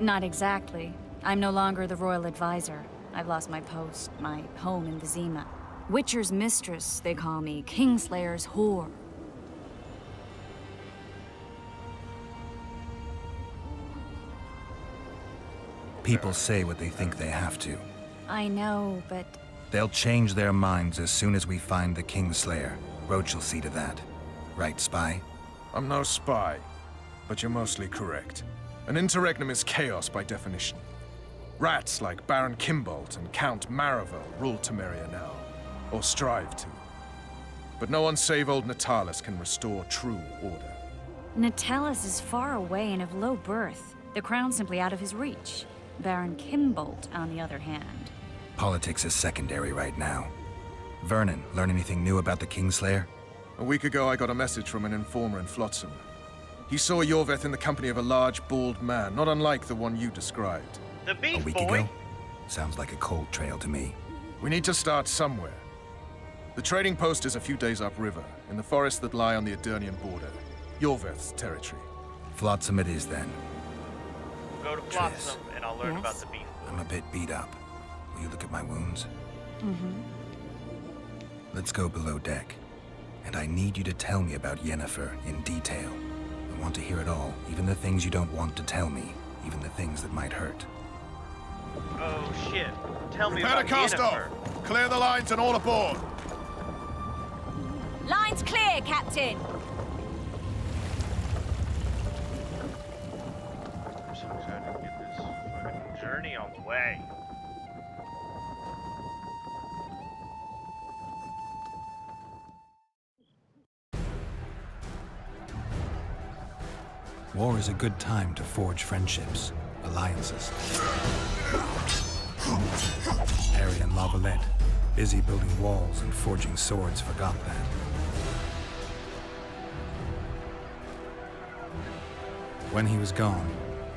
S7: Not exactly. I'm no longer the royal advisor. I've lost my post, my home in Vizima. Witcher's mistress, they call me. Kingslayer's whore.
S2: People say what they think they have to.
S7: I know, but...
S2: They'll change their minds as soon as we find the Kingslayer. Roach will see to that. Right, spy?
S3: I'm no spy, but you're mostly correct. An interregnum is chaos by definition. Rats like Baron Kimbolt and Count Maravel rule Temeria now, or strive to. But no one save old Natalis can restore true order.
S7: Natalis is far away and of low birth. The crown's simply out of his reach. Baron Kimbolt, on the other hand.
S2: Politics is secondary right now. Vernon, learn anything new about the Kingslayer?
S3: A week ago, I got a message from an informer in Flotsam. He saw Yorveth in the company of a large, bald man, not unlike the one you described.
S1: The beef
S2: A week ago? Sounds like a cold trail to me.
S3: We need to start somewhere. The trading post is a few days upriver, in the forests that lie on the Edirnian border. Yorveth's territory.
S2: Flotsam it is, then.
S1: Go to Flotsam and I'll learn about the beef.
S2: I'm a bit beat up. Will you look at my wounds?
S7: Mm-hmm.
S2: Let's go below deck. And I need you to tell me about Yennefer in detail. I want to hear it all, even the things you don't want to tell me, even the things that might hurt.
S1: Oh shit. Tell me
S3: Prepare
S1: about
S3: to cast
S1: Yennefer.
S3: off. Clear the lines and all aboard.
S7: Line's clear, Captain!
S1: I'm so excited to get this fucking journey on the way.
S2: War is a good time to forge friendships, alliances. Harry and Lavalette, busy building walls and forging swords, forgot that. When he was gone,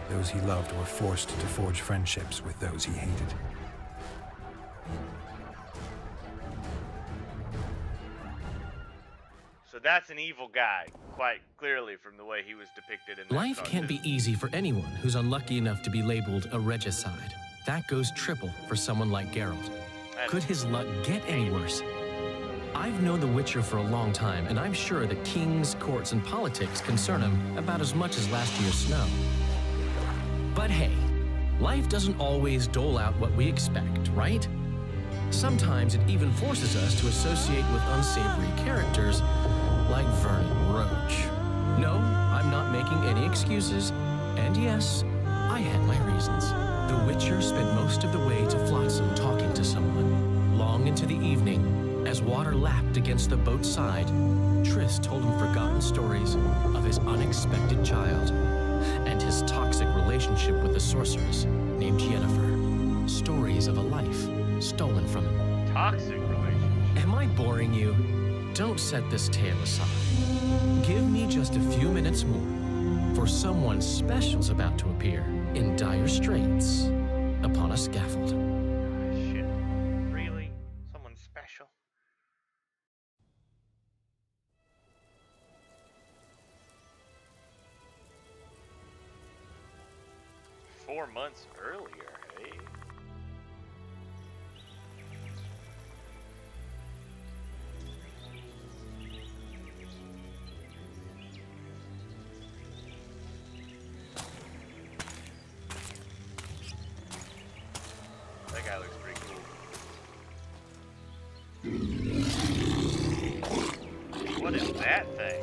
S2: those he loved were forced to forge friendships with those he hated.
S1: So that's an evil guy, quite clearly from the way he was depicted in that
S21: Life can't be easy for anyone who's unlucky enough to be labeled a regicide. That goes triple for someone like Geralt. Could his luck get any worse? I've known The Witcher for a long time, and I'm sure that kings, courts, and politics concern him about as much as last year's snow. But hey, life doesn't always dole out what we expect, right? Sometimes it even forces us to associate with unsavory characters like Vernon Roach. No, I'm not making any excuses, and yes, I had my reasons. The Witcher spent most of the way to Flotsam talking to someone, long into the evening, as As water lapped against the boat's side, Triss told him forgotten stories of his unexpected child and his toxic relationship with a sorceress named Yennefer. Stories of a life stolen from him.
S1: Toxic relationship?
S21: Am I boring you? Don't set this tale aside. Give me just a few minutes more, for someone special's about to appear in dire straits upon a scaffold.
S1: Shit. Really? Someone special? Four months earlier, hey? That guy looks pretty cool. What is that thing?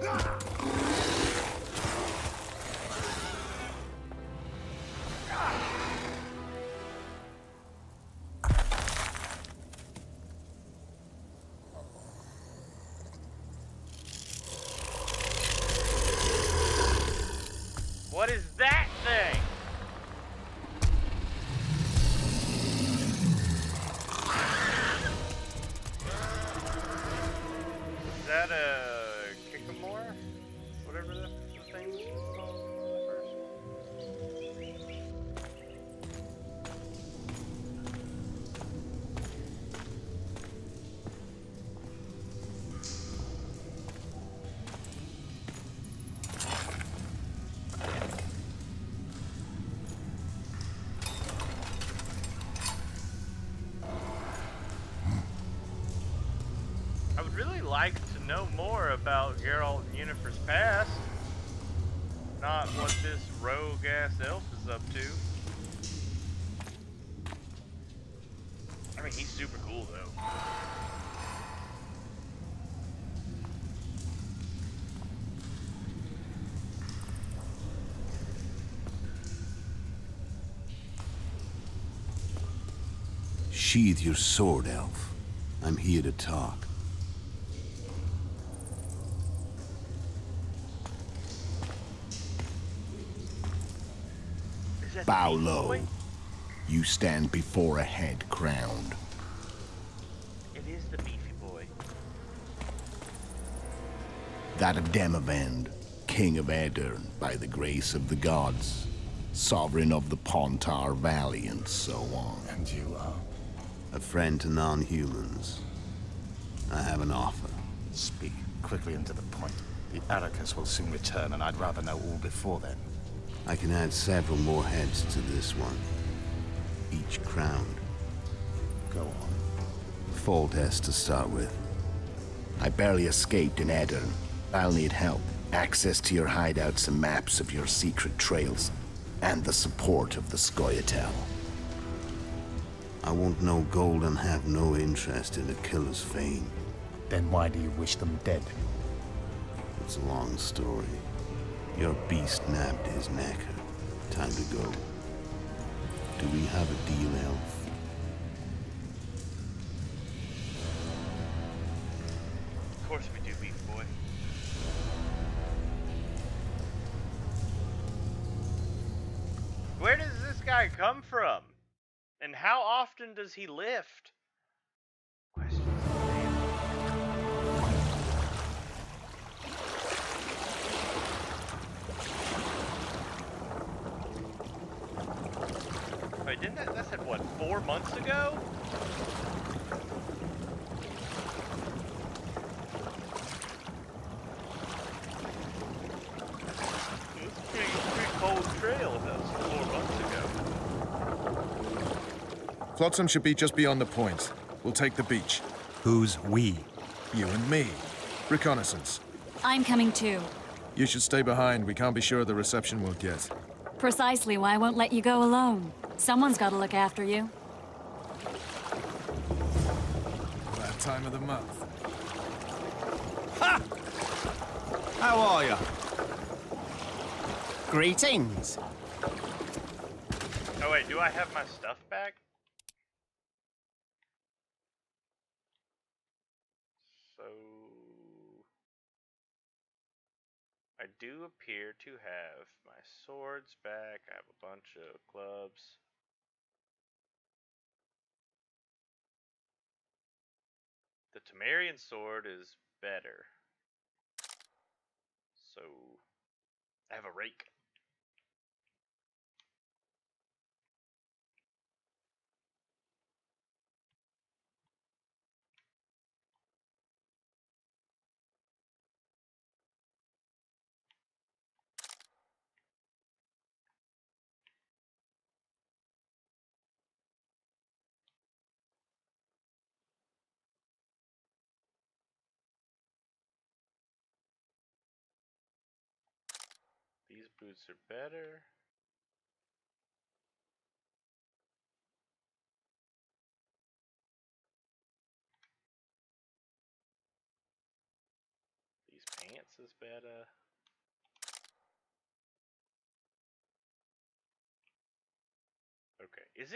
S1: What is that thing? Is that a Kikamore? Whatever the thing's called first. I would really like to know more about Geralt and Yennefer's past. Not what this rogue-ass elf is up to. I mean, he's super cool, though.
S17: Sheathe your sword, elf. I'm here to talk. Bow low. You stand before a head crowned.
S1: It is the beefy boy.
S17: That of Demavend, king of Aedirn, by the grace of the gods, sovereign of the Pontar Valley, and so on.
S4: And you are?
S17: A friend to non-humans. I have an offer.
S4: Speak quickly and to the point. The Arrakis will soon return, and I'd rather know all before then.
S17: I can add several more heads to this one, each crowned.
S4: Go on.
S17: Foltest to start with. I barely escaped in Aedirn. I'll need help. Access to your hideouts and maps of your secret trails, and the support of the Scoia'tael. I want no gold and have no interest in a killer's fame.
S4: Then why do you wish them dead?
S17: It's a long story. Your beast nabbed his knacker. Time to go. Do we have a deal, elf?
S1: Of course we do, beef boy. Where does this guy come from? And how often does he lift? Questions. Wait, didn't that said what, 4 months ago? It's a pretty cold trail if that was 4 months ago.
S3: Flotsam should be just beyond the point. We'll take the beach.
S2: Who's we?
S3: You and me. Reconnaissance.
S7: I'm coming too.
S3: You should stay behind. We can't be sure of the reception we'll get.
S7: Precisely why I won't let you go alone. Someone's got to look after you.
S3: That time of the month.
S9: Ha! How are you? Greetings.
S1: Oh wait, do I have my stuff back? So I do appear to have my swords back. I have a bunch of clubs. The Temerian sword is better. So I have a rake. These boots are better. These pants is better. Okay. Is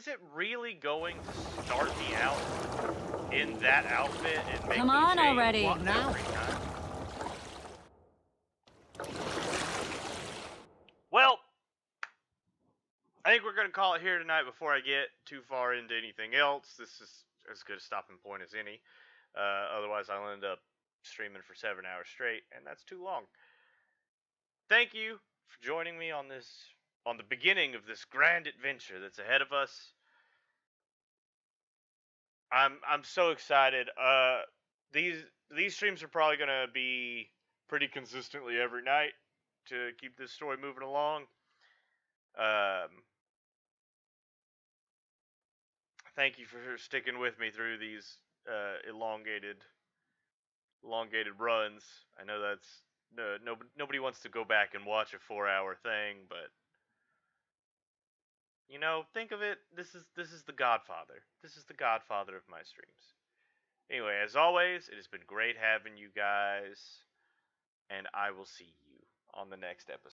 S1: it really going to start me out in that outfit and make
S7: Come
S1: me
S7: on
S1: change
S7: already.
S1: what now? Well, I think we're going to call it here tonight before I get too far into anything else. This is as good a stopping point as any. Otherwise, I'll end up streaming for 7 hours straight, and that's too long. Thank you for joining me on the beginning of this grand adventure that's ahead of us. I'm so excited. These streams are probably gonna be pretty consistently every night to keep this story moving along. Thank you for sticking with me through these elongated runs. I know that's nobody wants to go back and watch a 4-hour thing, but you know, think of it. This is the Godfather. This is the Godfather of my streams. Anyway, as always, it has been great having you guys, and I will see you on the next episode.